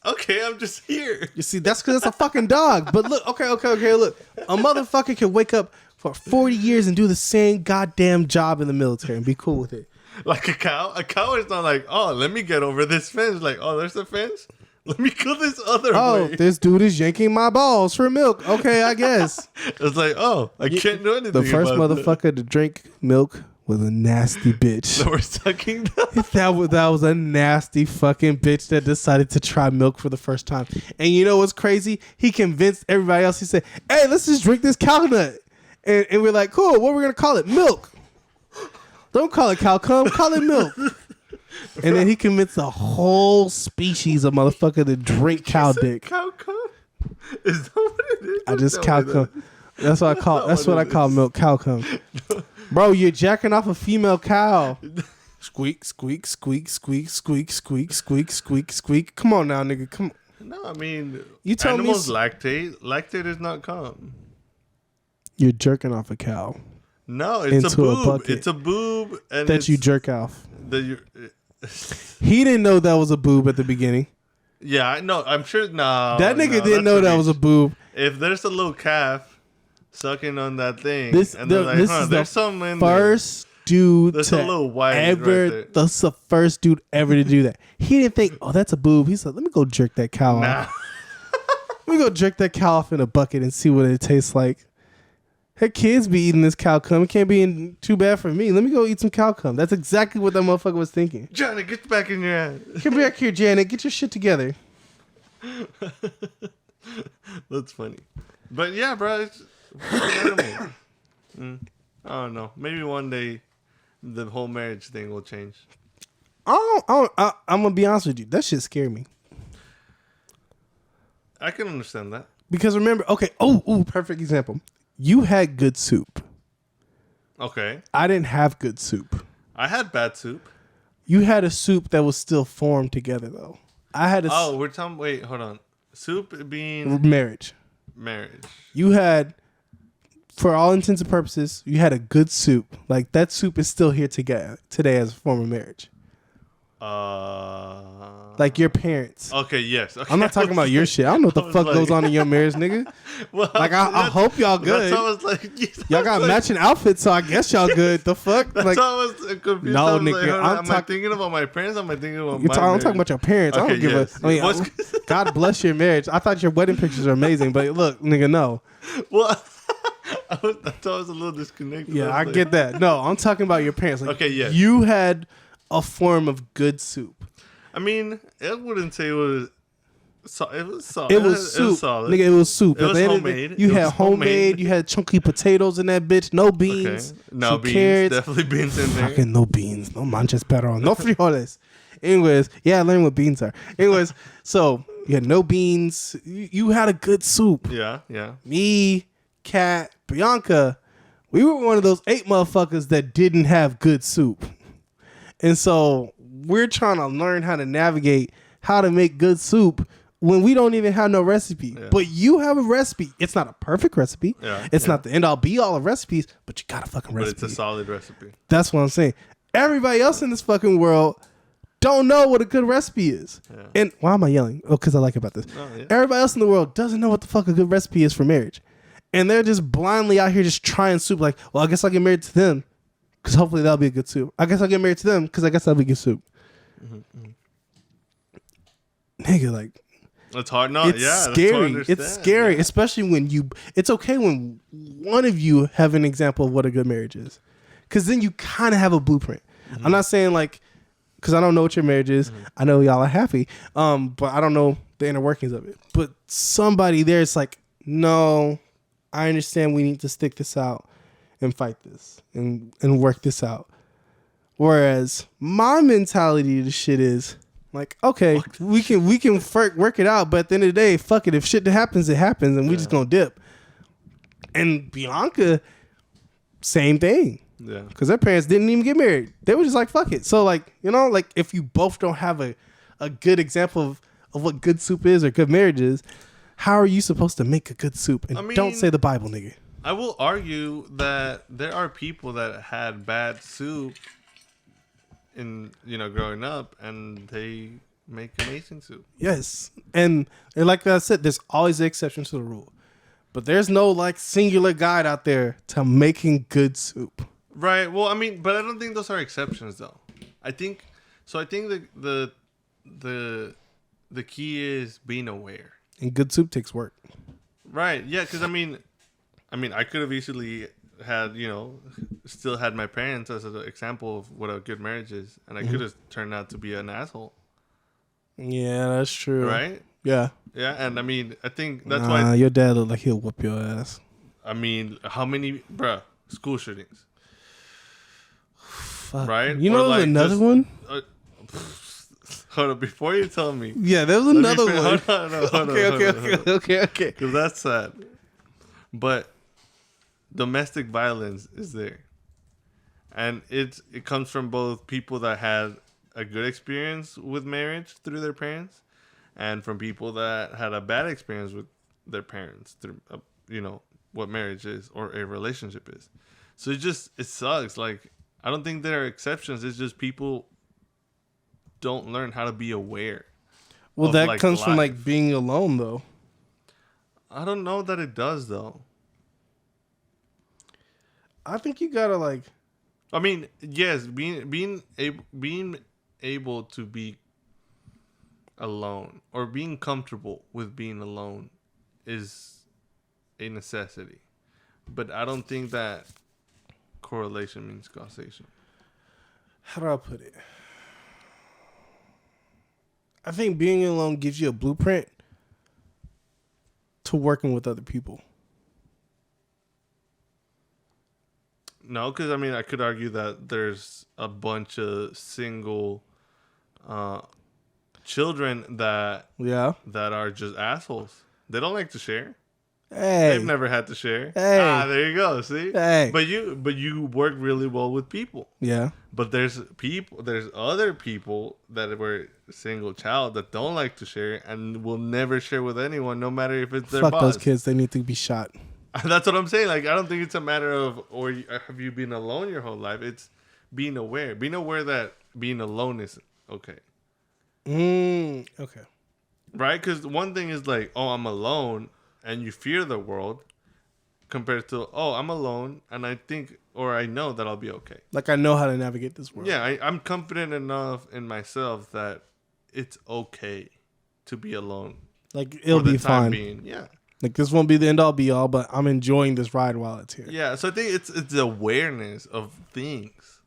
okay, I'm just here. You see, that's because it's a fucking dog. But look, okay, look. A motherfucker can wake up for 40 years and do the same goddamn job in the military and be cool with it. Like a cow. A cow is not like, oh, let me get over this fence. Like, oh, there's a fence. Let me go this other way. This dude is yanking my balls for milk. Okay, I guess. It's like, oh, I can't do anything. The first about motherfucker to drink milk was a nasty bitch. that. So we're sucking That was a nasty fucking bitch that decided to try milk for the first time. And you know what's crazy? He convinced everybody else. He said, hey, let's just drink this cow nut. And we're like, cool, what are we going to call it? Milk. Don't call it cow cum, call it milk. And then he convinced a whole species of motherfucker to drink cow dick. Cow cum? Is that what it is? I just cow cum. That's what I call milk, cow cum. Bro, you're jacking off a female cow. Squeak, squeak, squeak, squeak, squeak, squeak, squeak, squeak, squeak. Come on now, nigga. Come on. No, I mean, You tell me animals lactate. Lactate is not cum. you're jerking off a cow No, it's Into a a boob. bucket It's a boob. And that you jerk off. He didn't know that was a boob at the beginning. Yeah, I know. I'm sure. No, That nigga no, didn't know that was a boob. If there's a little calf sucking on that thing, This and they're like, is there's the something in first dude There's to a little white right ever. there. That's the first dude ever to do that. He didn't think, oh, that's a boob. He said, let me go jerk that cow there. off. Let me go jerk that cow off in a bucket and see what it tastes like. Her kids be eating this cow cum. It can't be too bad for me. Let me go eat some cow cum. That's exactly what that motherfucker was thinking. Johnny, get back in your ass. Come back here, Janet. Get your shit together. That's funny. But yeah, bro, it's fucking animal. I don't know. Maybe one day the whole marriage thing will change. I'm gonna be honest with you. That shit scared me. I can understand that. Because remember, okay, perfect example. You had good soup. Okay. I didn't have good soup. I had bad soup. You had a soup that was still formed together, though. I had we're talking. Wait, hold on. Soup being marriage. Marriage. You had, for all intents and purposes, you had a good soup. Like, that soup is still here today as a form of marriage. Like your parents. Okay, yes. Okay. I'm not talking about your shit. I don't know what the fuck goes on in your marriage, nigga. Well, like, I hope y'all good. That's how I was like, y'all got matching outfits, so I guess y'all good. The fuck? That's like, how I was confused. No, I was nigga. like, am I thinking about my parents? Am I thinking about my I'm talking about your parents. Okay, I don't give yes. a. I mean, God bless your marriage. I thought your wedding pictures are amazing, but look, nigga, no. Well, I thought I was a little disconnected. Yeah, I get that. No, I'm talking about your parents. Like, Okay, yeah. You had a form of good soup. I mean, I wouldn't say it was. It was solid. It was soup. It was solid. Nigga, it was soup. It was At the end of the homemade. day, You It had was homemade. homemade. You had chunky potatoes in that bitch. No beans. Okay. No some beans. carrots. Definitely beans in there. Fucking no beans. No manches perro. No frijoles. Anyways, yeah, I learned what beans are. Anyways, so you had no beans. You had a good soup. Yeah, yeah. Me, Kat, Bianca, we were one of those 8 motherfuckers that didn't have good soup. And so we're trying to learn how to navigate how to make good soup when we don't even have no recipe. Yeah. But you have a recipe. It's not a perfect recipe. Yeah, It's yeah. not the end all be all of recipes, but you got a fucking But recipe. it's a solid recipe. That's what I'm saying. Everybody else in this fucking world don't know what a good recipe is. Yeah. And why am I yelling? Oh, because I like about this. Oh, yeah. Everybody else in the world doesn't know what the fuck a good recipe is for marriage. And they're just blindly out here just trying soup. Like, well, I guess I'll get married to them because hopefully that'll be a good soup. I guess I'll get married to them because I guess that'll be good soup. Nigga, like, It's hard. No, it's yeah. that's hard to scary. understand. It's scary, Yeah. especially when it's okay when one of you have an example of what a good marriage is. Because then you kind of have a blueprint. I'm not saying like, because I don't know what your marriage is. I know y'all are happy, but I don't know the inner workings of it. But somebody there is like, no, I understand we need to stick this out and fight this and work this out. Whereas my mentality to the shit is like, okay, we can work it out, but at the end of the day, fuck it. If shit happens, it happens, and we just gonna dip. And Bianca, same thing. Yeah. Because their parents didn't even get married. They were just like, fuck it. So like, you know, like if you both don't have a good example of what good soup is or good marriage is, how are you supposed to make a good soup? And don't say the Bible, nigga. I will argue that there are people that had bad soup in, growing up, and they make amazing soup. Yes. And like I said, there's always an exception to the rule. But there's no like singular guide out there to making good soup. Right. Well, I mean, but I don't think those are exceptions, though. I think the key is being aware. And good soup takes work. Right. Yeah. Because I mean, I could have easily had, still had my parents as an example of what a good marriage is, and I could have turned out to be an asshole. Yeah, that's true. Right. Yeah. Yeah. And I mean, I think that's why. Your dad look like he'll whoop your ass. I mean, how many, school shootings? Fuck. Right? You know, Or, there's another just- one. Hold on, before you tell me. Yeah, there was let me another fin- one. Hold on. Okay. Because that's sad. But domestic violence is there. And it comes from both people that had a good experience with marriage through their parents, and from people that had a bad experience with their parents through, what marriage is or a relationship is. So it sucks. Like, I don't think there are exceptions. It's just people don't learn how to be aware. Well, of, that like, comes from life. like being alone, though. I don't know that it does, though. I think you gotta like. I mean, yes, being able to be alone or being comfortable with being alone is a necessity. But I don't think that correlation means causation. How do I put it? I think being alone gives you a blueprint to working with other people. No, because I could argue that there's a bunch of single children that are just assholes. They don't like to share. Hey, They've never had to share. Hey. There you go. See, Hey. but you work really well with people. yeah. But there's other people that were single child that don't like to share and will never share with anyone, no matter if it's their Fuck boss. those kids. They need to be shot. That's what I'm saying. Like, I don't think it's a matter of have you been alone your whole life. It's being aware that being alone is okay. Okay. Right? Because one thing is like, oh, I'm alone, and you fear the world, compared to, oh, I'm alone, and I think or I know that I'll be okay. Like, I know how to navigate this world. Yeah, I'm confident enough in myself that it's okay to be alone. Like, it'll for the be time fine. being. Yeah. Like, this won't be the end all be all, but I'm enjoying this ride while it's here. Yeah, so I think it's the awareness of things.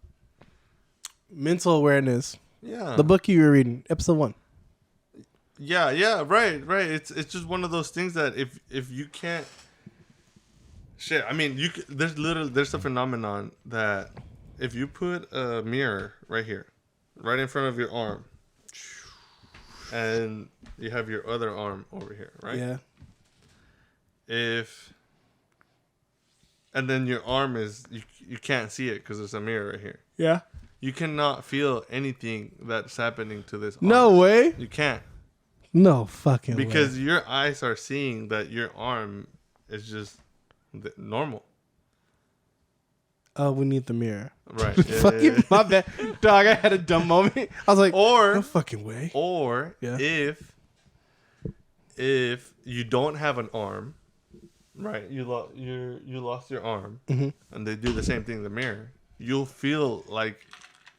Mental awareness. Yeah. The book you were reading, episode 1. Yeah, right. It's just one of those things that if you can't, shit. I mean, there's a phenomenon that if you put a mirror right here, right in front of your arm, and you have your other arm over here, right? Yeah. And then your arm is you can't see it because there's a mirror right here. Yeah. You cannot feel anything that's happening to this arm. No way. You can't. No fucking way. Because your eyes are seeing that your arm is just normal. Oh, we need the mirror. Right. Fucking my bad. Dog, I had a dumb moment. I was like, Or no fucking way. Or Yeah. if you don't have an arm, right? You lost your arm, Mm-hmm. and they do the same thing in the mirror. You'll feel like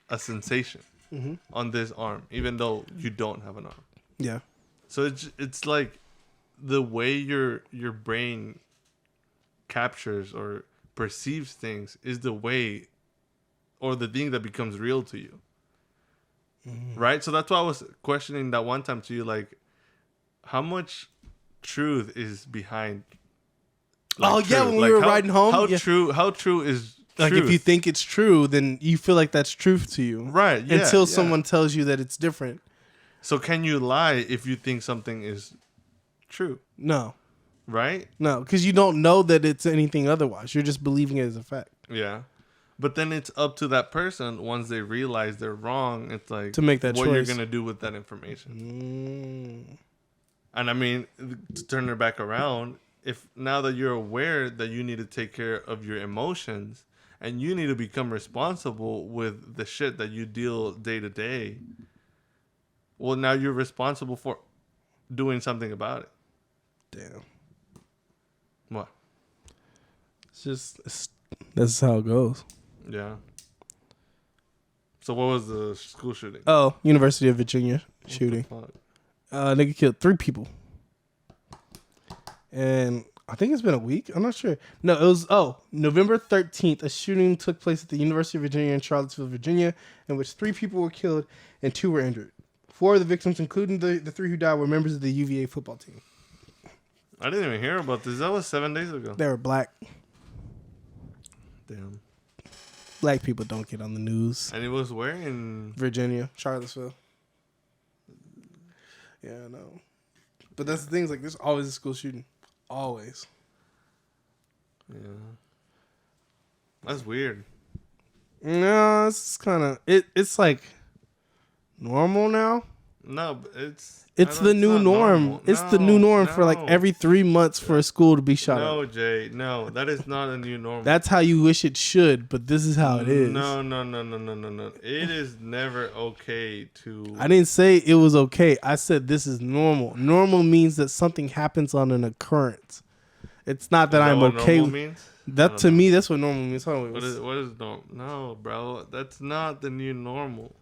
a sensation on this arm, even though you don't have an arm. Yeah. So it's like the way your brain captures or perceives things is the way or the thing that becomes real to you. Right? So that's why I was questioning that one time to you, like, how much truth is behind When we were riding home. How yeah. true is Like, truth? if you think it's true, then you feel like that's truth to you. Right, yeah, Until yeah. someone tells you that it's different. So can you lie if you think something is true? No. Right? No, because you don't know that it's anything otherwise. You're just believing it as a fact. Yeah. But then it's up to that person once they realize they're wrong. It's like To make that what you're choice. going to do with that information. And I mean, to turn it back around, if now that you're aware that you need to take care of your emotions and you need to become responsible with the shit that you deal day to day, well, now you're responsible for doing something about it. Damn. What? That's how it goes. Yeah. So what was the school shooting? Oh, University of Virginia shooting. Fuck. Nigga killed 3 people. And I think it's been a week. I'm not sure. No, it was, November 13th, a shooting took place at the University of Virginia in Charlottesville, Virginia, in which 3 people were killed and 2 were injured. 4 of the victims, including the 3 who died, were members of the UVA football team. I didn't even hear about this. That was 7 days ago. They were black. Damn. Black people don't get on the news. And it was where in Virginia, Charlottesville. Yeah, I know. But that's the thing, is like, there's always a school shooting. Always. Yeah. That's weird. No, it's kind of it's like normal now. No, but it's The new norm. normal. It's the new norm for like No. every 3 months for a school to be shot up. No, Jay. No, that is not a new normal. That's how you wish it should, but this is how it is. No. It is never okay to. I didn't say it was okay. I said this is normal. Normal means that something happens on an occurrence. It's not that I'm what okay normal with means? that. To me, that's what normal means. Hold on, What is normal? No, bro. That's not the new normal.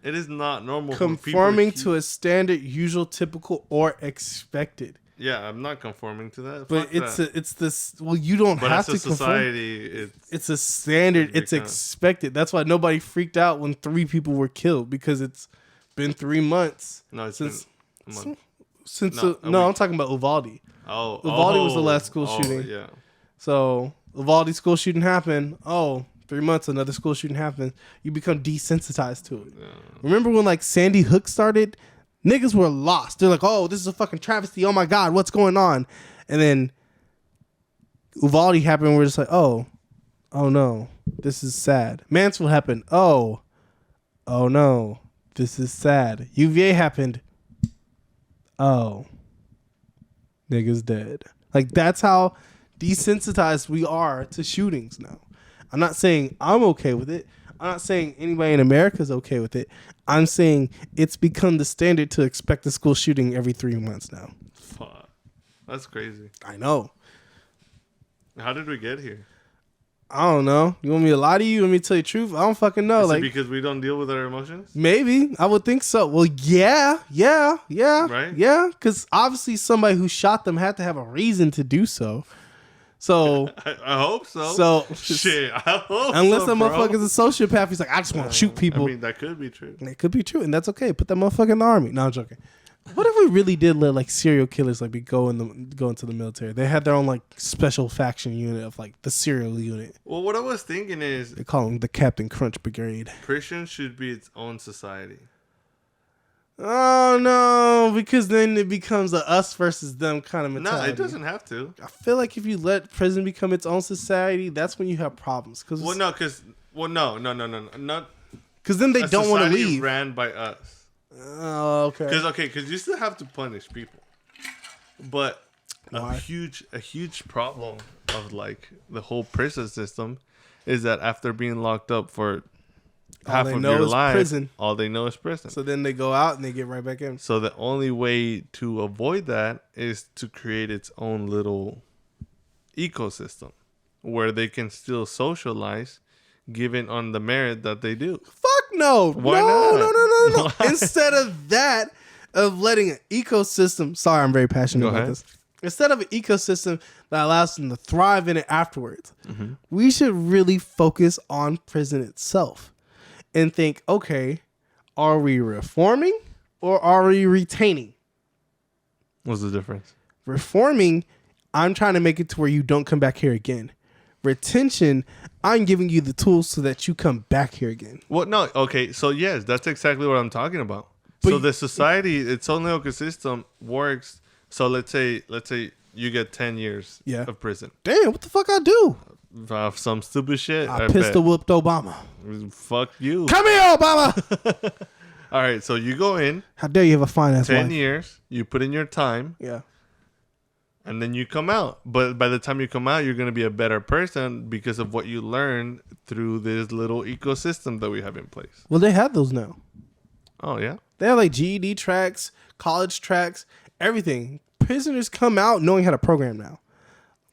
It is not normal. Conforming to a standard, usual, typical, or expected. Yeah, I'm not conforming to that. But Fuck that. it's this. Well, you don't But have as to a conform. society, It's a standard. It's become- expected. That's why nobody freaked out when 3 people were killed, because it's been 3 months no, it's since been a month. since. No, a No, I'm week. talking about Uvalde. Oh, Uvalde was the last school shooting. Yeah. So Uvalde school shooting happened. 3 months, another school shooting happened. You become desensitized to it. Yeah. Remember when like Sandy Hook started? Niggas were lost. They're like, oh, this is a fucking travesty. Oh my God, what's going on? And then Uvalde happened. We're just like, oh no, this is sad. Mansfield happened. Oh no, this is sad. UVA happened. Oh, niggas dead. Like, that's how desensitized we are to shootings now. I'm not saying I'm okay with it. I'm not saying anybody in America is okay with it. I'm saying it's become the standard to expect a school shooting every 3 months now. Fuck. That's crazy. I know. How did we get here? I don't know. You want me to lie to you? You want me to tell you the truth? I don't fucking know. Is Like it because we don't deal with our emotions? maybe. I would think so. Well, yeah. Right? Yeah. Because obviously somebody who shot them had to have a reason to do so. So I hope so. So shit, I hope unless so, that bro. motherfucker's a sociopath, he's like, I just want to shoot people. I mean, that could be true. And it could be true, and that's okay. Put that motherfucker in the army. No, I'm joking. What if we really did let like serial killers like go into the military? They had their own like special faction unit of like the serial unit. Well, what I was thinking is They call them the Captain Crunch Brigade. prison should be its own society. Oh no, because then it becomes a us versus them kind of No, mentality. it doesn't have to. I feel like if you let prison become its own society, that's when you have problems. Cause No, not because then they a don't want to society leave. ran by us. Oh, okay. Because you still have to punish people, but Why? a huge problem of like the whole prison system is that after being locked up for half they of know your is life, prison. all they know is prison. So then they go out and they get right back in. So the only way to avoid that is to create its own little ecosystem where they can still socialize, given on the merit that they do. Fuck no. Why no, not? no. Why? Instead of that, of letting an ecosystem, sorry, I'm very passionate Go about ahead. this. Instead of an ecosystem that allows them to thrive in it afterwards, Mm-hmm. we should really focus on prison itself and think, okay, are we reforming or are we retaining? What's the difference? Reforming, I'm trying to make it to where you don't come back here again. Retention, I'm giving you the tools so that you come back here again. Well, no, okay, so yes, that's exactly what I'm talking about. But So the society, its own ecosystem works. So let's say you get 10 years Yeah. of prison. Damn, what the fuck I do? Some stupid shit. I pistol whooped Obama. Fuck you. Come here, Obama. All right, so you go in, How dare you have a fine ass 10 wife? years, you put in your time, Yeah. and then you come out. But by the time you come out, you're going to be a better person because of what you learned through this little ecosystem that we have in place. Well, they have those now. Oh, yeah? They have like GED tracks, college tracks, everything. Prisoners come out knowing how to program now.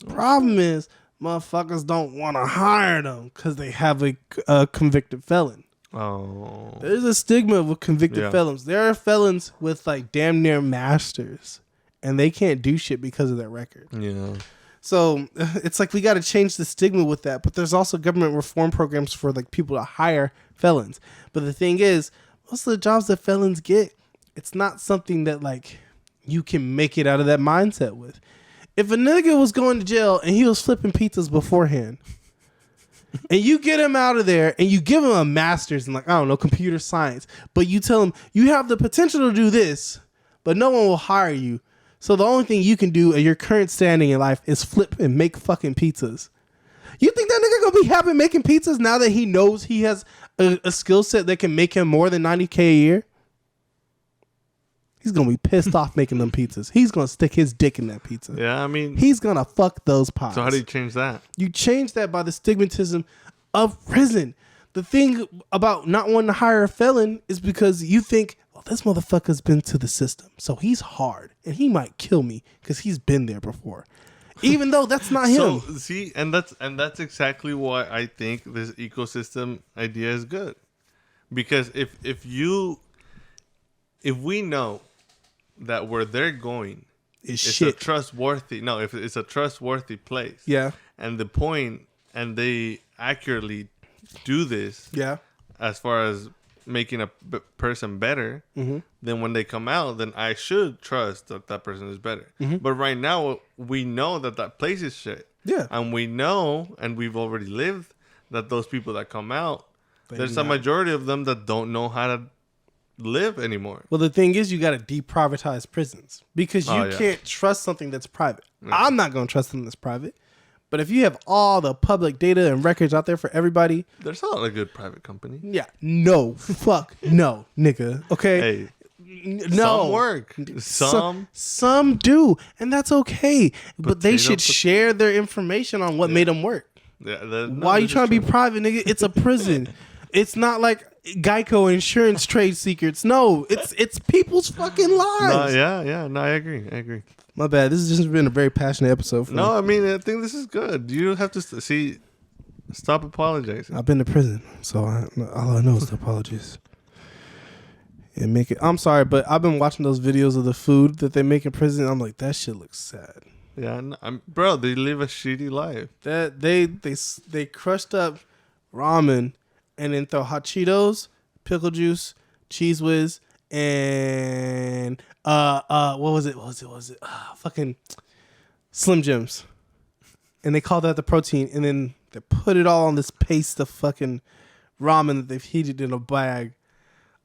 Problem is, motherfuckers don't want to hire them because they have a convicted felon. Oh. There's a stigma with convicted Yeah. felons. There are felons with like damn near masters, and they can't do shit because of their record. Yeah. So it's like we got to change the stigma with that. But there's also government reform programs for like people to hire felons. But the thing is, most of the jobs that felons get, it's not something that like you can make it out of that mindset with. If a nigga was going to jail and he was flipping pizzas beforehand, and you get him out of there and you give him a master's in like, I don't know, computer science, but you tell him you have the potential to do this, but no one will hire you. So the only thing you can do at your current standing in life is flip and make fucking pizzas. You think that nigga gonna be happy making pizzas now that he knows he has a skill set that can make him more than $90K a year? He's gonna be pissed off making them pizzas. He's gonna stick his dick in that pizza. Yeah, I mean, He's gonna fuck those pies. so how do you change that? You change that by the stigmatism of prison. The thing about not wanting to hire a felon is because you think, well, this motherfucker's been to the system, so he's hard and he might kill me because he's been there before. Even though that's not him. So see, and that's exactly why I think this ecosystem idea is good, because if we know that where they're going It's it's shit. a trustworthy if it's a trustworthy place, Yeah. and they accurately do this Yeah. as far as making a person better, Mm-hmm. then when they come out, then I should trust that person is better. Mm-hmm. But right now, we know that place is shit. Yeah. And we know, and we've already lived, that those people that come out, there's do a not. majority of them that don't know how to live anymore. Well, the thing is, you got to deprivatize prisons because you Oh, yeah. can't trust something that's private. I'm not going to trust something that's private. But if you have all the public data and records out there for everybody, There's a lot of good private company. yeah, no, fuck, no, nigga. Okay, Hey, no, some work. some do, and that's okay. But they Potato, should share their information on what made them work. Yeah, Why are you trying to be private, nigga? It's a prison. It's not like Geico insurance trade secrets. No, it's people's fucking lives. No, I agree. My bad. This has just been a very passionate episode for me. No, I mean, I think this is good. You don't have to see. Stop apologizing. I've been to prison, so all I know is the apologies. And make it. I'm sorry, but I've been watching those videos of the food that they make in prison. I'm like, that shit looks sad. Yeah, bro, they live a shitty life. That they crushed up ramen and then throw hot Cheetos, pickle juice, Cheese Whiz, and what was it? Fucking Slim Jims. And they call that the protein, and then they put it all on this paste of fucking ramen that they've heated in a bag.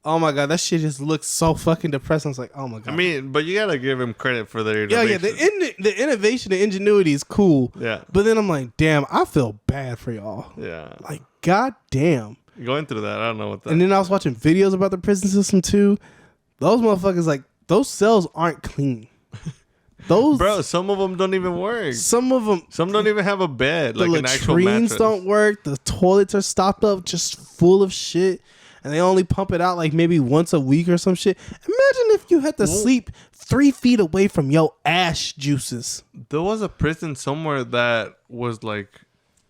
Oh my god, that shit just looks so fucking depressing. I was like, oh my god. I mean, but you gotta give him credit for their innovation. The innovation, the ingenuity is cool. Yeah. But then I'm like, damn, I feel bad for y'all. Yeah. Like, god damn. Going through that, I don't know what that. And then I was watching videos about the prison system too. Those motherfuckers, like, those cells aren't clean. Those, bro, some of them don't even work. Some don't even have a bed, like an actual mattress. The latrines don't work. The toilets are stopped up, just full of shit, and they only pump it out like maybe once a week or some shit. Imagine if you had to sleep 3 feet away from your ash juices. There was a prison somewhere that was like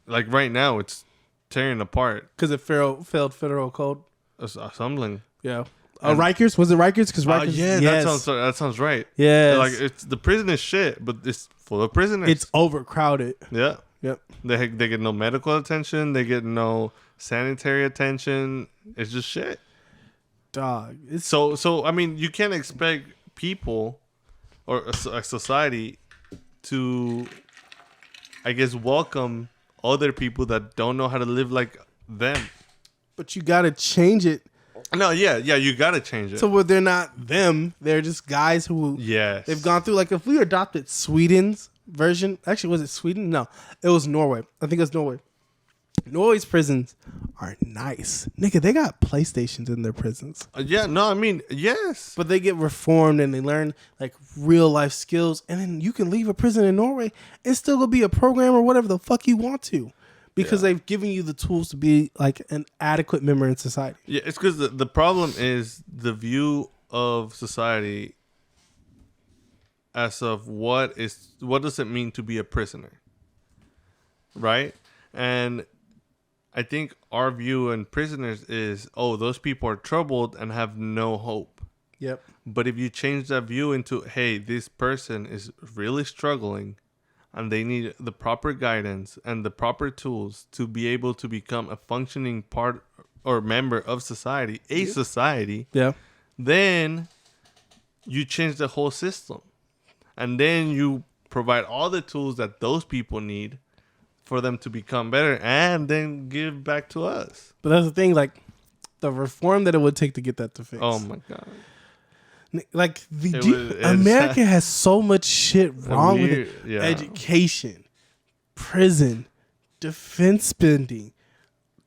right now it's tearing apart because it failed federal code. Assembling. Yeah. Rikers? Was it Rikers? Because Rikers. Yeah, yes. that sounds right. Yeah. Like the prison is shit, but it's full of prisoners. It's overcrowded. Yeah. Yep. They get no medical attention. They get no sanitary attention. It's just shit. Dog. So I mean, you can't expect people or a society to, I guess, welcome other people that don't know how to live like them. But you gotta change it. No, yeah, you gotta change it. So where they're not them, they're just guys who they've gone through. Like if we adopted Sweden's version, actually, was it Sweden? No, it was Norway. I think it was Norway. Norway's prisons are nice, nigga. They got PlayStations in their prisons. Yeah, no, I mean yes, but they get reformed and they learn like real life skills, and then you can leave a prison in Norway and still go be a programmer or whatever the fuck you want to. Because they've given you the tools to be like an adequate member in society. Yeah, it's because the problem is the view of society as of what does it mean to be a prisoner, right? And I think our view in prisoners is, oh, those people are troubled and have no hope. Yep. But if you change that view into, hey, this person is really struggling, and they need the proper guidance and the proper tools to be able to become a functioning part or member of society, society. Yeah. Then you change the whole system. And then you provide all the tools that those people need for them to become better and then give back to us. But that's the thing, like the reform that it would take to get that to fix. Oh my God. Like America has so much shit wrong with it. Yeah. Education, prison, defense spending,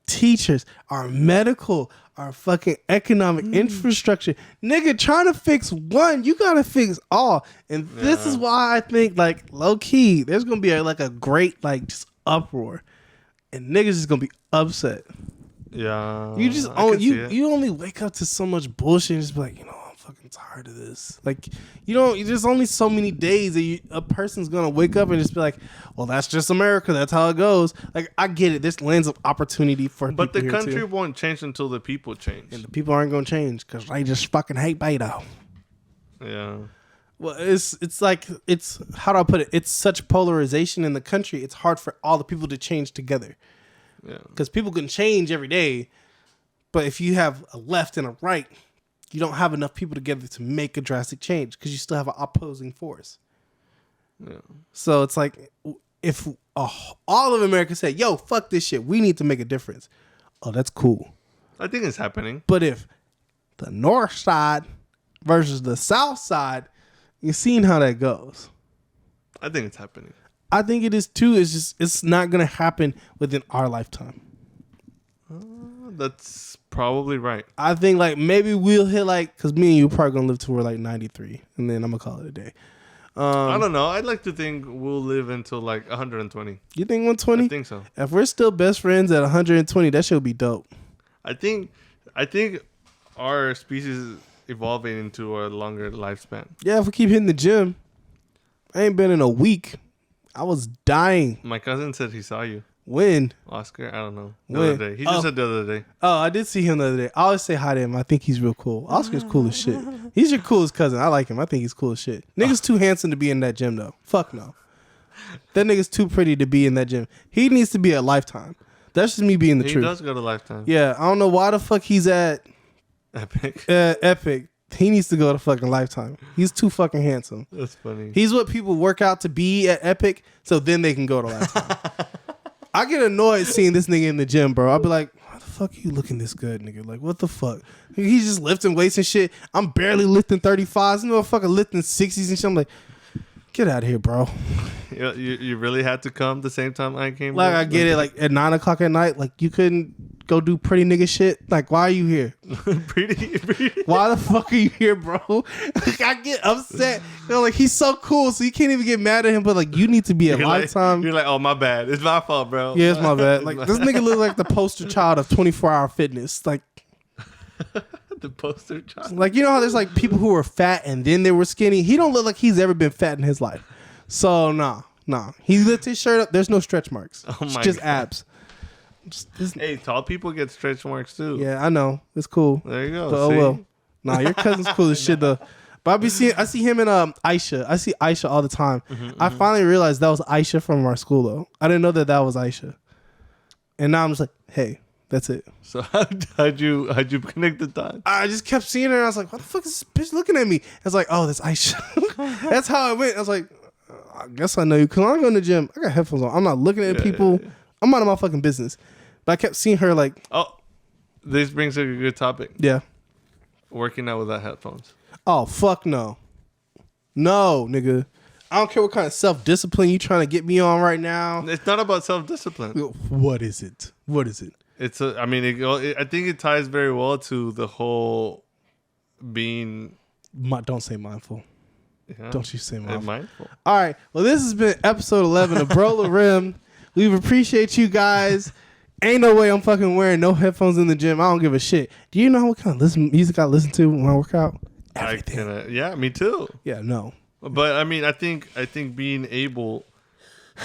teachers, our medical, our fucking economic infrastructure. Nigga, trying to fix one, you gotta fix all. And this is why I think like low key, there's gonna be a great like just uproar, and niggas is gonna be upset. Yeah, you just you only wake up to so much bullshit and just be like, I'm fucking tired of this. Like, there's only so many days that a person's gonna wake up and just be like, well, that's just America. That's how it goes. Like, I get it. There's lands of opportunity for people. But the country won't change until the people change. And the people aren't gonna change because they just fucking hate Beto. Yeah. Well, it's like, how do I put it? It's such polarization in the country. It's hard for all the people to change together. Yeah. Because people can change every day. But if you have a left and a right, you don't have enough people together to make a drastic change because you still have an opposing force. Yeah. So it's like if all of America said, yo, fuck this shit, we need to make a difference. Oh, that's cool. I think it's happening. But if the north side versus the south side, you've seen how that goes. I think it's happening. I think it is too. It's not going to happen within our lifetime. That's probably right. I think like maybe we'll hit because me and you are probably gonna live to we're like 93, and then I'm gonna call it a day. I don't know. I'd like to think we'll live until like 120. You think 120? I think so. If we're still best friends at 120, that should be dope. I think our species is evolving into a longer lifespan. Yeah, if we keep hitting the gym. I ain't been in a week. I was dying. My cousin said he saw you. When? Oscar? I don't know. The When? other day. He just said the other day. Oh, I did see him the other day. I always say hi to him. I think he's real cool. Oscar's cool as shit. He's your coolest cousin. I like him. I think he's cool as shit. Nigga's too handsome to be in that gym though. Fuck no. That nigga's too pretty to be in that gym. He needs to be at Lifetime. That's just me being the truth. He does go to Lifetime. Yeah, I don't know why the fuck he's at Epic. Epic. He needs to go to fucking Lifetime. He's too fucking handsome. That's funny. He's what people work out to be at Epic, so then they can go to Lifetime. I get annoyed seeing this nigga in the gym, bro. I'll be like, why the fuck are you looking this good, nigga? Like, what the fuck? He's just lifting weights and shit. I'm barely lifting 35s. This motherfucker lifting 60s and shit. I'm like, get out of here, bro. You really had to come the same time I came? Like, I get it. Like, at 9 o'clock at night, like, you couldn't go do pretty nigga shit. Like, why are you here? pretty. Why the fuck are you here, bro? Like, I get upset. You know, like, he's so cool, so you can't even get mad at him. But like, you need to be at Lifetime. You're like, oh, my bad. It's my fault, bro. Yeah, it's my bad. Like, this nigga look like the poster child of 24-hour fitness. Like, the poster child. like, you know how there's like people who were fat and then they were skinny. He don't look like he's ever been fat in his life. So nah. He lifted his shirt up. There's no stretch marks. Oh It's my just God. abs. Hey, tall people get stretch marks too. Yeah, I know. It's cool. There you go. But, oh See? well. Nah, your cousin's cool as shit though. But I see him and Aisha. I see Aisha all the time. I finally realized that was Aisha from our school though. I didn't know that was Aisha. And now I'm just like, hey, that's it. So how'd you connect the dots? I just kept seeing her and I was like, what the fuck is this bitch looking at me? I was like, oh, that's Aisha. That's how it went. I was like, I guess I know you. Because when I go in the gym, I got headphones on. I'm not looking at people. Yeah. I'm out of my fucking business. But I kept seeing her like, Oh, this brings up a good topic. yeah. Working out without headphones. Oh, fuck no. No, nigga. I don't care what kind of self-discipline you trying to get me on right now. It's not about self-discipline. What is it? It's I think it ties very well to the whole being. Don't say mindful. Yeah, Don't you say mindful. mindful. All right. Well, this has been episode 11 of BroLorem. We appreciate you guys. Ain't no way I'm fucking wearing no headphones in the gym. I don't give a shit. Do you know what kind of music I listen to when I work out? Everything. Yeah, me too. Yeah, no. But I mean, I think being able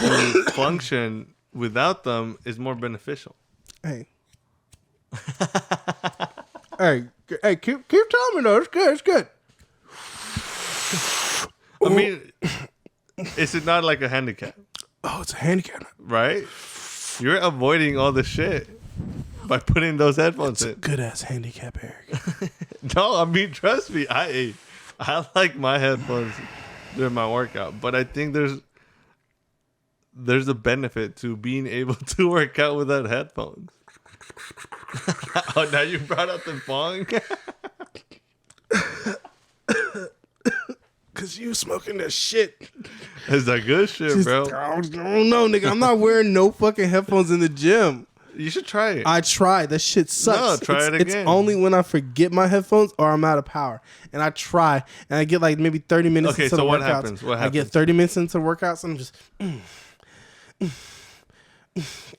to function without them is more beneficial. Hey. hey, keep telling me though. It's good. I mean, is it not like a handicap? Oh, it's a handicap. Right? You're avoiding all the shit by putting those headphones in. Good ass handicap, Eric. No, I mean, trust me. I like my headphones during my workout, but I think there's a benefit to being able to work out without headphones. Oh, now you brought up the bong? Cause you smoking that shit. Is that good shit, bro? I don't know, nigga. I'm not wearing no fucking headphones in the gym. You should try it. I tried. That shit sucks. No, try it again. It's only when I forget my headphones or I'm out of power. And I try. And I get like maybe 30 minutes Okay, into so the what workouts. happens? What I get happens? 30 minutes into workouts and I'm just...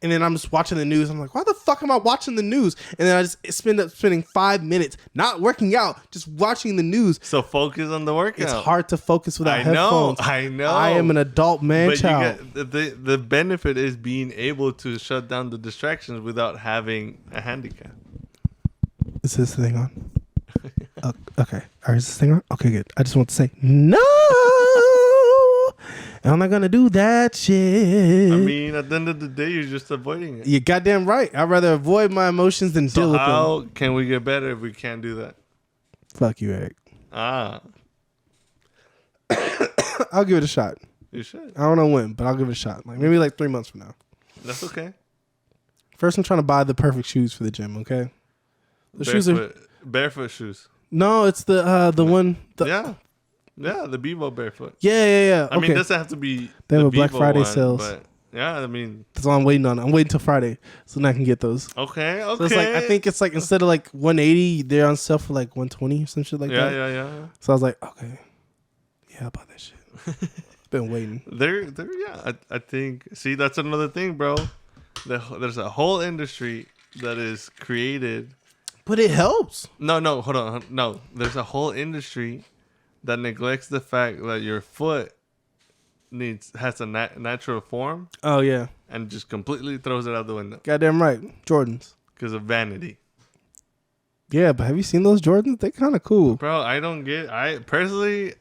And then I'm just watching the news. I'm like, why the fuck am I watching the news? And then I just spending 5 minutes not working out, just watching the news. So focus on the workout. It's hard to focus without I know. headphones. I know. I am an adult man But child. you get, the benefit is being able to shut down the distractions without having a handicap. Is this thing on? Okay. All right, is this thing on? Okay, good. I just want to say, no! I'm not going to do that shit. I mean, at the end of the day, you're just avoiding it. You're goddamn right. I'd rather avoid my emotions than deal So with them. how can we get better if we can't do that? Fuck you, Eric. Ah, I'll give it a shot. you should. I don't know when, but I'll give it a shot. Like maybe like 3 months from now. That's okay. First, I'm trying to buy the perfect shoes for the gym, okay? The shoes are... Barefoot shoes. No, it's the one... Yeah, the Bevo barefoot. Yeah. I mean, Okay. it doesn't have to be They have the a Black Bevo Friday one, sales. But yeah, I mean, That's all I'm waiting on. I'm waiting till Friday so then I can get those. okay. So it's like, I think it's like instead of like 180, they're on sale for like 120 or some shit like that. Yeah. So I was like, okay, yeah, I'll buy that shit. Been waiting. I think. See, that's another thing, bro. There's a whole industry that is created. But it helps. No, hold on. No, there's a whole industry that neglects the fact that your foot has a natural form Oh yeah, and just completely throws it out the window goddamn right. Jordans. because of vanity. Yeah, but have you seen those Jordans? They kind of cool. Bro, I don't get. I personally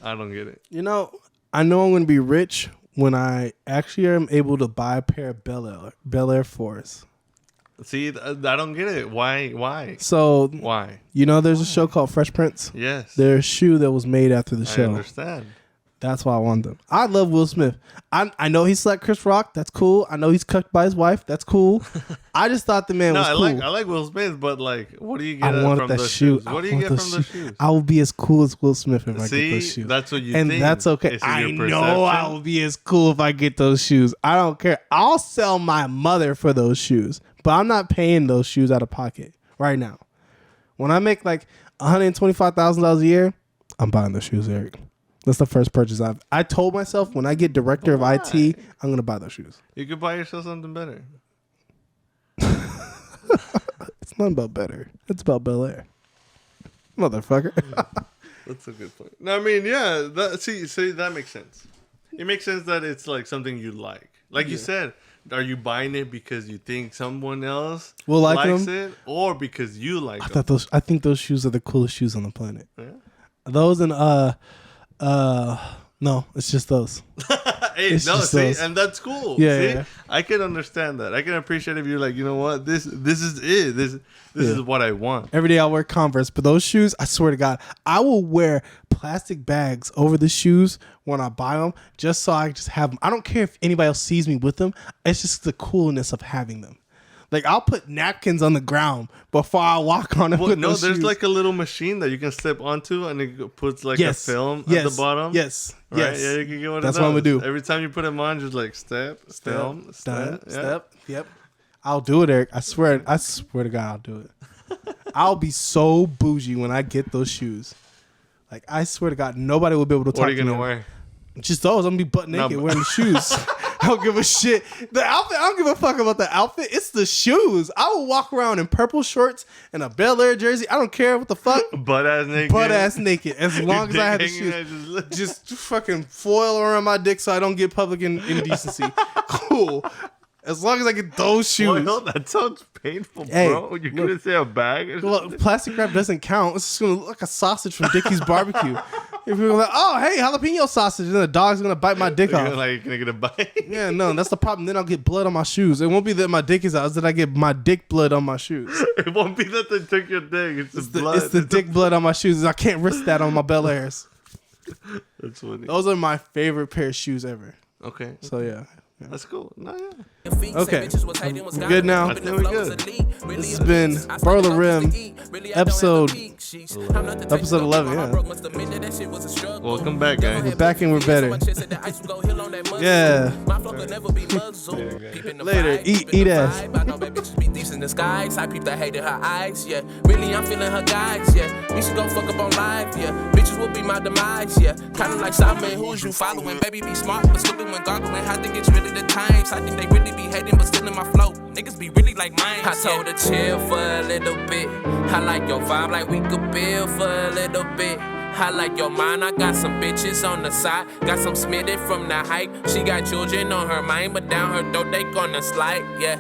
don't get it. You know, I know I'm gonna be rich when I actually am able to buy a pair of Bel Air Force. See, I don't get it. Why? So Why? you know, there's a show called Fresh Prince. Yes. There's a shoe that was made after the I show. understand. That's why I want them. I love Will Smith. I know he slept Chris Rock. That's cool. I know he's cooked by his wife. That's cool. I just thought the man was cool. I like Will Smith, but like, what do you get I want from that those shoe. shoes? What do you get from those shoes? I will be as cool as Will Smith if I get those shoes. That's what you and think. that's okay. Is it I your know I perception? will be as cool if I get those shoes. I don't care. I'll sell my mother for those shoes, but I'm not paying those shoes out of pocket right now. When I make like $125,000 a year, I'm buying those shoes, Eric. That's the first purchase I told myself when I get director of IT, I'm going to buy those shoes. You could buy yourself something better. It's not about better. It's about Bel Air. Motherfucker. That's a good point. No, I mean, yeah. See, that makes sense. It makes sense that it's like something you like. Like you said, are you buying it because you think someone else Will like likes them? it, or because you like them? I think those shoes are the coolest shoes on the planet. Yeah. Those and no, it's just those. Hey, It's no, just see, those. and that's cool. Yeah, See? yeah. I can understand that. I can appreciate if you're like, you know what, this is it. This is what I want. Every day I wear Converse, but those shoes, I swear to God, I will wear plastic bags over the shoes when I buy them, just so I just have them. I don't care if anybody else sees me with them. It's just the coolness of having them. Like, I'll put napkins on the ground before I walk on them. Well, with no, those there's shoes. like a little machine that you can step onto, and it puts like a film at the bottom. Yes. Right? Yes. Yeah, you can get one That's of what I'm those. gonna do. Every time you put them on, just like step. Done. Yeah. Step. Yep. I'll do it, Eric. I swear to God, I'll do it. I'll be so bougie when I get those shoes. Like, I swear to God, nobody will be able to talk What are you to me. gonna wear? Just those. I'm gonna be butt naked wearing the shoes. I don't give a shit. The outfit, I don't give a fuck about the outfit. It's the shoes. I will walk around in purple shorts and a Bel Air jersey. I don't care what the fuck. Butt ass naked. Butt ass naked. As long as I have the Dick hanging shoes. out, Just fucking foil around my dick so I don't get public indecency. Cool. As long as I get those shoes. Well, that sounds painful, Hey, bro. You're gonna say a bag or Well, something? plastic wrap doesn't count. It's just gonna look like a sausage from Dickie's Barbecue. If you're like, oh, hey, jalapeno sausage, and the dog's gonna bite my dick off. You're gonna get a bite. Yeah, no, that's the problem. Then I'll get blood on my shoes. It won't be that my dick is out. It's that I get my dick blood on my shoes. It won't be that they took your dick. It's the blood. It's the dick blood on my shoes. I can't risk that on my Bel Airs. That's funny. Those are my favorite pair of shoes ever. Okay. So yeah. That's cool. No, yeah. Okay. We're good now. I think we're good. This has been BroLorem episode 11. Yeah. Welcome back, guys. We're back and we're better. Yeah. Later. Eat ass. I know bad bitches be thieves in disguise. I peep the hate in her eyes, yeah. Really, I'm feeling her guys, yeah. We should go fuck up on live, yeah. Bitches will be my demise, yeah. Kinda like Simon, who's you following? Baby, be smart, but stupid when gargling. I think it's really the times. I think they really be hating, but still in my flow. Niggas be really like mine. I told her chill for a little bit. I like your vibe, like we could build for a little bit. I like your mind, I got some bitches on the side. Got some smitted from the height. She got children on her mind, but down her throat they gonna slide, yeah.